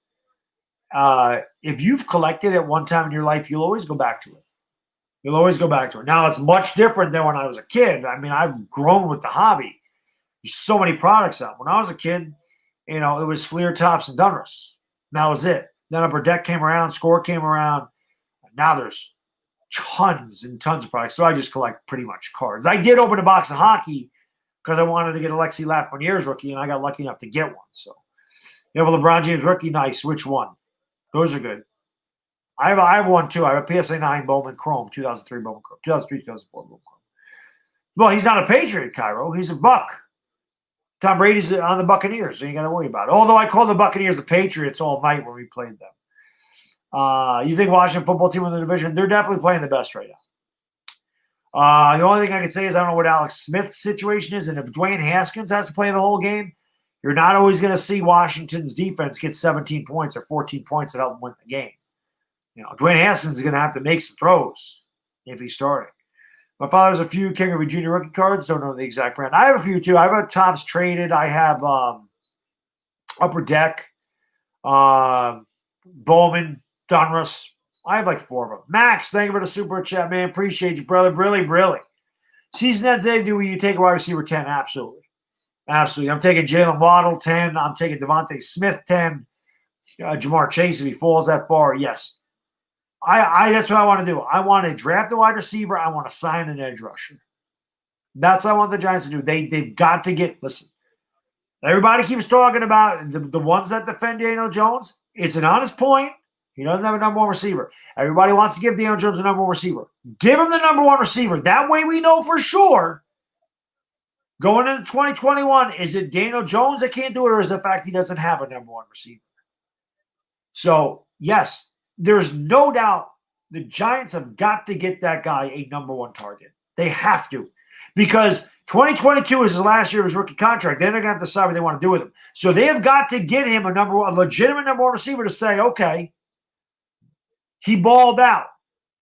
if you've collected at one time in your life, you'll always go back to it. You'll always go back to it. Now, it's much different than when I was a kid. I mean, I've grown with the hobby. There's so many products out. When I was a kid, it was Fleer, Tops, and Donruss. That was it. Then Upper Deck came around, Score came around. Now there's tons and tons of products. So I just collect pretty much cards. I did open a box of hockey because I wanted to get a Alexi Lafreniere's rookie, and I got lucky enough to get one. So you have a LeBron James rookie, nice. Which one? Those are good. I have one too. I have a PSA 9 Bowman Chrome, 2003 Bowman Chrome, 2003, 2004 Bowman Chrome. Well, he's not a Patriot, Cairo. He's a Buck. Tom Brady's on the Buccaneers, so you got to worry about it. Although I called the Buccaneers the Patriots all night when we played them. You think Washington football team in the division? They're definitely playing the best right now. The only thing I can say is I don't know what Alex Smith's situation is, and if Dwayne Haskins has to play the whole game, you're not always going to see Washington's defense get 17 points or 14 points to help them win the game. Dwayne Haskins is going to have to make some throws. if he's starting. My father has a few King Griffey Jr. rookie cards. Don't know the exact brand. I have a few too. I have a Topps Traded. I have Upper Deck, Bowman, Donruss. I have like 4 of them. Max, thank you for the super chat, man. Appreciate you, brother. Really. Season ends today. Do you take a wide receiver 10? Absolutely. I'm taking Jalen Waddle 10. I'm taking Devontae Smith 10. Jamar Chase, if he falls that far, yes. I that's what I want to do. I want to draft a wide receiver. I want to sign an edge rusher. That's what I want the Giants to do. They've got to get, listen, everybody keeps talking about the ones that defend Daniel Jones. It's an honest point. He doesn't have a number 1 receiver. Everybody wants to give Daniel Jones a number 1 receiver. Give him the number 1 receiver. That way we know for sure going into 2021, is it Daniel Jones that can't do it, or is it the fact he doesn't have a number 1 receiver? So, yes, there's no doubt the Giants have got to get that guy a number 1 target. They have to, because 2022 is the last year of his rookie contract. Then they're going to have to decide what they want to do with him. So they have got to get him a legitimate number 1 receiver to say, okay, he balled out.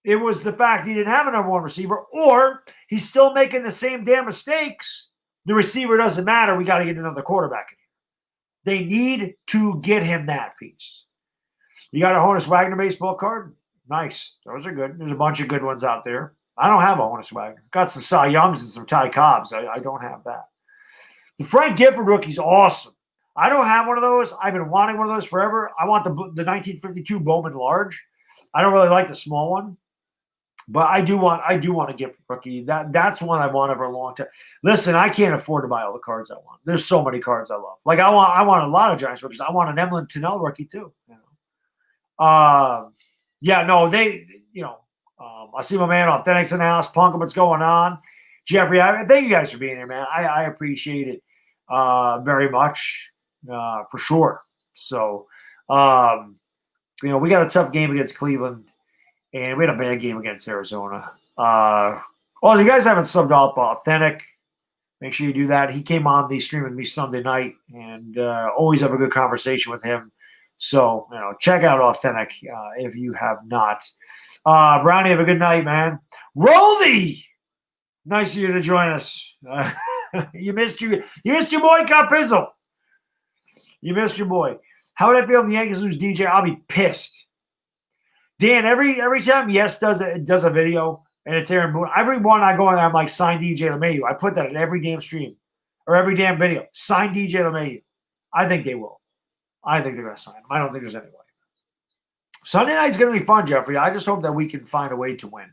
It was the fact he didn't have a number 1 receiver, or he's still making the same damn mistakes. The receiver doesn't matter. We got to get another quarterback in here. They need to get him that piece. You got a Honus Wagner baseball card? Nice. Those are good. There's a bunch of good ones out there. I don't have a Honus Wagner. Got some Cy Youngs and some Ty Cobbs. I don't have that. The Frank Gifford rookie's awesome. I don't have one of those. I've been wanting one of those forever. I want the 1952 Bowman large. I don't really like the small one, but I do want a Gifford rookie. That's one I want over a long time. Listen, I can't afford to buy all the cards I want. There's so many cards I love. Like I want a lot of Giants rookies. I want an Emlyn Tunnell rookie too. I see my man Authentics in the house. Punk, what's going on? Jeffrey, thank you guys for being here, man. I appreciate it very much, for sure. So, we got a tough game against Cleveland, and we had a bad game against Arizona. If you guys haven't subbed up Authentic, make sure you do that. He came on the stream with me Sunday night, and always have a good conversation with him. So, check out Authentic if you have not. Brownie, have a good night, man. Roldy! Nice of you to join us. You missed your boy, Copizzle. You missed your boy. How would I feel if the Yankees lose DJ? I'll be pissed. Dan, every time Yes does a video and it's Aaron Boone, every one I go in there, I'm like, sign DJ LeMahieu. I put that in every damn stream or every damn video. Sign DJ LeMahieu. I think they will. I think they're going to sign him. I don't think there's any way. Sunday night's going to be fun, Jeffrey. I just hope that we can find a way to win.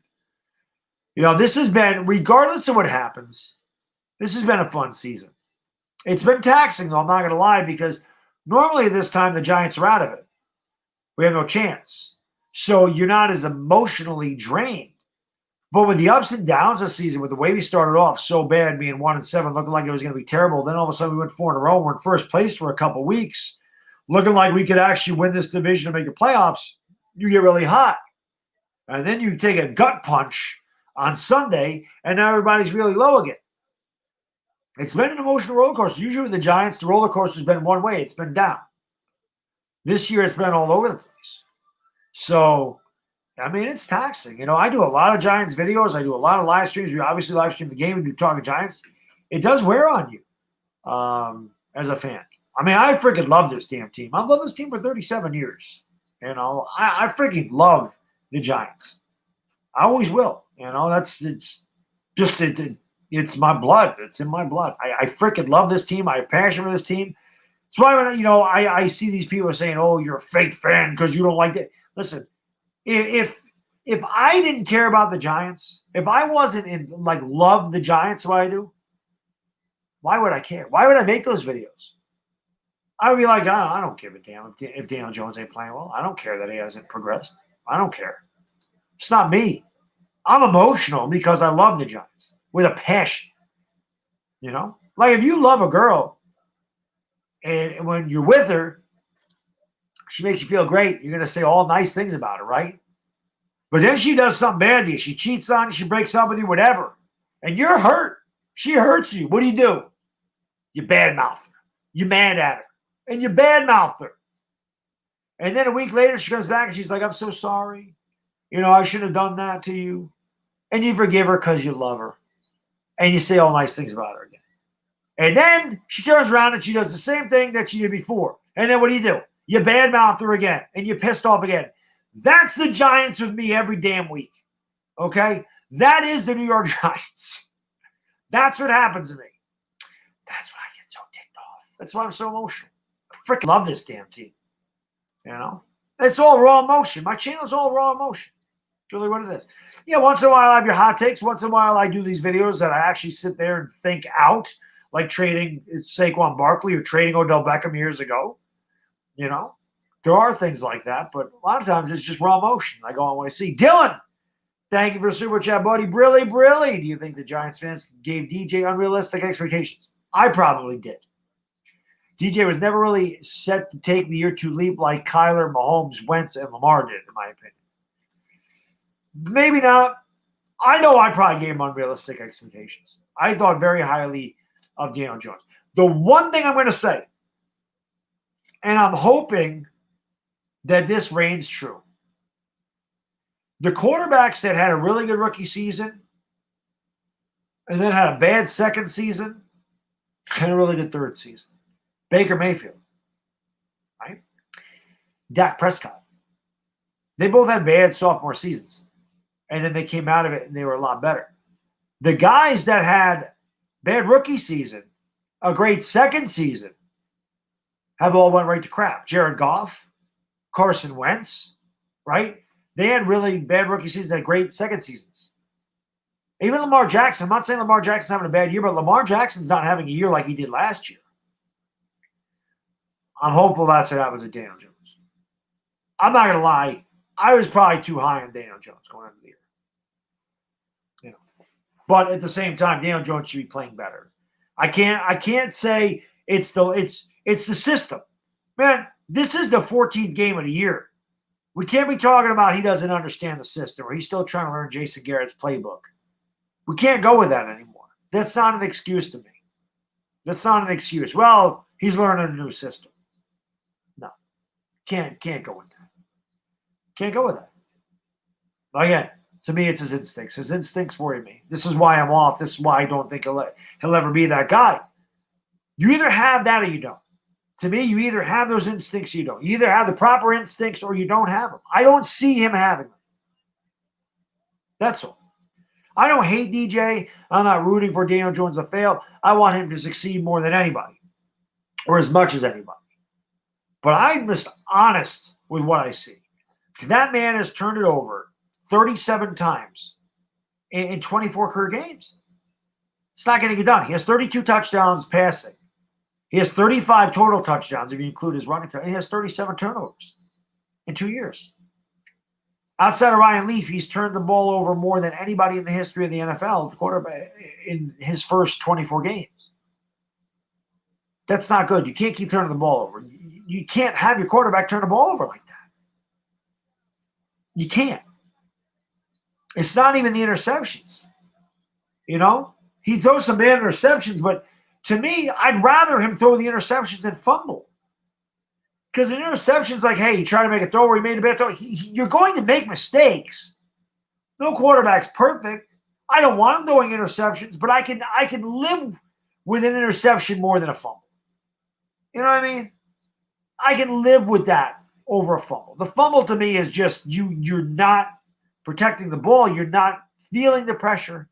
This has been, regardless of what happens, this has been a fun season. It's been taxing, though, I'm not going to lie, because normally this time the Giants are out of it. We have no chance. So you're not as emotionally drained. But with the ups and downs this season, with the way we started off so bad, being 1-7, looking like it was going to be terrible, then all of a sudden we went 4 in a row. We're in first place for a couple weeks, looking like we could actually win this division and make the playoffs. You get really hot. And then you take a gut punch on Sunday, and now everybody's really low again. It's been an emotional roller coaster. Usually with the Giants, the roller coaster's been one way. It's been down. This year, it's been all over the place. So, it's taxing. I do a lot of Giants videos. I do a lot of live streams. We obviously live stream the game. We do Talking Giants. It does wear on you as a fan. I freaking love this damn team. I've loved this team for 37 years. I freaking love the Giants. I always will. It's my blood. It's in my blood. I freaking love this team. I have passion for this team. It's why when I see these people saying, "Oh, you're a fake fan because you don't like it." Listen, if I didn't care about the Giants, if I wasn't love the Giants the way I do, why would I care? Why would I make those videos? I would be like, I don't give a damn if Daniel Jones ain't playing well. I don't care that he hasn't progressed. I don't care. It's not me. I'm emotional because I love the Giants with a passion. Like if you love a girl and when you're with her, she makes you feel great. You're going to say all nice things about her, right? But then she does something bad to you. She cheats on you. She breaks up with you, whatever. And you're hurt. She hurts you. What do? You badmouth her. You're mad at her. And you badmouth her. And then a week later, she comes back and she's like, "I'm so sorry. I shouldn't have done that to you." and you forgive her because you love her, and you say all nice things about her again. And then she turns around and she does the same thing that she did before. And then what do? You badmouth her again, and you're pissed off again. That's the Giants with me every damn week. Okay? That is the New York Giants. That's what happens to me. That's why I get so ticked off. That's why I'm so emotional. I freaking love this damn team. You know? It's all raw emotion. My channel's all raw emotion. It's really what it is. Yeah, once in a while I have your hot takes. Once in a while I do these videos that I actually sit there and think out, like trading Saquon Barkley or trading Odell Beckham years ago. You know? There are things like that, but a lot of times it's just raw emotion. I go on what I see. Dylan, thank you for super chat, buddy. Brilly. Do you think the Giants fans gave DJ unrealistic expectations? I probably did. DJ was never really set to take the year two leap like Kyler, Mahomes, Wentz, and Lamar did, in my opinion. Maybe not. I know I probably gave him unrealistic expectations. I thought very highly of Daniel Jones. The one thing I'm going to say, and I'm hoping that this reigns true. The quarterbacks that had a really good rookie season and then had a bad second season had a really good third season. Baker Mayfield, right? Dak Prescott. They both had bad sophomore seasons, and then they came out of it and they were a lot better. The guys that had bad rookie season, a great second season, have all went right to crap. Jared Goff, Carson Wentz, right? They had really bad rookie seasons, had great second seasons. Even Lamar Jackson. I'm not saying Lamar Jackson's having a bad year, but Lamar Jackson's not having a year like he did last year. I'm hopeful that's what happens with Daniel Jones. I'm not going to lie. I was probably too high on Daniel Jones going into the year. You know, but at the same time, Daniel Jones should be playing better. I can't say it's the system. Man, this is the 14th game of the year. We can't be talking about he doesn't understand the system or he's still trying to learn Jason Garrett's playbook. We can't go with that anymore. That's not an excuse to me. That's not an excuse. Well, he's learning a new system. No. Can't go with that. Can't go with that. Again, to me, it's his instincts. His instincts worry me. This is why I'm off. This is why I don't think he'll ever be that guy. You either have that or you don't. To me, you either have those instincts or you don't. You either have the proper instincts or you don't have them. I don't see him having them. That's all. I don't hate DJ. I'm not rooting for Daniel Jones to fail. I want him to succeed more than anybody or as much as anybody. But I'm just honest with what I see. That man has turned it over 37 times in 24 career games. It's not going to get done. He has 32 touchdowns passing. He has 35 total touchdowns if you include his running touchdowns. He has 37 turnovers in 2 years. Outside of Ryan Leaf, he's turned the ball over more than anybody in the history of the NFL quarterback in his first 24 games. That's not good. You can't keep turning the ball over. You can't have your quarterback turn the ball over like that. You can't. It's not even the interceptions. You know? He throws some bad interceptions, but to me, I'd rather him throw the interceptions than fumble. Because an interception's like, hey, you try to make a throw where he made a bad throw. You're going to make mistakes. No quarterback's perfect. I don't want him throwing interceptions, but I can live with an interception more than a fumble. You know what I mean? I can live with that over a fumble. The fumble to me is just you're not protecting the ball. You're not feeling the pressure.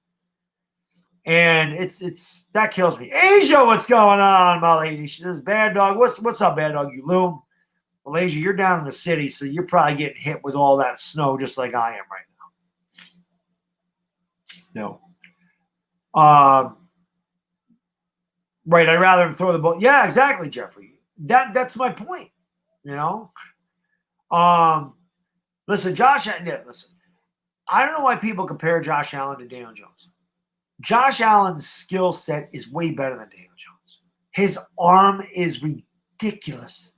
And it's that kills me. Asia, what's going on, my lady? She says, Bad Dog. What's up, Bad Dog? You loom. Well, Asia, you're down in the city, so you're probably getting hit with all that snow just like I am right now. No. Right, I'd rather him throw the ball. Yeah, exactly, Jeffrey. That's my point. You know? Listen, listen. I don't know why people compare Josh Allen to Daniel Jones. Josh Allen's skill set is way better than Daniel Jones. His arm is ridiculous.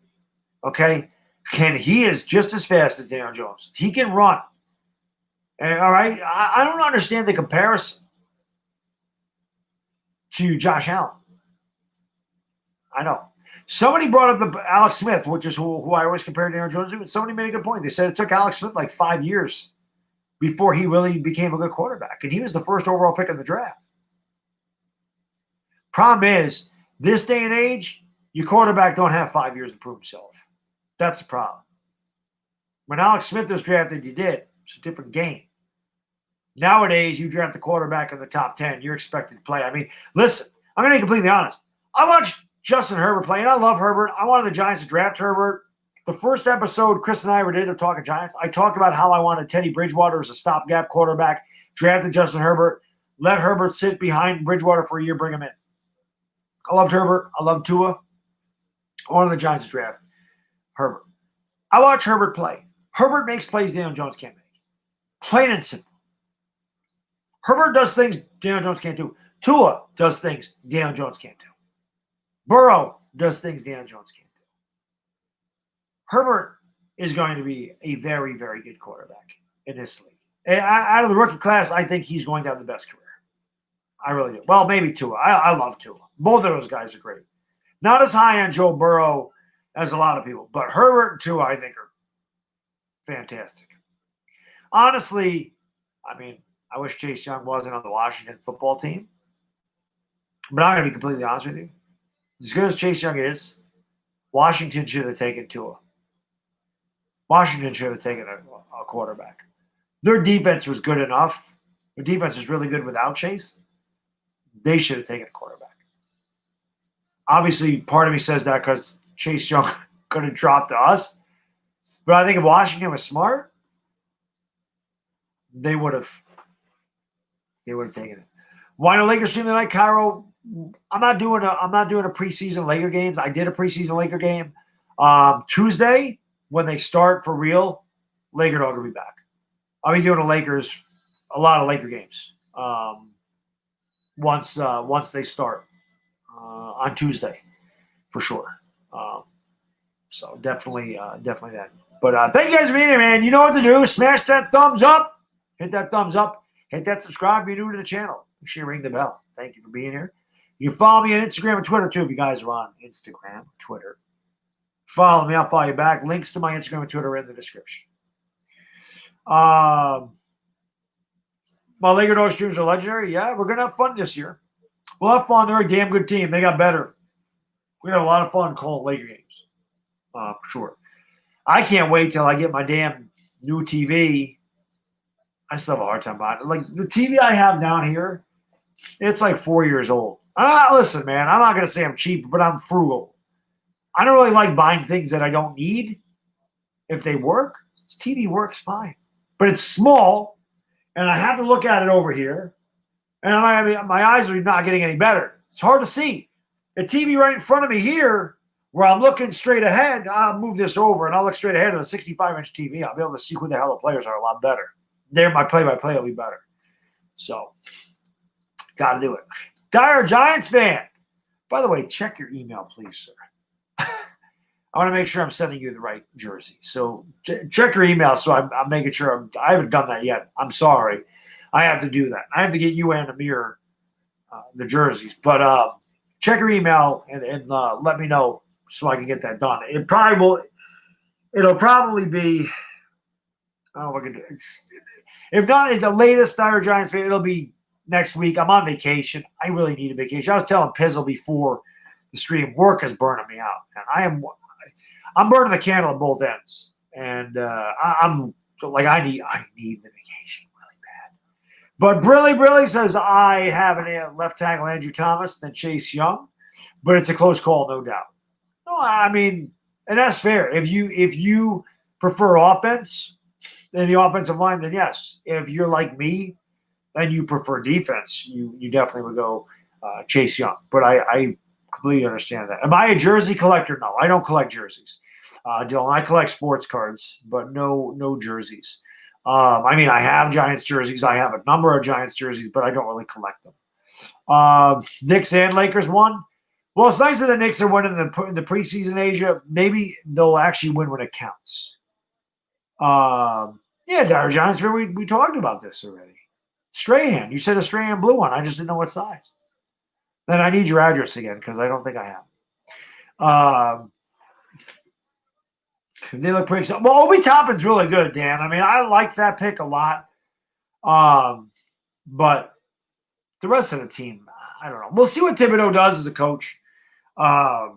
Okay? And he is just as fast as Daniel Jones. He can run. And, all right? I don't understand the comparison to Josh Allen. I know. Somebody brought up the Alex Smith, which is who I always compare Daniel Jones to. And somebody made a good point. They said it took Alex Smith like 5 years before he really became a good quarterback. And he was the first overall pick in the draft. Problem is, this day and age, your quarterback don't have 5 years to prove himself. That's the problem. When Alex Smith was drafted, you did. It's a different game. Nowadays, you draft a quarterback in the top 10, you're expected to play. I mean, listen, I'm going to be completely honest. I watched Justin Herbert play, and I love Herbert. I wanted the Giants to draft Herbert. The first episode Chris and I ever did of Talking Giants, I talked about how I wanted Teddy Bridgewater as a stopgap quarterback, drafted Justin Herbert, let Herbert sit behind Bridgewater for a year, bring him in. I loved Herbert. I loved Tua. I wanted the Giants to draft Herbert. I watch Herbert play. Herbert makes plays Daniel Jones can't make. Plain and simple. Herbert does things Daniel Jones can't do. Tua does things Daniel Jones can't do. Burrow does things Daniel Jones can't do. Herbert is going to be a very, very good quarterback in this league. And out of the rookie class, I think he's going to have the best career. I really do. Well, maybe Tua. I love Tua. Both of those guys are great. Not as high on Joe Burrow as a lot of people, but Herbert and Tua, I think, are fantastic. Honestly, I mean, I wish Chase Young wasn't on the Washington football team. But I'm going to be completely honest with you. As good as Chase Young is, Washington should have taken Tua. Washington should have taken a quarterback. Their defense was good enough. Their defense was really good without Chase. They should have taken a quarterback. Obviously, part of me says that because Chase Young could have dropped to us. But I think if Washington was smart, they would have taken it. Why no Lakers stream tonight, Cairo? I'm not doing a preseason Laker games. I did a preseason Laker game. Tuesday, when they start for real, Laker Dog will be back. I'll be doing a lot of Laker games. Once they start on Tuesday, for sure. So definitely that. But thank you guys for being here, man. You know what to do. Smash that thumbs up. Hit that thumbs up. Hit that subscribe if you're new to the channel. Make sure you ring the bell. Thank you for being here. You can follow me on Instagram and Twitter, too, if you guys are on Instagram, Twitter. Follow me. I'll follow you back. Links to my Instagram and Twitter are in the description. My Laker Dog streams are legendary. Yeah, we're going to have fun this year. We'll have fun. They're a damn good team. They got better. We're going to have a lot of fun calling Laker games. For sure. I can't wait till I get my damn new TV. I still have a hard time buying it. Like, the TV I have down here, it's like 4 years old. Listen, man, I'm not going to say I'm cheap, but I'm frugal. I don't really like buying things that I don't need. If they work, this TV works fine. But it's small, and I have to look at it over here, and my eyes are not getting any better. It's hard to see. The TV right in front of me here, where I'm looking straight ahead, I'll move this over, and I'll look straight ahead at a 65-inch TV. I'll be able to see who the hell the players are a lot better. There, my play-by-play will be better. So, got to do it. Dire Giants fan. By the way, check your email, please, sir. I want to make sure I'm sending you the right jersey. So check your email so I'm making sure. I haven't done that yet. I'm sorry. I have to do that. I have to get you and Amir the jerseys. But check your email and let me know so I can get that done. It'll probably be – I don't know if I can do it. If not, it's the latest Dire Giants fan, it'll be next week. I'm on vacation. I really need a vacation. I was telling Pizzle before the stream, work is burning me out. And I'm burning the candle at both ends. And I'm like, I need the vacation really bad. But Brilly says I have a left tackle Andrew Thomas than Chase Young, but it's a close call, no doubt. No, I mean, and that's fair. If you prefer offense than the offensive line, then yes. If you're like me and you prefer defense, you definitely would go Chase Young. But I completely understand that. Am I a jersey collector? No, I don't collect jerseys. Dylan, I collect sports cards, but no jerseys. I mean, I have Giants jerseys. I have a number of Giants jerseys, but I don't really collect them. Knicks and Lakers won. Well, it's nice that the Knicks are winning the preseason, Asia. Maybe they'll actually win when it counts. Yeah, Dire Giants, we talked about this already. Strahan. You said a Strahan blue one. I just didn't know what size. Then I need your address again because I don't think I have. They look pretty – well, Obi Toppin's really good, Dan. I mean, I like that pick a lot. But the rest of the team, I don't know. We'll see what Thibodeau does as a coach. I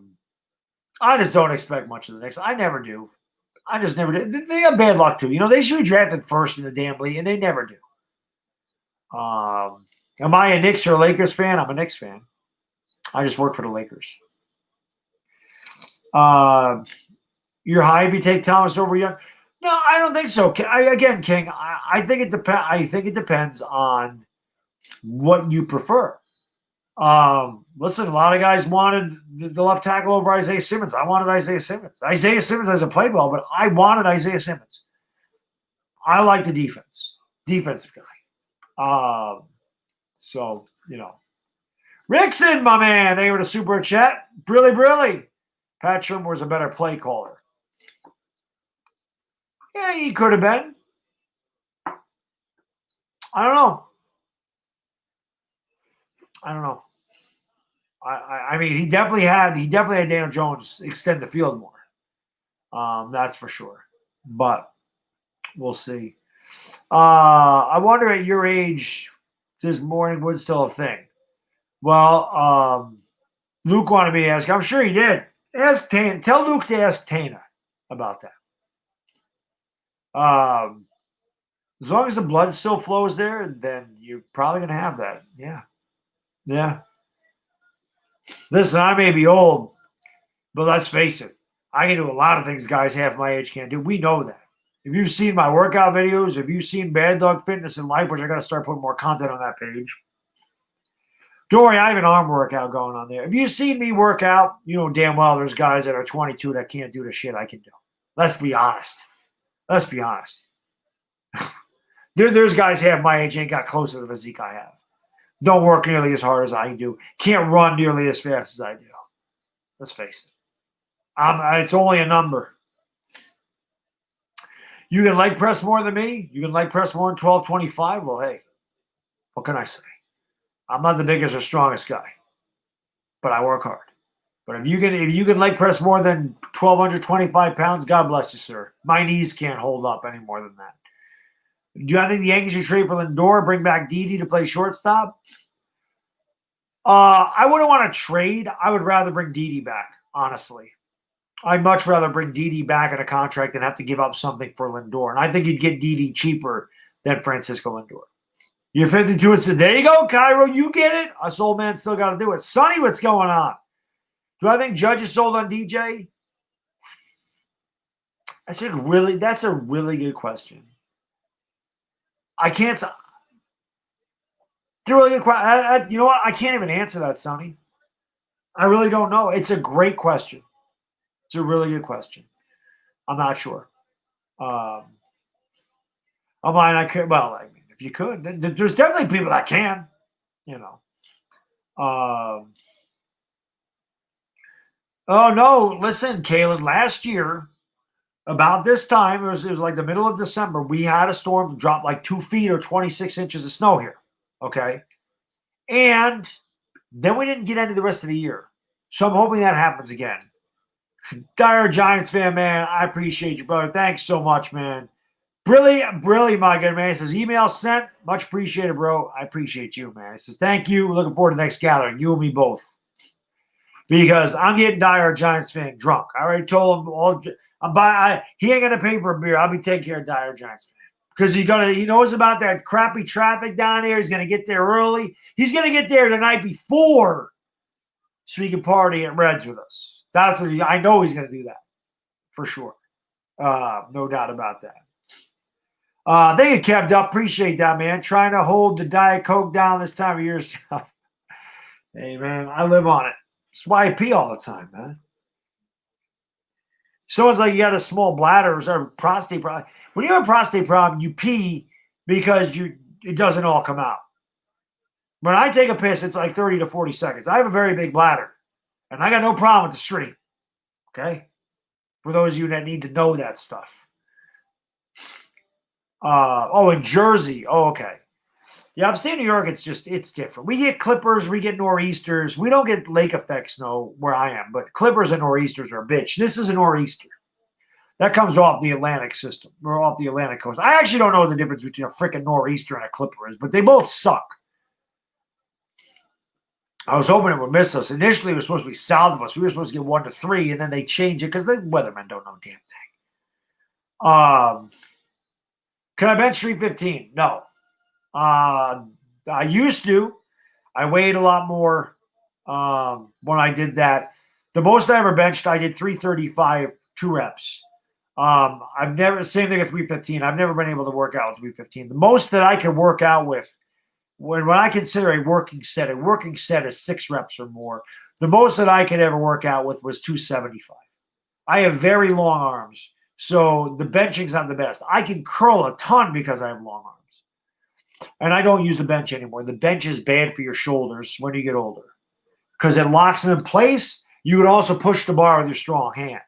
just don't expect much of the Knicks. I never do. I just never do. They have bad luck too. They should be drafted first in the damn league, and they never do. Am I a Knicks or a Lakers fan? I'm a Knicks fan. I just work for the Lakers. You're high if you take Thomas over Young. No, I don't think so. King, I think it depends. I think it depends on what you prefer. Listen, a lot of guys wanted the left tackle over Isaiah Simmons. I wanted Isaiah Simmons. Isaiah Simmons hasn't played well, but I wanted Isaiah Simmons. I like the defensive guy. Rickson, my man, thank you for the super chat. Brilly. Pat Shermer was a better play caller. Yeah, he could have been. I don't know. I mean, he definitely had Daniel Jones extend the field more. That's for sure. But we'll see. I wonder at your age, this morning was still a thing. Well, Luke wanted me to ask. I'm sure he did. Ask Tana. Tell Luke to ask Tana about that. As long as the blood still flows there, then you're probably going to have that. Yeah. Listen, I may be old, but let's face it. I can do a lot of things guys half my age can't do. We know that. If you've seen my workout videos, if you've seen Bad Dog Fitness and Life, which I got to start putting more content on that page. Don't worry, I have an arm workout going on there. If you've seen me work out, you know damn well there's guys that are 22 that can't do the shit I can do. Let's be honest. There's guys half my age ain't got close to the physique I have. Don't work nearly as hard as I do. Can't run nearly as fast as I do. Let's face it. It's only a number. You can leg press more than me. You can leg press more than 1225. Well, hey, what can I say? I'm not the biggest or strongest guy, but I work hard. But if you can leg press more than 1,225 pounds, God bless you, sir. My knees can't hold up any more than that. Do I think the Yankees should trade for Lindor, bring back Didi to play shortstop? I wouldn't want to trade. I would rather bring Didi back, honestly. I'd much rather bring Didi back in a contract than have to give up something for Lindor. And I think you'd get Didi cheaper than Francisco Lindor. You're 52 and said, there you go, Cairo, you get it. Us old man still got to do it. Sonny, what's going on? Do I think Judge is sold on DJ? That's a really good question. I can't. It's a really good question. You know what? I can't even answer that, Sonny. I really don't know. It's a great question. It's a really good question. I'm not sure. I mean, if you could, there's definitely people that can, Oh, no. Listen, Caleb, last year, about this time, it was like the middle of December, we had a storm drop like 2 feet or 26 inches of snow here. Okay. And then we didn't get any the rest of the year. So I'm hoping that happens again. Dire Giants fan, man, I appreciate you, brother. Thanks so much, man. Really, my good man. He says, email sent. Much appreciated, bro. I appreciate you, man. He says, thank you. Looking forward to the next gathering. You and me both. Because I'm getting Dire Giants fan drunk. I already told him he ain't gonna pay for a beer. I'll be taking care of Dire Giants fan. Because he knows about that crappy traffic down here. He's gonna get there early. He's gonna get there the night before so he can party at Reds with us. That's what I know he's gonna do that. For sure. No doubt about that. They get kept up. Appreciate that, man. Trying to hold the Diet Coke down this time of year is tough. Hey, man, I live on it. That's why I pee all the time, man. Someone's like, you got a small bladder or a prostate problem. When you have a prostate problem, you pee because it doesn't all come out. When I take a piss, it's like 30 to 40 seconds. I have a very big bladder, and I got no problem with the stream. Okay? For those of you that need to know that stuff. In Jersey. Oh, okay. Yeah, upstate New York, it's different. We get clippers, we get nor'easters. We don't get lake effect snow where I am, but clippers and nor'easters are a bitch. This is a nor'easter. That comes off the Atlantic system or off the Atlantic coast. I actually don't know the difference between a freaking nor'easter and a clipper is, but they both suck. I was hoping it would miss us. Initially, it was supposed to be south of us. We were supposed to get 1 to 3, and then they changed it because the weathermen don't know damn thing. Can I bench 315? No. I used to. I weighed a lot more when I did that. The most I ever benched, I did 335, 2 reps. I've never, same thing at 315. I've never been able to work out with 315. The most that I can work out with, when I consider a working set is 6 reps or more. The most that I could ever work out with was 275. I have very long arms, so the benching's not the best. I can curl a ton because I have long arms. And I don't use the bench anymore. The bench is bad for your shoulders when you get older because it locks them in place. You can also push the bar with your strong hand.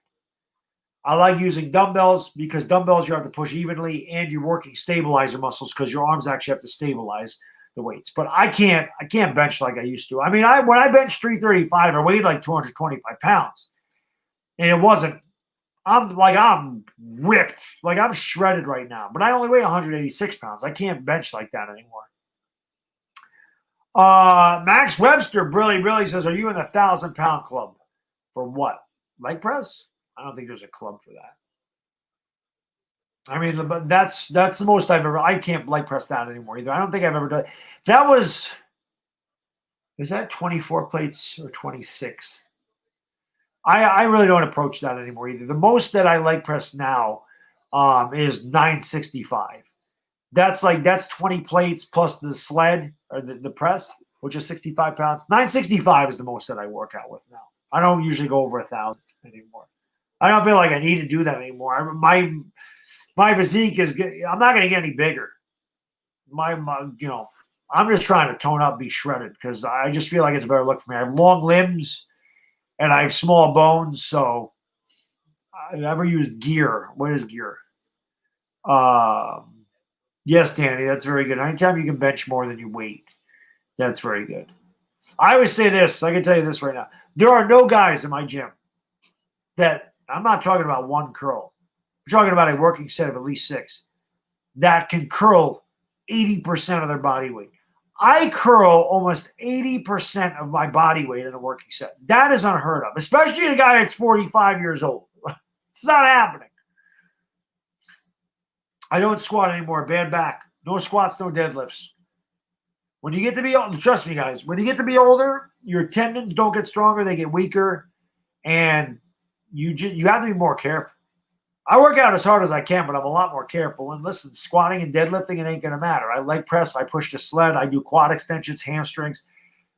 I like using dumbbells because dumbbells you have to push evenly and you're working stabilizer muscles because your arms actually have to stabilize the weights. But I can't bench like I used to. I mean, when I benched 335, I weighed like 225 pounds. And it wasn't, I'm ripped. Like I'm shredded right now. But I only weigh 186 pounds. I can't bench like that anymore. Max Webster really says, are you in the 1,000-pound club? For what? Leg press? I don't think there's a club for that. I mean, but that's the most I've ever. I can't leg press that anymore either. I don't think I've ever done. That is that 24 plates or 26? I really don't approach that anymore either. The most that I leg press now is 965. That's 20 plates plus the sled or the press, which is 65 pounds. 965 is the most that I work out with now. I don't usually go over 1,000 anymore. I don't feel like I need to do that anymore. My physique is good. I'm not going to get any bigger. I'm just trying to tone up, be shredded because I just feel like it's a better look for me. I have long limbs and I have small bones, so I never used gear. What is gear? Yes, Danny, that's very good. Anytime you can bench more than you weight, that's very good. I always say this. I can tell you this right now. There are no guys in my gym that I'm not talking about one curl. I'm talking about a working set of at least 6 that can curl 80% of their body weight. I curl almost 80% of my body weight in a working set. That is unheard of, especially a guy that's 45 years old. It's not happening. I don't squat anymore. Bad back. No squats, no deadlifts. When you get to be old, trust me, guys, when you get to be older, your tendons don't get stronger, they get weaker, and you have to be more careful. I work out as hard as I can, but I'm a lot more careful. And listen, squatting and deadlifting, it ain't going to matter. I leg press, I push the sled, I do quad extensions, hamstrings,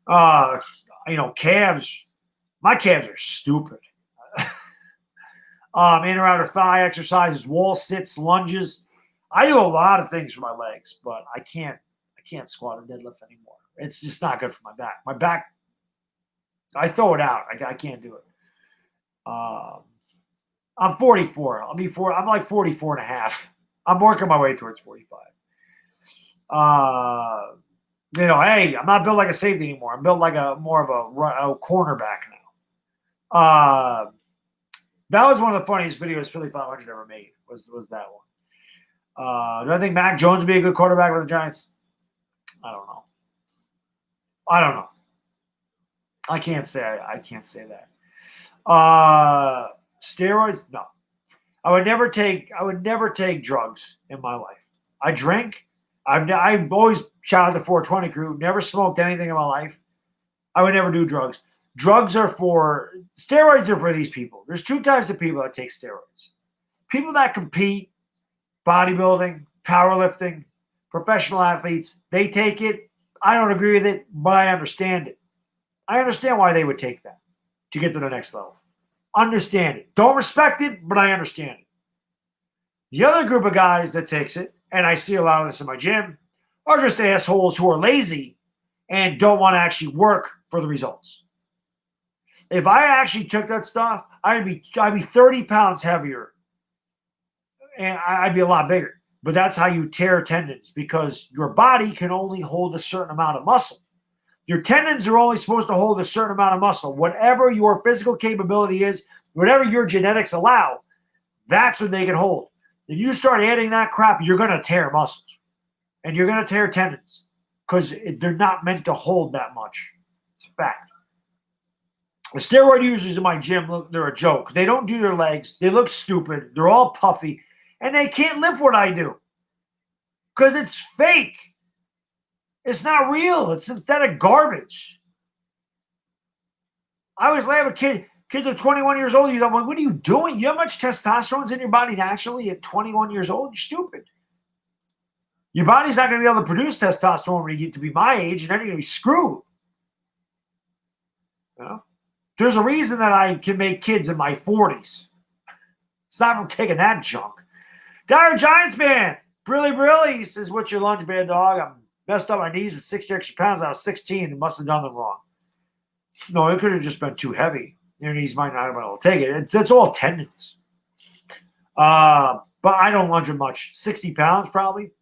calves. My calves are stupid. In or outer thigh exercises, wall sits, lunges. I do a lot of things for my legs, but I can't squat or deadlift anymore. It's just not good for my back. My back, I throw it out. I can't do it. I'm 44. I'm like 44 and a half. I'm working my way towards 45. Hey, I'm not built like a safety anymore. I'm built like more of a cornerback now. That was one of the funniest videos Philly 500 ever made, was that one. Do I think Mac Jones would be a good quarterback for the Giants? I don't know. I can't say that. Steroids? No. I would never take drugs in my life. I drink. I've always shot at the 420 crew. Never smoked anything in my life. I would never do drugs. Steroids are for these people. There's 2 types of people that take steroids. People that compete, bodybuilding, powerlifting, professional athletes, they take it. I don't agree with it, but I understand it. I understand why they would take that to get to the next level. Understand it. Don't respect it, but I understand it. The other group of guys that takes it, and I see a lot of this in my gym, are just assholes who are lazy and don't want to actually work for the results. If I actually took that stuff, I'd be 30 pounds heavier, and I'd be a lot bigger. But that's how you tear tendons, because your body can only hold a certain amount of muscle. Your tendons are only supposed to hold a certain amount of muscle. Whatever your physical capability is, whatever your genetics allow, That's what they can hold. If you start adding that crap, you're going to tear muscles. And you're going to tear tendons. Because they're not meant to hold that much. It's a fact. The steroid users in my gym, look, they're a joke. They don't do their legs. They look stupid. They're all puffy. And they can't lift what I do. Because it's fake. It's not real. It's synthetic garbage. I always laugh at kids are 21 years old. I'm like, what are you doing? You know how much testosterone's in your body naturally at 21 years old? You're stupid. Your body's not going to be able to produce testosterone when you get to be my age, and then you're going to be screwed. You know? There's a reason that I can make kids in my 40s. It's not from taking that junk. Dire Giants fan, Brilly says, what's your lunch, bad dog? I'm messed up my knees with 60 extra pounds. I was 16 and must have done them wrong. No, it could have just been too heavy. Your knees might not have been able to take it. It's all tendons. But I don't lunge much. 60 pounds probably.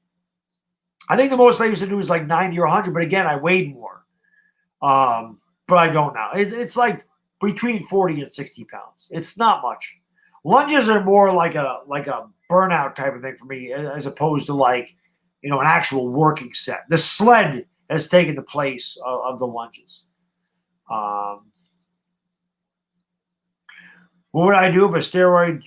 I think the most I used to do was like 90 or 100, but again, I weighed more. But I don't now. It's like between 40 and 60 pounds. It's not much. Lunges are more like a burnout type of thing for me, as opposed to like, an actual working set. The sled has taken the place of the lunges. What would I do if a steroid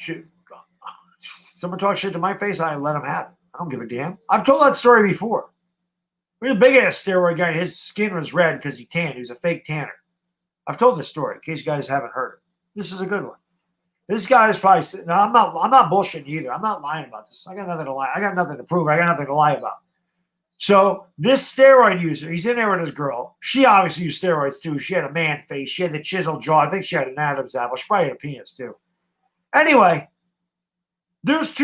someone talks shit to my face? I let them have it. I don't give a damn. I've told that story before. We had a big ass steroid guy. His skin was red because he tanned. He was a fake tanner. I've told this story in case you guys haven't heard it. This is a good one. This guy is probably. Now I'm not bullshitting either. I'm not lying about this. I got nothing to lie. I got nothing to prove. I got nothing to lie about. So this steroid user, he's in there with his girl. She obviously used steroids too. She had a man face. She had the chiseled jaw. I think she had an Adam's apple. She probably had a penis too. Anyway, there's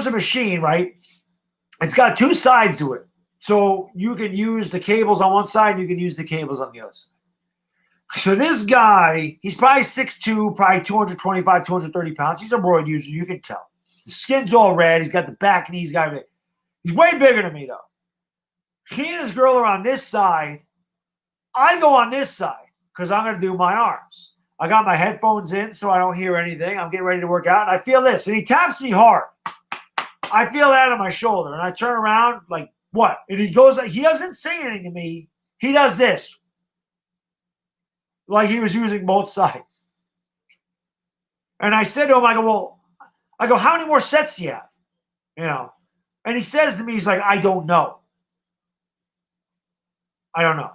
a machine, right? It's got two sides to it. So you can use the cables on one side and you can use the cables on the other side. So this guy, he's probably 6'2", probably 225, 230 pounds. He's a roid user, you can tell. The skin's all red. He's got the back knees. He's way bigger than me, though. He and his girl are on this side. I go on this side because I'm going to do my arms. I got my headphones in so I don't hear anything. I'm getting ready to work out, and I feel this. And he taps me hard. I feel that on my shoulder, and I turn around like, what? And he goes, he doesn't say anything to me. He does this. Like he was using both sides. And I said to him, I go, how many more sets do you have? And he says to me, he's like, I don't know. I don't know.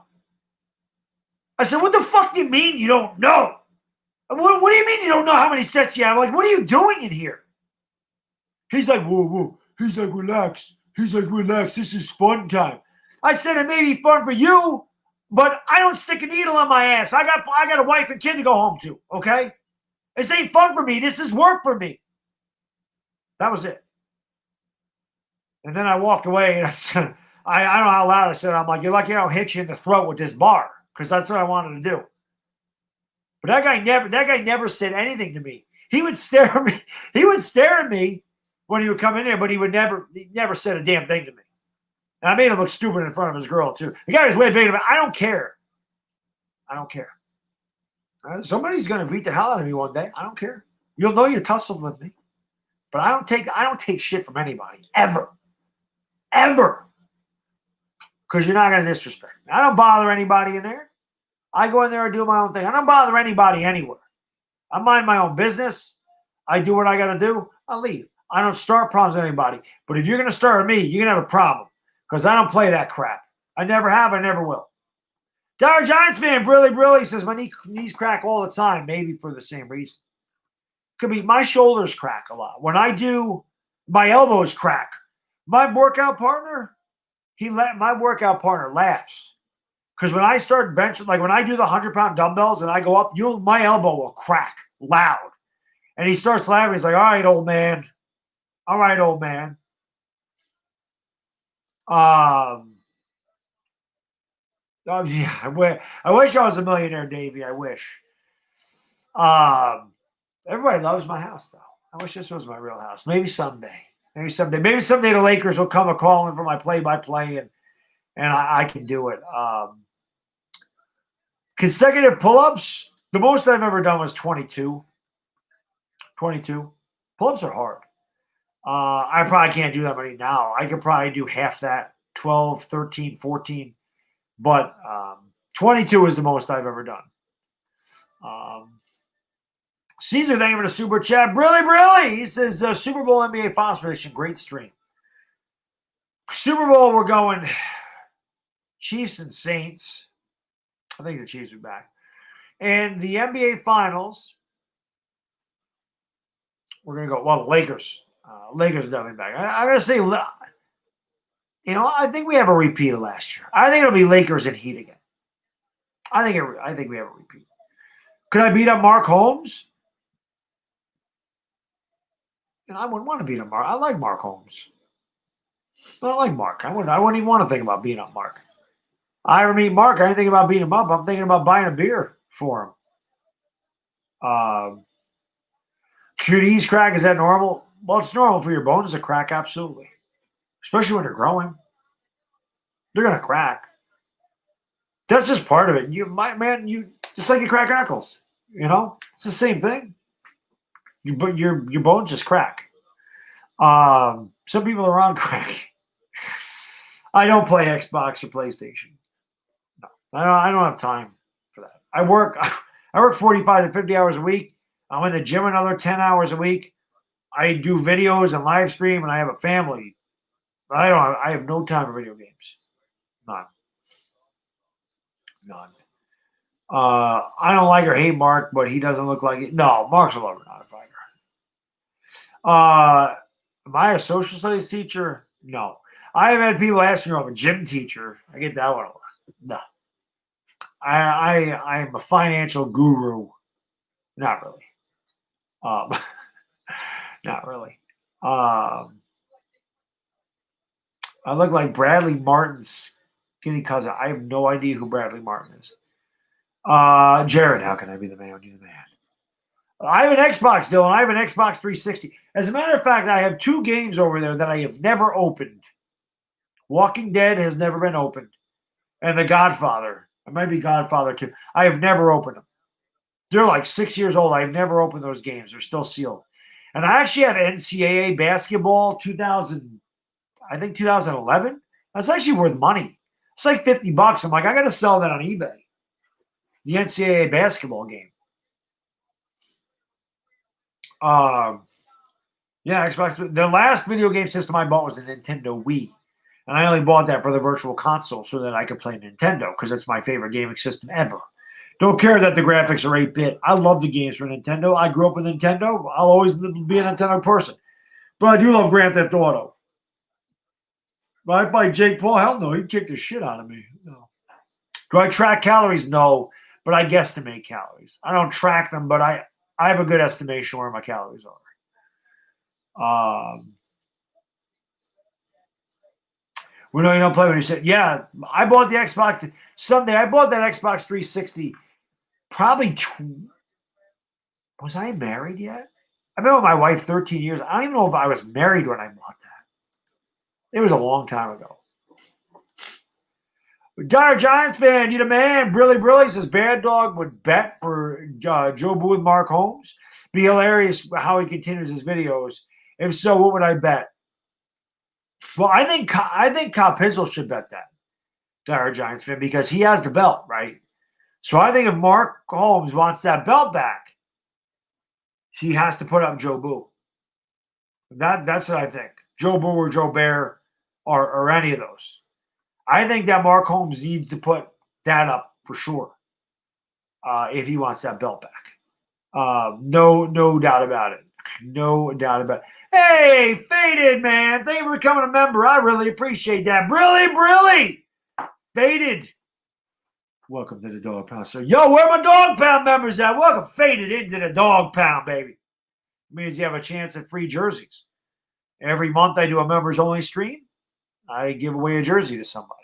I said, what the fuck do you mean you don't know? What do you mean you don't know how many sets you have? Like, what are you doing in here? He's like, whoa. He's like, relax. This is fun time. I said, it may be fun for you, but I don't stick a needle on my ass. I got a wife and kid to go home to, okay? This ain't fun for me. This is work for me. That was it. And then I walked away and I said, I don't know how loud I said it. I'm like, you're lucky I don't hit you in the throat with this bar, because that's what I wanted to do. But that guy never said anything to me. He would stare at me. He would stare at me when he would come in there, but he never said a damn thing to me. And I made him look stupid in front of his girl, too. The guy was way bigger than me. I don't care. Somebody's going to beat the hell out of me one day. I don't care. You'll know you tussled with me. But I don't take shit from anybody. Ever. Because you're not going to disrespect me. I don't bother anybody in there. I go in there and do my own thing. I don't bother anybody anywhere. I mind my own business. I do what I got to do. I leave. I don't start problems with anybody. But if you're going to start with me, you're going to have a problem. Because I don't play that crap. I never have. I never will. Dire Giants fan, Brilly says, my knees crack all the time. Maybe for the same reason. Could be my shoulders crack a lot. When I do, my elbows crack. My workout partner laughs. Because when I start benching, like when I do the 100-pound dumbbells and I go up, my elbow will crack loud. And he starts laughing. He's like, all right, old man. Yeah, I wish I was a millionaire, Davey. I wish. Everybody loves my house, though. I wish this was my real house. Maybe someday. Maybe someday the Lakers will come calling for my play-by-play, and I can do it. Consecutive pull-ups. The most I've ever done was 22. Pull-ups are hard. I probably can't do that many now. I could probably do half that, 12, 13, 14. But 22 is the most I've ever done. Caesar, thank you for the super chat. Brilly. He says, Super Bowl NBA Finals prediction, great stream. Super Bowl, we're going Chiefs and Saints. I think the Chiefs are back. And the NBA Finals, we're going to go, well, Lakers. Lakers are definitely back. I'm going to say, I think we have a repeat of last year. I think it'll be Lakers and Heat again. I think we have a repeat. Could I beat up Mark Holmes? I wouldn't want to beat up Mark. I like Mark Holmes. But I like Mark. I wouldn't even want to think about beating up Mark. I ever meet Mark, I ain't thinking about beating him up. I'm thinking about buying a beer for him. Cuties crack, is that normal? Well, it's normal for your bones to crack, absolutely. Especially when they're growing. They're going to crack. That's just part of it. You just like you crack knuckles. It's the same thing. Your bones just crack. Some people around crack. I don't play Xbox or PlayStation. No, I don't have time for that. I work 45 to 50 hours a week. I'm in the gym another 10 hours a week. I do videos and live stream, and I have a family. I have no time for video games. None. I don't like or hate Mark, but he doesn't look like it. No, Mark's a lover, not a fighter. Am I a social studies teacher? No. I have had people ask me if I'm a gym teacher. I get that one a lot. No. I'm a financial guru. Not really. Not really. I look like Bradley Martin's skinny cousin. I have no idea who Bradley Martin is. Jared, how can I be the man? Do the man. I have an Xbox, Dylan. I have an Xbox 360. As a matter of fact, I have 2 games over there that I have never opened. Walking Dead has never been opened. And The Godfather. It might be Godfather 2. I have never opened them. They're like 6 years old. I've never opened those games. They're still sealed. And I actually have NCAA basketball 2011. That's actually worth money. It's like $50. I'm like, I got to sell that on eBay. The NCAA basketball game. Xbox. The last video game system I bought was a Nintendo Wii. And I only bought that for the virtual console so that I could play Nintendo because it's my favorite gaming system ever. Don't care that the graphics are 8-bit. I love the games for Nintendo. I grew up with Nintendo. I'll always be a Nintendo person. But I do love Grand Theft Auto. But I fight Jake Paul? Hell no. He kicked the shit out of me. No. Do I track calories? No. But I guesstimate calories. I don't track them, but I have a good estimation where my calories are. We know you don't play when you said, yeah, I bought the Xbox Sunday. I bought that Xbox 360 probably. Was I married yet? I've been with my wife 13 years. I don't even know if I was married when I bought that. It was a long time ago. Dire Giants fan, you the man. Brilly says Bad Dog would bet for Joe Boo and Mark Holmes. Be hilarious how he continues his videos. If so, what would I bet? Well, I think Copizzle should bet that, Dire Giants fan, because he has the belt, right? So I think if Mark Holmes wants that belt back, he has to put up Joe Boo. That's what I think. Joe Boo or Joe Bear or any of those. I think that Mark Holmes needs to put that up for sure if he wants that belt back. No doubt about it. No doubt about it. Hey, Faded, man. Thank you for becoming a member. I really appreciate that. Brilly. Faded. Welcome to the Dog Pound. So, yo, where are my Dog Pound members at? Welcome, Faded, into the Dog Pound, baby. It means you have a chance at free jerseys. Every month I do a members-only stream. I give away a jersey to somebody.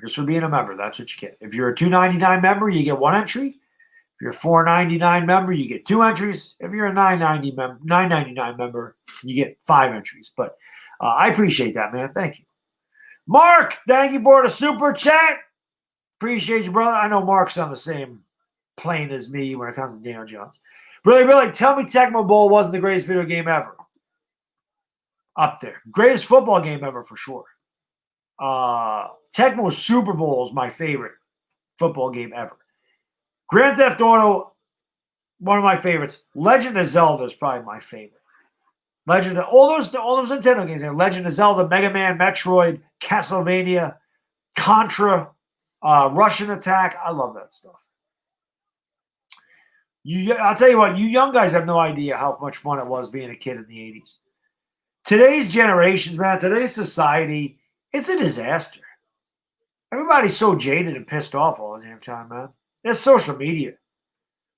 Just for being a member, that's what you get. If you're a $2.99 member, you get 1 entry. If you're a $4.99 member, you get 2 entries. If you're a $9.99 member, you get 5 entries. But I appreciate that, man. Thank you. Mark, thank you for the super chat. Appreciate you, brother. I know Mark's on the same plane as me when it comes to Daniel Jones. Really, tell me Tecmo Bowl wasn't the greatest video game ever. Up there. Greatest football game ever for sure. Tecmo Super Bowl is my favorite football game ever. Grand Theft Auto, one of my favorites. Legend of Zelda is probably my favorite. All those Nintendo games. Legend of Zelda, Mega Man, Metroid, Castlevania, Contra, Russian Attack. I love that stuff. I'll tell you what, you young guys have no idea how much fun it was being a kid in the 80s. Today's generations, man, today's society, it's a disaster. Everybody's so jaded and pissed off all the damn time, man. It's social media.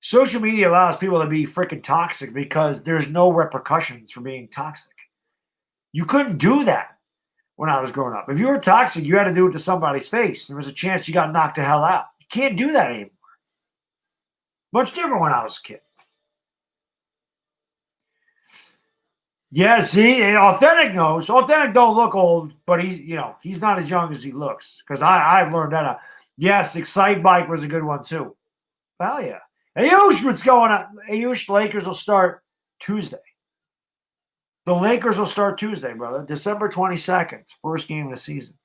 Social media allows people to be freaking toxic because there's no repercussions for being toxic. You couldn't do that when I was growing up. If you were toxic, you had to do it to somebody's face. There was a chance you got knocked the hell out. You can't do that anymore. Much different when I was a kid. Yeah, see, Authentic knows. Authentic don't look old, but he's not as young as he looks. Because I've learned that out. Yes, Excite Bike was a good one too. Well, yeah. Ayush, what's going on? Ayush, Lakers will start Tuesday. The Lakers will start Tuesday, brother. December 22nd. First game of the season.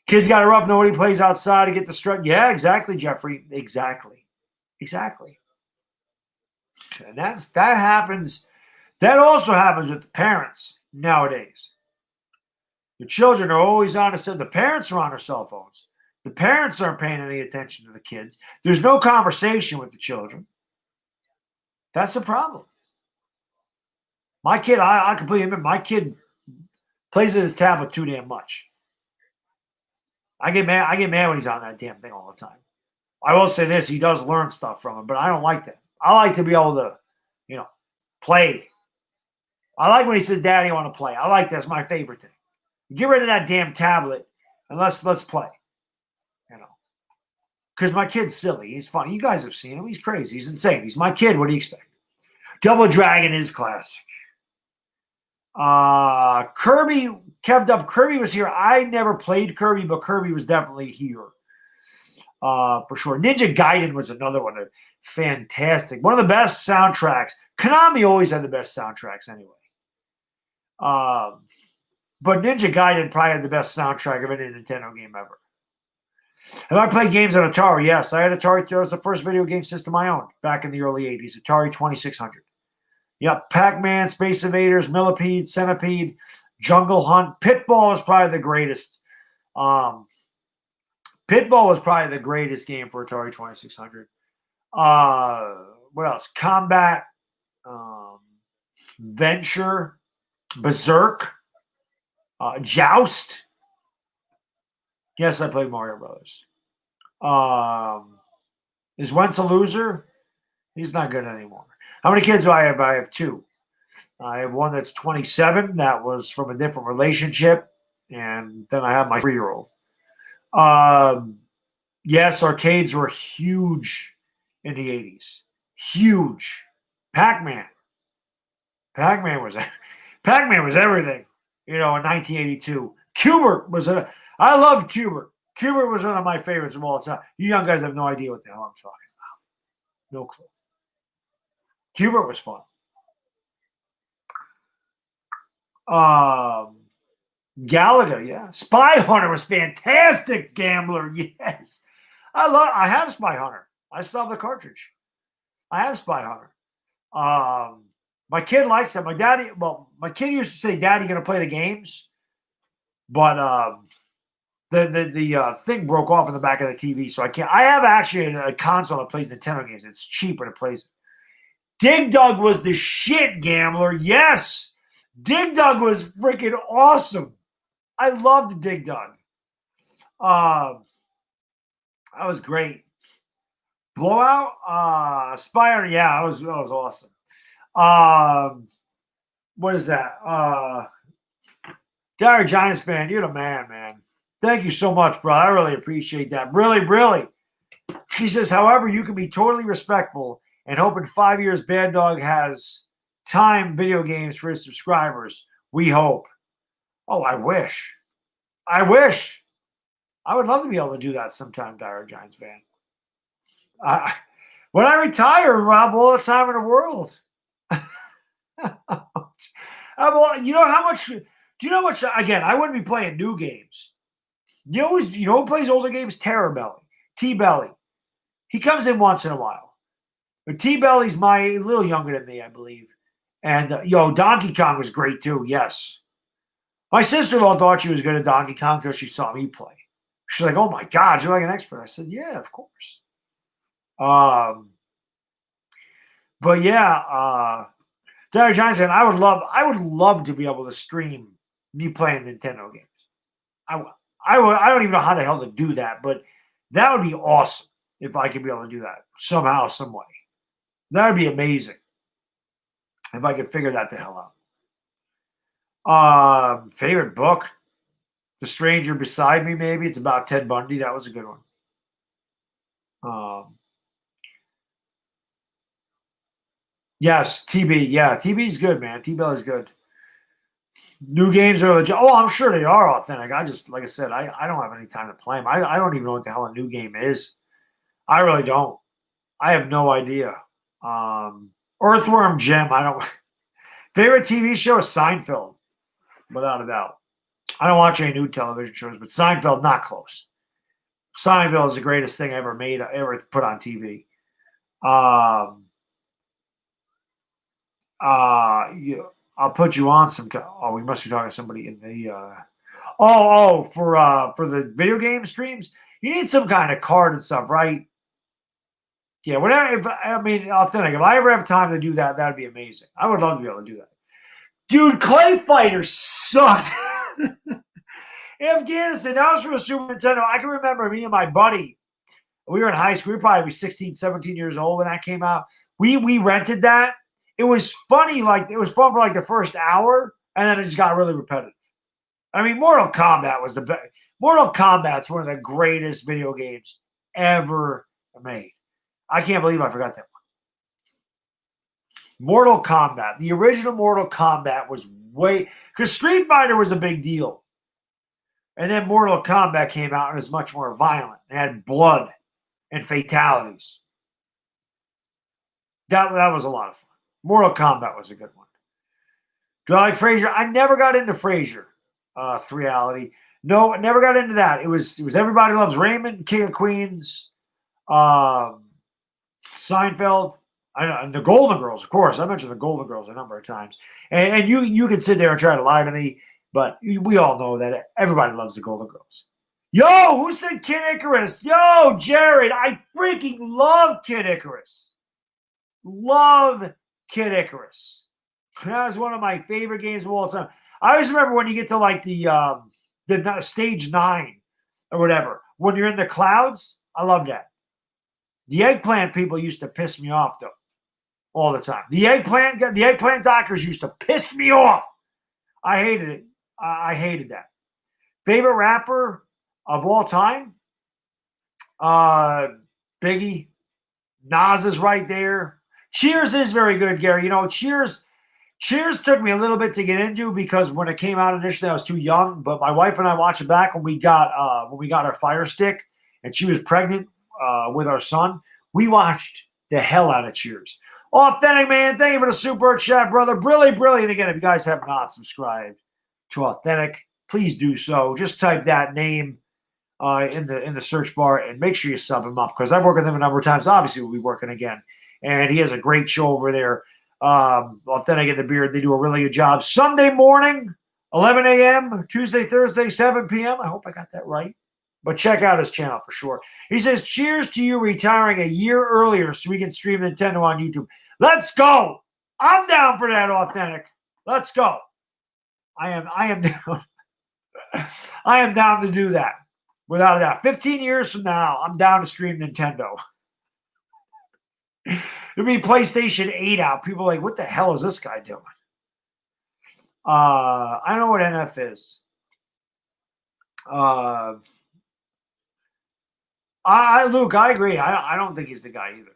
Kids got it rough. Nobody plays outside to get the strut. Yeah, exactly, Jeffrey. Exactly. And that happens. That also happens with the parents nowadays. The children are always on the parents are on their cell phones. The parents aren't paying any attention to the kids. There's no conversation with the children. That's the problem. My kid, I completely admit, my kid plays with his tablet too damn much. I get mad when he's on that damn thing all the time. I will say this, he does learn stuff from it, but I don't like that. I like to be able to, play. I like when he says, Daddy, I want to play. I like that's my favorite thing. Get rid of that damn tablet and let's play. Because my kid's silly. He's funny. You guys have seen him. He's crazy. He's insane. He's my kid. What do you expect? Double Dragon is classic. Kirby, Kev'd Up. Kirby was here. I never played Kirby, but Kirby was definitely here. For sure. Ninja Gaiden was another one. Fantastic. One of the best soundtracks. Konami always had the best soundtracks anyway. But Ninja Gaiden probably had the best soundtrack of any Nintendo game ever. Have I played games on Atari? Yes. I had Atari. That was the first video game system I owned back in the early 80s. Atari 2600. Yep. Pac-Man, Space Invaders, Millipede, Centipede, Jungle Hunt. Pitfall was probably the greatest. Pitfall was probably the greatest game for Atari 2600. What else? Combat, Venture, Berserk, Joust. Yes, I played Mario Brothers. Is Wentz a loser? He's not good anymore. How many kids do I have? I have two. I have one that's 27. That was from a different relationship. And then I have my 3-year-old. Yes, arcades were huge in the 80s. Huge. Pac-Man. Pac-Man was everything, in 1982. Cubert was I loved Cubert. Cubert was one of my favorites of all time. You young guys have no idea what the hell I'm talking about. No clue. Cubert was fun. Galaga, yeah. Spy Hunter was fantastic, Gambler. Yes. I have Spy Hunter. I still have the cartridge. I have Spy Hunter. My kid likes it. My kid used to say, Daddy, you gonna play the games? But the thing broke off in the back of the TV, so I can't. I have actually a console that plays Nintendo games. It's cheaper to play. Dig Dug was the shit, Gambler. Yes. Dig Dug was freaking awesome. I loved Dig Dug. That was great. Blowout? Spire, yeah, that was awesome. What is that? Derek Giants fan, you're the man. Thank you so much, bro. I really appreciate that. Really. He says, however, you can be totally respectful and hope in 5 years Bad Dog has time video games for his subscribers. We hope. Oh, I wish. I would love to be able to do that sometime, Dire Giants fan. When I retire, Rob, all the time in the world. You know how much? Do you know how much? Again, I wouldn't be playing new games. You know who plays older games? T-Belly. He comes in once in a while. But T-Belly's a little younger than me, I believe. And Donkey Kong was great too. Yes, my sister-in-law thought she was good at Donkey Kong until she saw me play. She's like, "Oh my God, you're like an expert." I said, "Yeah, of course." But yeah, Derek Johnson, I would love to be able to stream me playing Nintendo games. I don't even know how the hell to do that, but that would be awesome if I could be able to do that somehow, some way. That would be amazing if I could figure that the hell out. Favorite book? The Stranger Beside Me, maybe. It's about Ted Bundy. That was a good one. Yes, TB. Yeah, TB's good, man. T-Bell is good. New games are legit. Oh, I'm sure they are authentic. Like I said, I don't have any time to play them. I don't even know what the hell a new game is. I really don't. I have no idea. Earthworm Jim. I don't. Favorite TV show is Seinfeld, without a doubt. I don't watch any new television shows, but Seinfeld, not close. Seinfeld is the greatest thing ever put on TV. I'll put you on some. We must be talking to somebody in the. For the video game streams, you need some kind of card and stuff, right? Yeah, whatever. Authentic. If I ever have time to do that, that'd be amazing. I would love to be able to do that. Dude, Clay Fighters sucked. Afghanistan, that was from a Super Nintendo. I can remember me and my buddy. We were in high school. We were probably 16, 17 years old when that came out. We rented that. It was funny, it was fun for the first hour, and then it just got really repetitive. I mean, Mortal Kombat was the best. Mortal Kombat's one of the greatest video games ever made. I can't believe I forgot that one. Mortal Kombat. The original Mortal Kombat was because Street Fighter was a big deal. And then Mortal Kombat came out and was much more violent. It had blood and fatalities. That was a lot of fun. Mortal Kombat was a good one. Do I like Frasier? I never got into Frasier. Reality. No, I never got into that. It was Everybody Loves Raymond, King of Queens, Seinfeld, and the Golden Girls, of course. I mentioned the Golden Girls a number of times. And you can sit there and try to lie to me, but we all know that everybody loves the Golden Girls. Yo, who said Kid Icarus? Yo, Jared, I freaking love Kid Icarus. Love Kid Icarus. That was one of my favorite games of all time. I always remember when you get to the stage 9 or whatever, when you're in the clouds. I love that. The eggplant people used to piss me off though, all the time. The eggplant doctors used to piss me off. I hated it. I hated that. Favorite rapper of all time? Biggie. Nas is right there. Cheers is very good, Gary. Cheers took me a little bit to get into because when it came out initially, I was too young. But my wife and I watched it back when we got our Fire Stick, and she was pregnant with our son. We watched the hell out of Cheers. Authentic, man. Thank you for the super chat, brother. Brilliant. Again, if you guys have not subscribed to Authentic, please do so. Just type that name in the search bar and make sure you sub him up because I've worked with him a number of times. Obviously, we'll be working again. And he has a great show over there. Authentic in the Beard. They do a really good job. Sunday morning, 11 a.m., Tuesday, Thursday, 7 p.m. I hope I got that right. But check out his channel for sure. He says, cheers to you retiring a year earlier so we can stream Nintendo on YouTube. Let's go. I'm down for that, Authentic. Let's go. I am down. I am down to do that. Without a doubt. 15 years from now, I'm down to stream Nintendo. There'd be PlayStation 8 out. People are like, what the hell is this guy doing? I don't know what NF is. Luke, I agree. I don't think he's the guy either.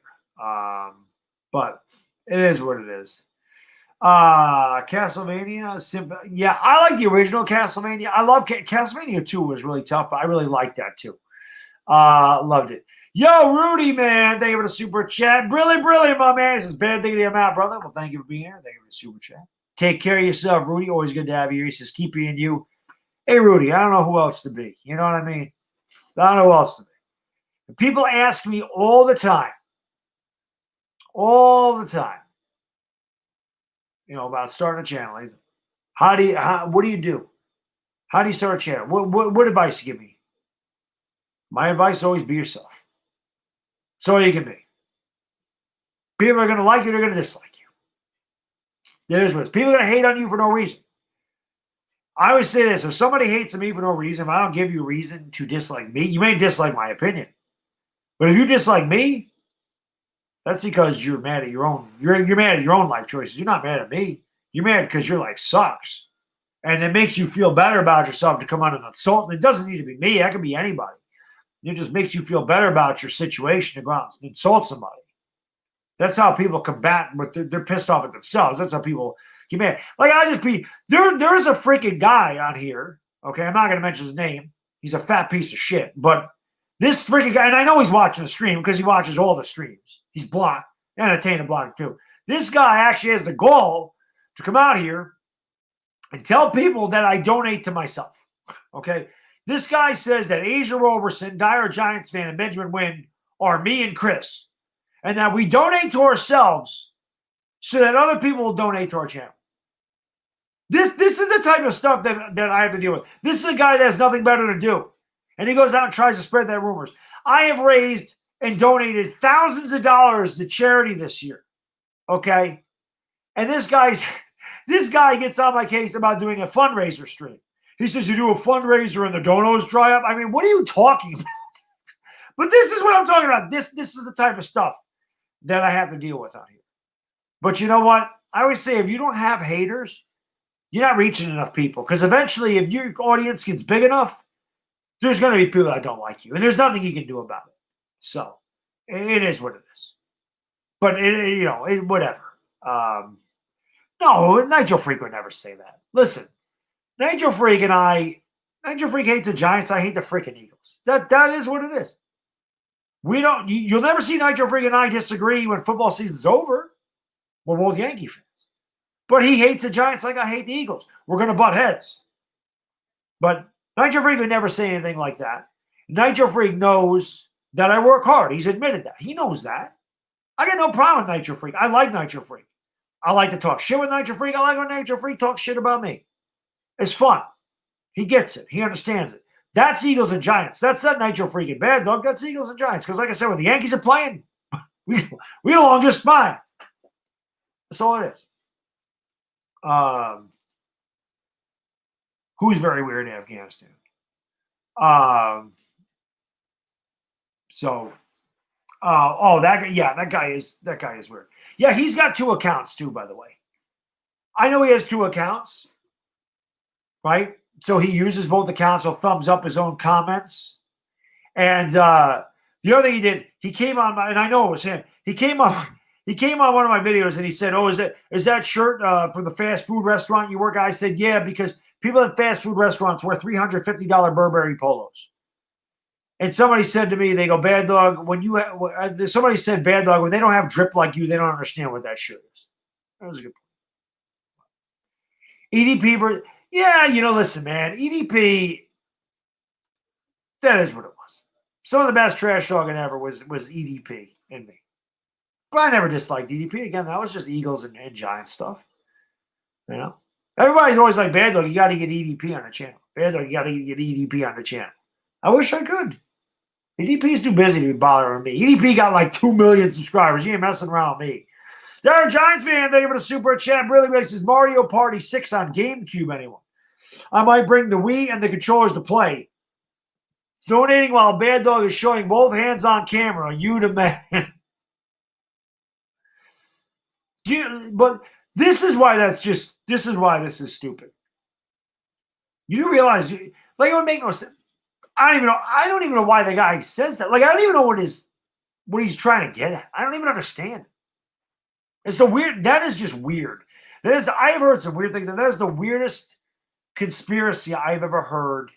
But it is what it is. Castlevania. Yeah, I like the original Castlevania. I love Castlevania 2 was really tough, but I really liked that too. Loved it. Yo, Rudy, man. Thank you for the super chat. Brilliant, my man. This is bad thinking I'm out, brother. Well, thank you for being here. Thank you for the super chat. Take care of yourself, Rudy. Always good to have you here. He says, keep being you. Hey, Rudy, I don't know who else to be. You know what I mean? I don't know who else to be. People ask me all the time, about starting a channel. What do you do? How do you start a channel? What advice you give me? My advice is always be yourself. That's all you can be. People are going to like you, they're going to dislike you. That is what it is. People are going to hate on you for no reason. I always say this, if somebody hates me for no reason, if I don't give you a reason to dislike me, you may dislike my opinion. But if you dislike me, that's because you're mad at your own, you're mad at your own life choices. You're not mad at me. You're mad because your life sucks. And it makes you feel better about yourself to come on and insult. It doesn't need to be me. That can be anybody. It just makes you feel better about your situation to go out and insult somebody. That's how people combat, but they're pissed off at themselves. That's how people get mad. Like, there's a freaking guy on here. Okay, I'm not going to mention his name. He's a fat piece of shit. But this freaking guy, and I know he's watching the stream because he watches all the streams. He's blocked, entertained blocked too. This guy actually has the goal to come out here and tell people that I donate to myself. Okay, this guy says that Asia Roberson, Dire Giants fan, and Benjamin Wynn are me and Chris, and that we donate to ourselves so that other people will donate to our channel. This is the type of stuff that I have to deal with. This is a guy that has nothing better to do. And he goes out and tries to spread that rumors. I have raised and donated thousands of dollars to charity this year. Okay? And this guy gets on my case about doing a fundraiser stream. He says, you do a fundraiser and the donos dry up. I mean, what are you talking about? But this is what I'm talking about. This is the type of stuff that I have to deal with on here. But you know what? I always say, if you don't have haters, you're not reaching enough people. Because eventually, if your audience gets big enough, there's going to be people that don't like you. And there's nothing you can do about it. So, it is what it is. But, whatever. No, Nigel Freak would never say that. Listen, Nigel Freak hates the Giants. I hate the freaking Eagles. That is what it is. You'll never see Nigel Freak and I disagree when football season's over. We're both Yankee fans. But he hates the Giants like I hate the Eagles. We're going to butt heads. But Nigel Freak would never say anything like that. Nigel Freak knows that I work hard. He's admitted that. He knows that. I got no problem with Nigel Freak. I like Nigel Freak. I like to talk shit with Nigel Freak. I like when Nigel Freak talks shit about me. It's fun. He gets it. He understands it. That's Eagles and Giants. That's not Nigel Freak and Bad Dog. That's Eagles and Giants. Because like I said, when the Yankees are playing, we get along just fine. That's all it is. Who's very weird in Afghanistan? That guy is weird. Yeah, he's got 2 accounts too, by the way. I know he has 2 accounts, right? So he uses both accounts. He'll thumbs up his own comments. And the other thing he did, he came on, and I know it was him. He came on one of my videos and he said, "Oh, is that shirt for the fast food restaurant you work at?" I said, "Yeah, because people at fast food restaurants wear $350 Burberry polos." And somebody said to me, they go, "Bad Dog, somebody said, Bad Dog, when they don't have drip like you, they don't understand what that shirt is." That was a good point. EDP, listen, man, EDP, that is what it was. Some of the best trash talking ever was EDP in me. But I never disliked EDP. Again, that was just Eagles and Giants stuff. You know? Everybody's always like, Bad Dog, you got to get EDP on the channel. Bad Dog, you got to get EDP on the channel. I wish I could. EDP's too busy to be bothering me. EDP got like 2 million subscribers. He ain't messing around with me. They're a Giants fan. Thank you for the super chat. Really makes this Mario Party 6 on GameCube, anyone. I might bring the Wii and the controllers to play. Donating while Bad Dog is showing both hands on camera. You the man. But this is why this is stupid. You realize, it would make no sense. I don't even know why the guy says that. Like, I don't even know what he's trying to get at. I don't even understand. It's the weird. That is just weird. I've heard some weird things, and that is the weirdest conspiracy I've ever heard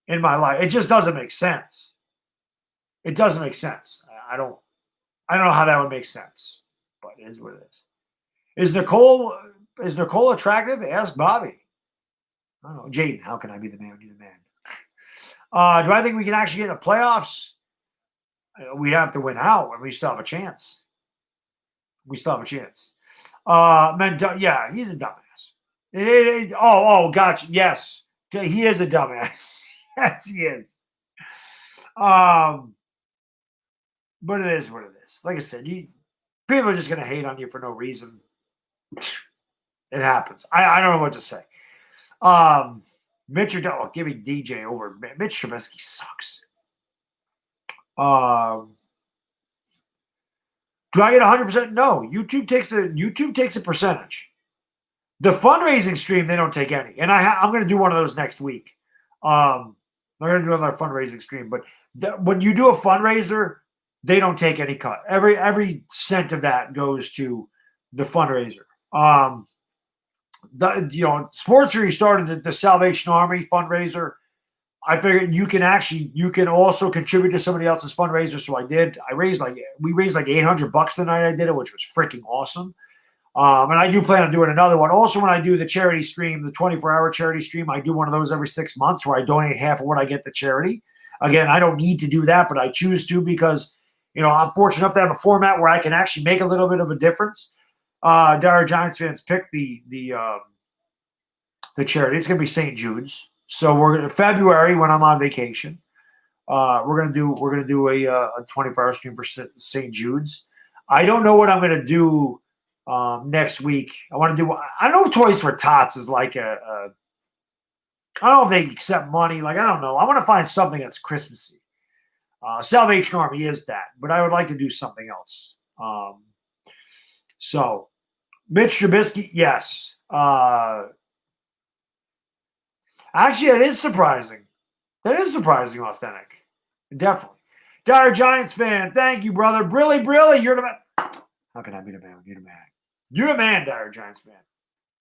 in my life. It just doesn't make sense. It doesn't make sense. I don't know how that would make sense, but it is what it is. Is Nicole attractive? Ask Bobby. I don't know. Jaden, how can I be the man? Be the man. Do I think we can actually get in the playoffs? We'd have to win out, and we still have a chance. Yeah, he's a dumbass. Gotcha. Yes, he is a dumbass. Yes, he is. But it is what it is. Like I said, people are just going to hate on you for no reason. It happens. I don't know what to say. Give me DJ over Mitch Trubisky sucks. Do I get 100%? No. YouTube takes a percentage. The fundraising stream, they don't take any. And I'm going to do one of those next week. I'm going to do another fundraising stream. But when you do a fundraiser, they don't take any cut. Every cent of that goes to the fundraiser. Sports Series started the Salvation Army fundraiser. I figured you can also contribute to somebody else's fundraiser. So I did. We raised like $800 the night I did it, which was freaking awesome. And I do plan on doing another one. Also, when I do the charity stream, the 24-hour charity stream, I do one of those every 6 months where I donate half of what I get to charity. Again, I don't need to do that, but I choose to because, I'm fortunate enough to have a format where I can actually make a little bit of a difference. Dire Giants fans picked the charity. It's going to be St. Jude's. So we're going to February when I'm on vacation. We're going to do a 24-hour stream for St. Jude's. I don't know what I'm going to do next week. I don't know if Toys for Tots is like I don't know if they accept money. Like, I don't know. I want to find something that's Christmassy. Salvation Army is that, but I would like to do something else. So Mitch Trubisky, yes. Actually, that is surprising. Authentic. Definitely. Dire Giants fan, thank you, brother. Brilly, you're the man. How can I be the man? You're the man. You're the man, Dire Giants fan.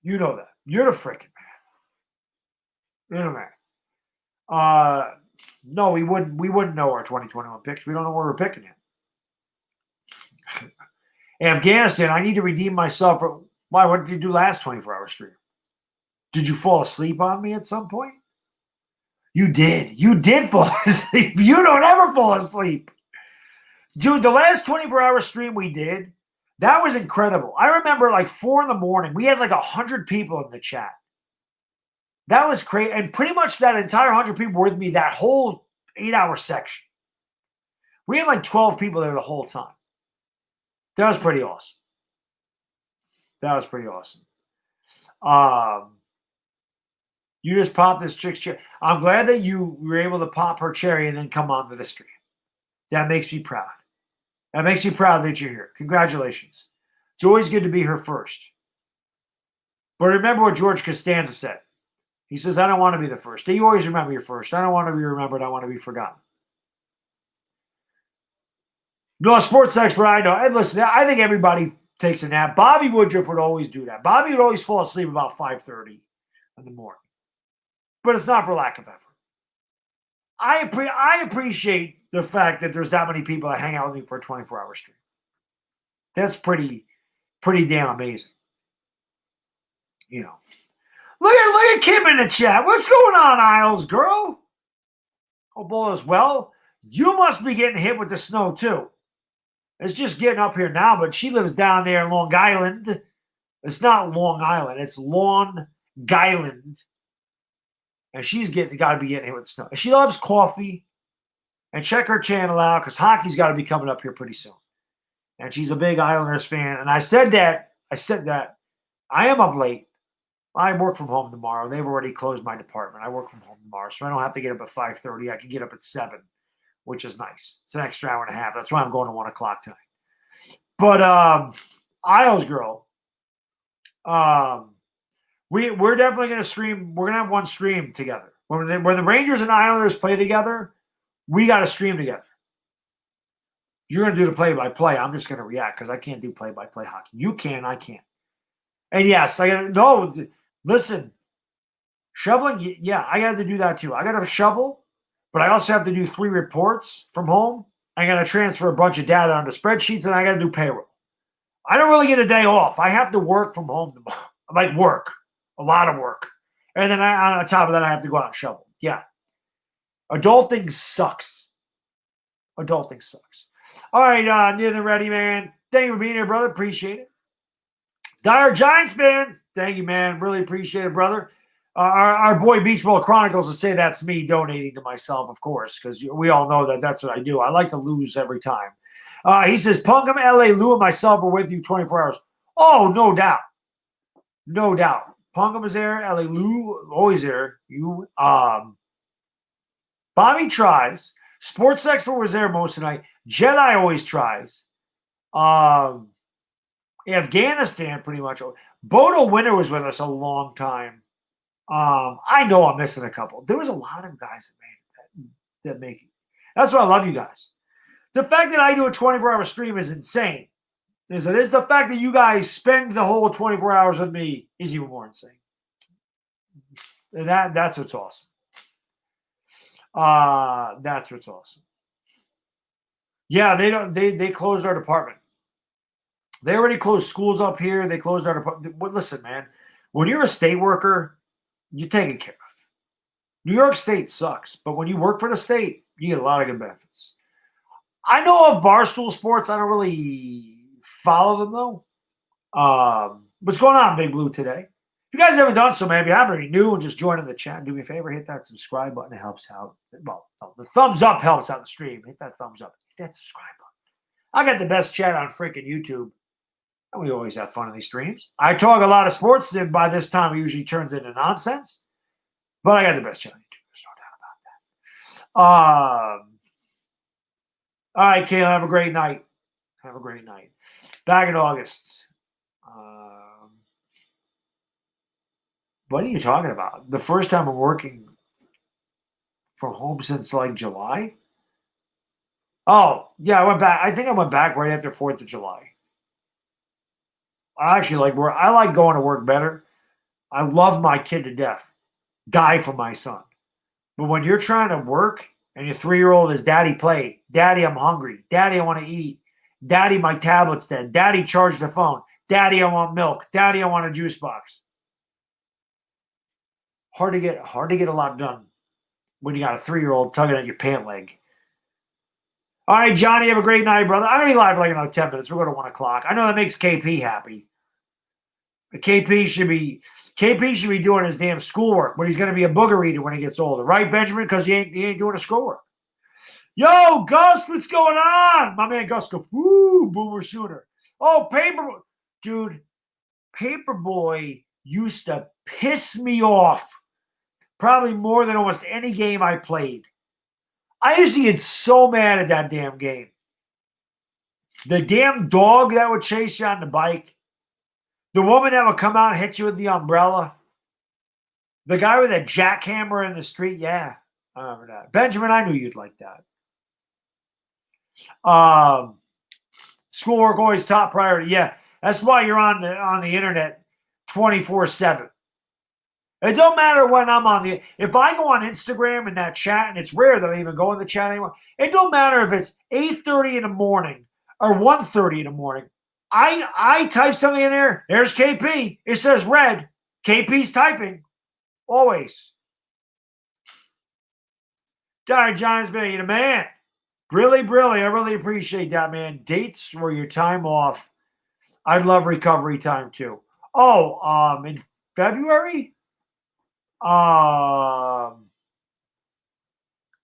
You know that. You're the freaking man. You're the man. No, we wouldn't know our 2021 picks. We don't know where we're picking it. Afghanistan, I need to redeem myself. Why? What did you do last 24-hour stream? Did you fall asleep on me at some point? You did. You did fall asleep. You don't ever fall asleep. Dude, the last 24-hour stream we did, that was incredible. I remember like 4 a.m. We had like 100 people in the chat. That was crazy. And pretty much that entire 100 people were with me that whole 8-hour section. We had like 12 people there the whole time. That was pretty awesome. You just popped this chick's cherry. I'm glad that you were able to pop her cherry and then come on to the stream. That makes me proud. That makes me proud that you're here. Congratulations. It's always good to be here first. But remember what George Costanza said. He says, I don't want to be the first. You always remember your first. I don't want to be remembered. I want to be forgotten. No, a sports expert, I know. And listen, I think everybody takes a nap. Bobby Woodruff would always do that. Bobby would always fall asleep about 5:30 in the morning. But it's not for lack of effort. I appreciate the fact that there's that many people that hang out with me for a 24-hour stream. That's pretty damn amazing. Look at Kim in the chat. What's going on, Isles girl? Hope all is well. You must be getting hit with the snow too. It's just getting up here now, but she lives down there in Long Island. It's not Long Island. It's Long Island. And she's got to be getting hit with the snow. She loves coffee. And check her channel out because hockey's got to be coming up here pretty soon. And she's a big Islanders fan. And I said that. I am up late. I work from home tomorrow. They've already closed my department. I work from home tomorrow, so I don't have to get up at 5:30. I can get up at 7, which is nice. It's an extra hour and a half. That's why I'm going to 1 o'clock tonight. But Isles girl, we're definitely going to stream. We're going to have one stream together. When the Rangers and Islanders play together, we got to stream together. You're going to do the play-by-play. I'm just going to react because I can't do play-by-play hockey. You can, I can't. And yes, I got to no. Listen, shoveling. Yeah, I got to do that too. I got to shovel, but I also have to do 3 reports from home. I got to transfer a bunch of data onto spreadsheets, and I got to do payroll. I don't really get a day off. I have to work from home tomorrow. Like work, a lot of work. And then on top of that, I have to go out and shovel. Yeah. Adulting sucks. Adulting sucks. All right, near the ready, man. Thank you for being here, brother. Appreciate it. Dire Giants fan. Thank you, man. Really appreciate it, brother. Our boy Beach Ball Chronicles will say that's me donating to myself, of course, because we all know that that's what I do. I like to lose every time. He says, Pungam, LA, Lou, and myself are with you 24 hours. Oh, no doubt. No doubt. Pungam is there. LA, Lou, always there. You, Bobby tries. Sports Expert was there most of the night. Jedi always tries. Afghanistan pretty much. Bodo Winter was with us a long time. I know I'm missing a couple. There was a lot of guys that make it. That's why I love you guys. The fact that I do a 24-hour stream is insane. It is the fact that you guys spend the whole 24 hours with me is even more insane. And that's what's awesome. That's what's awesome. Yeah, they closed our department. They already closed schools up here. They closed our department. But listen, man, when you're a state worker, you're taken care of. New York State sucks, but when you work for the state, you get a lot of good benefits. I know of Barstool Sports. I don't really follow them, though. What's going on, Big Blue, today? If you guys haven't done so, man, if you haven't already new and just joining the chat, do me a favor, hit that subscribe button. It helps out. Well, the thumbs up helps out the stream. Hit that thumbs up. Hit that subscribe button. I got the best chat on freaking YouTube. And we always have fun in these streams. I talk a lot of sports, and by this time, it usually turns into nonsense. But I got the best chat on YouTube. There's no doubt about that. All right, Kayla, have a great night. Have a great night. Back in August. What are you talking about? The first time I'm working from home since like July? Oh, yeah, I went back. I think I went back right after 4th of July. I actually like work. I like going to work better. I love my kid to death. Die for my son. But when you're trying to work and your 3-year-old is, Daddy, play. Daddy, I'm hungry. Daddy, I want to eat. Daddy, my tablet's dead. Daddy, charge the phone. Daddy, I want milk. Daddy, I want a juice box. Hard to get a lot done when you got a 3-year-old tugging at your pant leg. All right, Johnny, have a great night, brother. I'm going to be live for like another 10 minutes. We're going to 1 o'clock. I know that makes KP happy. KP should be doing his damn schoolwork, but he's going to be a booger eater when he gets older. Right, Benjamin? Because he ain't doing his schoolwork. Yo, Gus, what's going on? My man Gus Kafoo, Boomer Sooner. Oh, Paperboy used to piss me off probably more than almost any game I played. I used to get so mad at that damn game. The damn dog that would chase you on the bike. The woman that would come out and hit you with the umbrella. The guy with a jackhammer in the street. Yeah, I remember that. Benjamin, I knew you'd like that. Schoolwork always top priority. Yeah, that's why you're on the internet 24/7. It don't matter when I'm on the. If I go on Instagram in that chat, and it's rare that I even go in the chat anymore. It don't matter if it's 8:30 in the morning or 1:30 in the morning. I type something in there. There's KP. It says red. KP's typing. Always. Dire Giants, man, you're the man. Really. I really appreciate that, man. Dates for your time off. I'd love recovery time too. Oh, in February?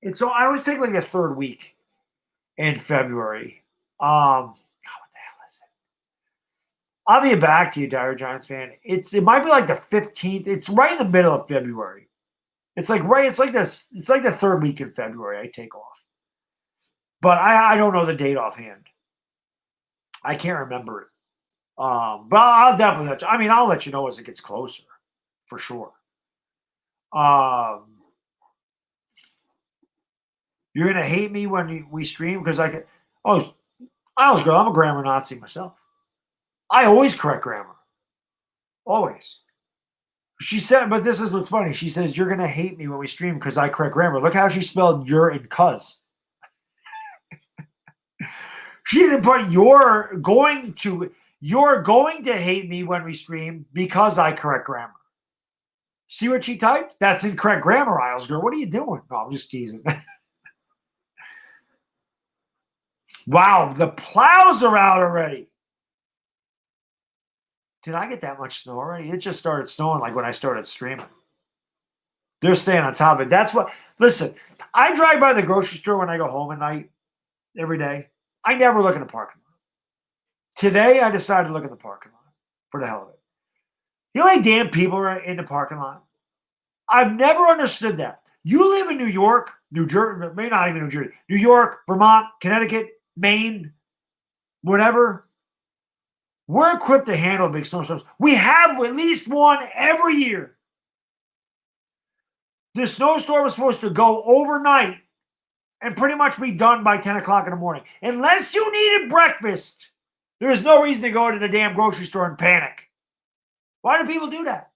It's so I always take like a 3rd week in February. God, what the hell is it? I'll be back to you, Dire Giants fan. It might be like the 15th. It's right in the middle of February. It's like this. It's like the 3rd week in February I take off. But I don't know the date offhand. I can't remember it. But I'll definitely let you. I mean, I'll let you know as it gets closer, for sure. You're gonna hate me when we stream because I can. Oh, Isles girl, I'm a grammar Nazi myself. I always correct grammar. Always. She said, but this is what's funny. She says you're gonna hate me when we stream because I correct grammar. Look how she spelled "your" and "cuz." She didn't put you're going to hate me when we stream because I correct grammar. See what she typed? That's incorrect grammar, Isles girl. What are you doing? No, I'm just teasing. Wow, the plows are out already. Did I get that much snow already? It just started snowing like when I started streaming. They're staying on top of it. That's what, listen, I drive by the grocery store when I go home at night every day. I never look in the parking lot. Today, I decided to look in the parking lot for the hell of it. You know how many damn people are in the parking lot? I've never understood that. You live in New York, New Jersey, maybe not even New Jersey, New York, Vermont, Connecticut, Maine, whatever. We're equipped to handle big snowstorms. We have at least one every year. This snowstorm was supposed to go overnight and pretty much be done by 10 o'clock in the morning. Unless you needed breakfast, there's no reason to go to the damn grocery store and panic. Why do people do that?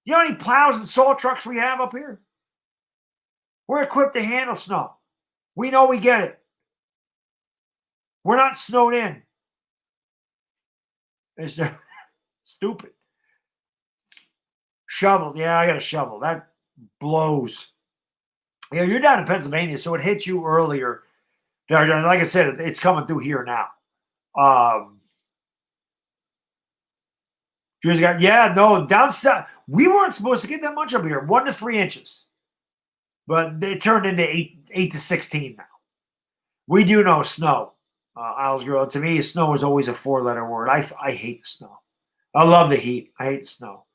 You know how many plows and salt trucks we have up here? We're equipped to handle snow. We know we get it. We're not snowed in. It's stupid. Shovel. Yeah, I got a shovel. That blows. Yeah, you're down in Pennsylvania, so it hit you earlier. Like I said, it's coming through here now. Down south. We weren't supposed to get that much up here, 1 to 3 inches. But it turned into 8 to 16 now. We do know snow. Isles girl, to me, snow is always a 4-letter word. I hate the snow. I love the heat. I hate the snow.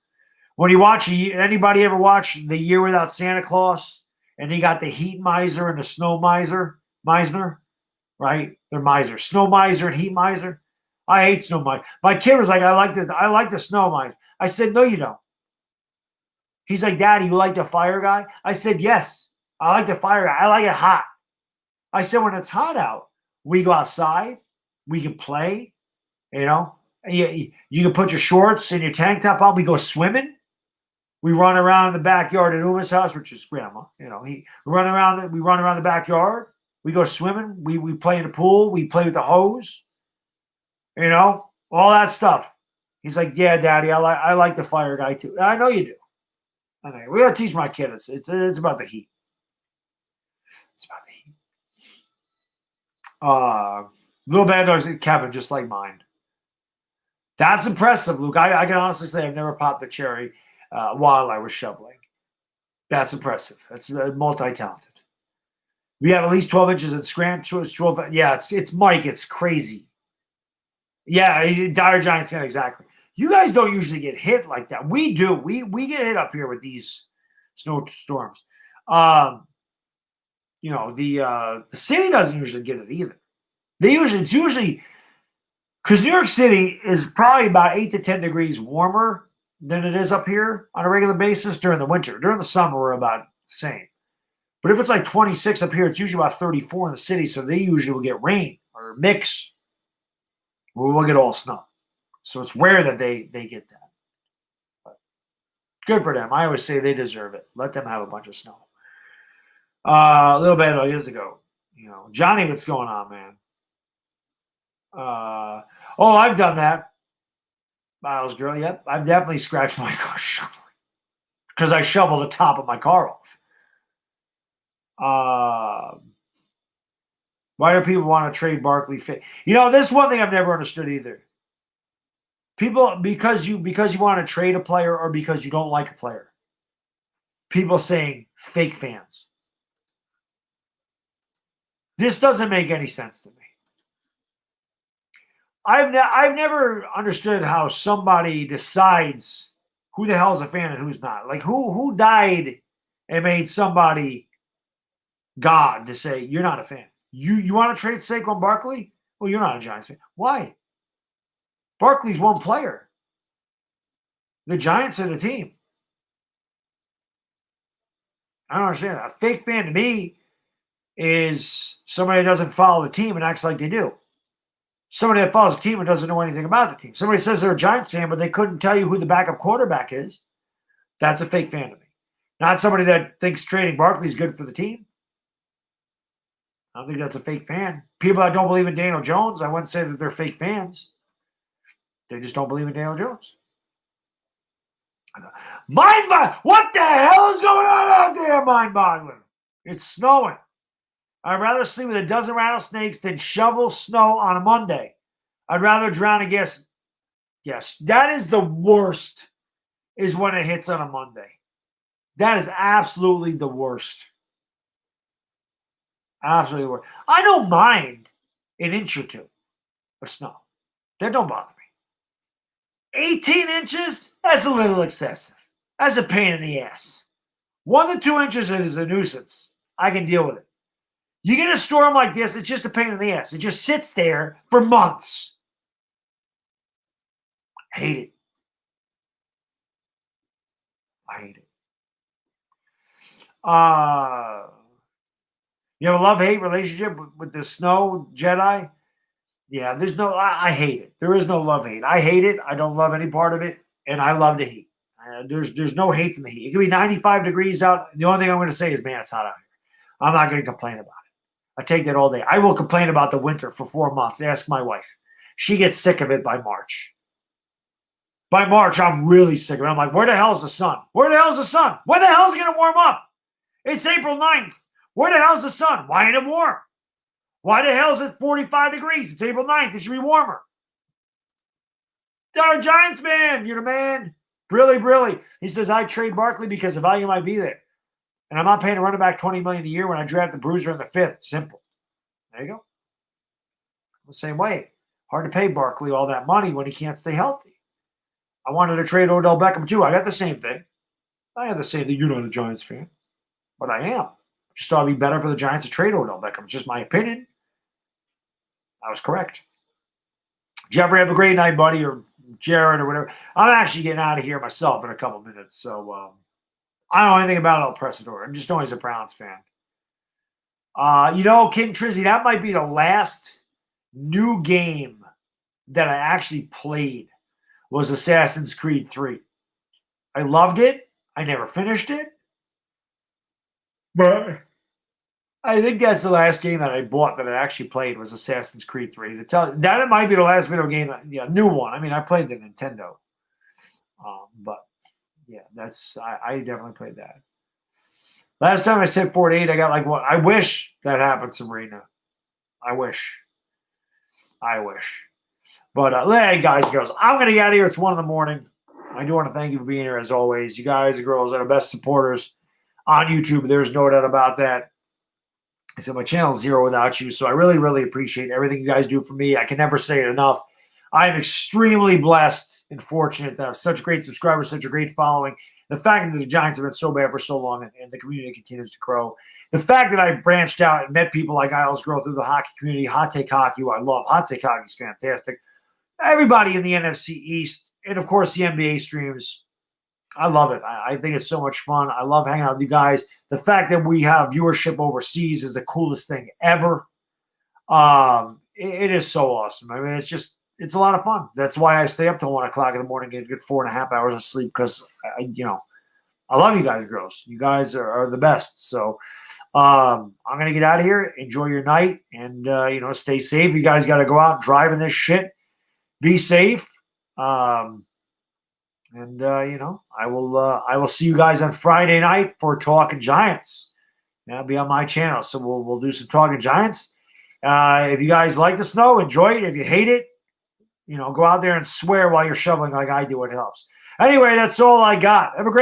When you watch, anybody ever watch The Year Without Santa Claus? And he got the heat miser and the snow Meisner, right? They're miser. Snow miser and heat miser. I hate snow miser. My kid was like, I like the snow miser. I said, no, you don't. He's like, Daddy, you like the fire guy? I said, yes, I like the fire guy. I like it hot. I said, when it's hot out, we go outside, we can play, you know. You can put your shorts and your tank top on. We go swimming. We run around in the backyard at Uma's house, which is grandma. You know, we run around the backyard. We go swimming. We play in the pool. We play with the hose. You know, all that stuff. He's like, yeah, Daddy, I like the fire guy too. I know you do. Okay, we gotta teach my kids. It's about the heat. It's about the heat. Little bad nose, Kevin, just like mine. That's impressive, Luke. I can honestly say I've never popped the cherry while I was shoveling. That's impressive. That's multi-talented. We have at least 12 inches in Scranton. 12. Yeah, it's Mike. It's crazy. Yeah, Dire Giants fan, exactly. You guys don't usually get hit like that. We do. We get hit up here with these snowstorms. The city doesn't usually get it either. It's usually because New York City is probably about 8 to 10 degrees warmer than it is up here on a regular basis during the winter. During the summer, we're about the same. But if it's like 26 up here, it's usually about 34 in the city. So they usually will get rain or mix. We'll get all snow. So it's rare that they get that. But good for them. I always say they deserve it. Let them have a bunch of snow. A little bit years ago. You know, Johnny, what's going on, man? I've done that. Miles girl, yep. I've definitely scratched my car shoveling. Because I shovel the top of my car off. Why do people want to trade Barkley? You know, this is one thing I've never understood either. People, because you want to trade a player or because you don't like a player. People saying fake fans. This doesn't make any sense to me. I've never understood how somebody decides who the hell is a fan and who's not. Like who died and made somebody God to say you're not a fan. You want to trade Saquon Barkley? Well, you're not a Giants fan. Why? Barkley's one player. The Giants are the team. I don't understand that. A fake fan to me is somebody that doesn't follow the team and acts like they do. Somebody that follows the team and doesn't know anything about the team. Somebody says they're a Giants fan, but they couldn't tell you who the backup quarterback is. That's a fake fan to me. Not somebody that thinks trading Barkley is good for the team. I don't think that's a fake fan. People that don't believe in Daniel Jones, I wouldn't say that they're fake fans. They just don't believe in Daniel Jones. What the hell is going on out there? Mind-boggling. It's snowing. I'd rather sleep with a dozen rattlesnakes than shovel snow on a Monday. I'd rather drown in gas. Yes, that is the worst, is when it hits on a Monday. That is absolutely the worst. Absolutely worst. I don't mind an inch or two of snow. That don't bother me. 18 inches? That's a little excessive. That's a pain in the ass. 1 to 2 inches is a nuisance. I can deal with it. You get a storm like this, it's just a pain in the ass. It just sits there for months. I hate it. I hate it. You have a love-hate relationship with the snow Jedi? Yeah, there's no, I hate it. There is no love-hate. I hate it. I don't love any part of it, and I love the heat. There's no hate from the heat. It can be 95 degrees out. The only thing I'm going to say is, man, it's hot out here. I'm not going to complain about it. I take that all day. I will complain about the winter for 4 months. Ask my wife. She gets sick of it by March. By March, I'm really sick of it. I'm like, where the hell's the sun? Where the hell's the sun? When the hell's it going to warm up? It's April 9th. Where the hell's the sun? Why ain't it warm? Why the hell is it 45 degrees? It's April 9th. It should be warmer. You're a Giants fan. You're the man. Brilly. He says, I trade Barkley because the value might be there. And I'm not paying a running back $20 million a year when I draft the bruiser in the 5th. Simple. There you go. The same way. Hard to pay Barkley all that money when he can't stay healthy. I wanted to trade Odell Beckham too. I got the same thing. You're not a Giants fan. But I am. Just thought it'd be better for the Giants to trade Odell Beckham. It's just my opinion. I was correct. Jeffrey, have a great night, buddy, or Jared, or whatever. I'm actually getting out of here myself in a couple minutes. So I don't know anything about El Presador. I'm just knowing he's a Browns fan. King Trizzy, that might be the last new game that I actually played was Assassin's Creed 3. I loved it. I never finished it. But I think that's the last game that I bought that I actually played was Assassin's Creed 3. That it might be the last video game, new one. I mean, I played the Nintendo. But, yeah, I definitely played that. Last time I said 4-8, I got like what? I wish that happened, Sabrina. I wish. But, hey, guys and girls, I'm going to get out of here. It's 1 a.m. I do want to thank you for being here, as always. You guys and girls are the best supporters on YouTube. There's no doubt about that. I said my channel is zero without you, so I really, really appreciate everything you guys do for me. I can never say it enough. I am extremely blessed and fortunate to have such great subscribers, such a great following. The fact that the Giants have been so bad for so long and the community continues to grow. The fact that I branched out and met people like Isles Grow through the hockey community, Hot Take Hockey, who I love. Hot Take Hockey is fantastic. Everybody in the NFC East, and of course the NBA streams. I love it. I think it's so much fun. I love hanging out with you guys. The fact that we have viewership overseas is the coolest thing ever. It is so awesome. I mean, it's a lot of fun. That's why I stay up till 1 o'clock in the morning and get 4.5 hours of sleep because I love you guys, girls. You guys are the best. So I'm gonna get out of here. Enjoy your night and stay safe. You guys got to go out and drive in this shit. Be safe. I will see you guys on Friday night for Talking Giants. That'll be on my channel. So we'll do some Talking Giants. If you guys like the snow, enjoy it. If you hate it, go out there and swear while you're shoveling like I do. It helps. Anyway, that's all I got. Have a great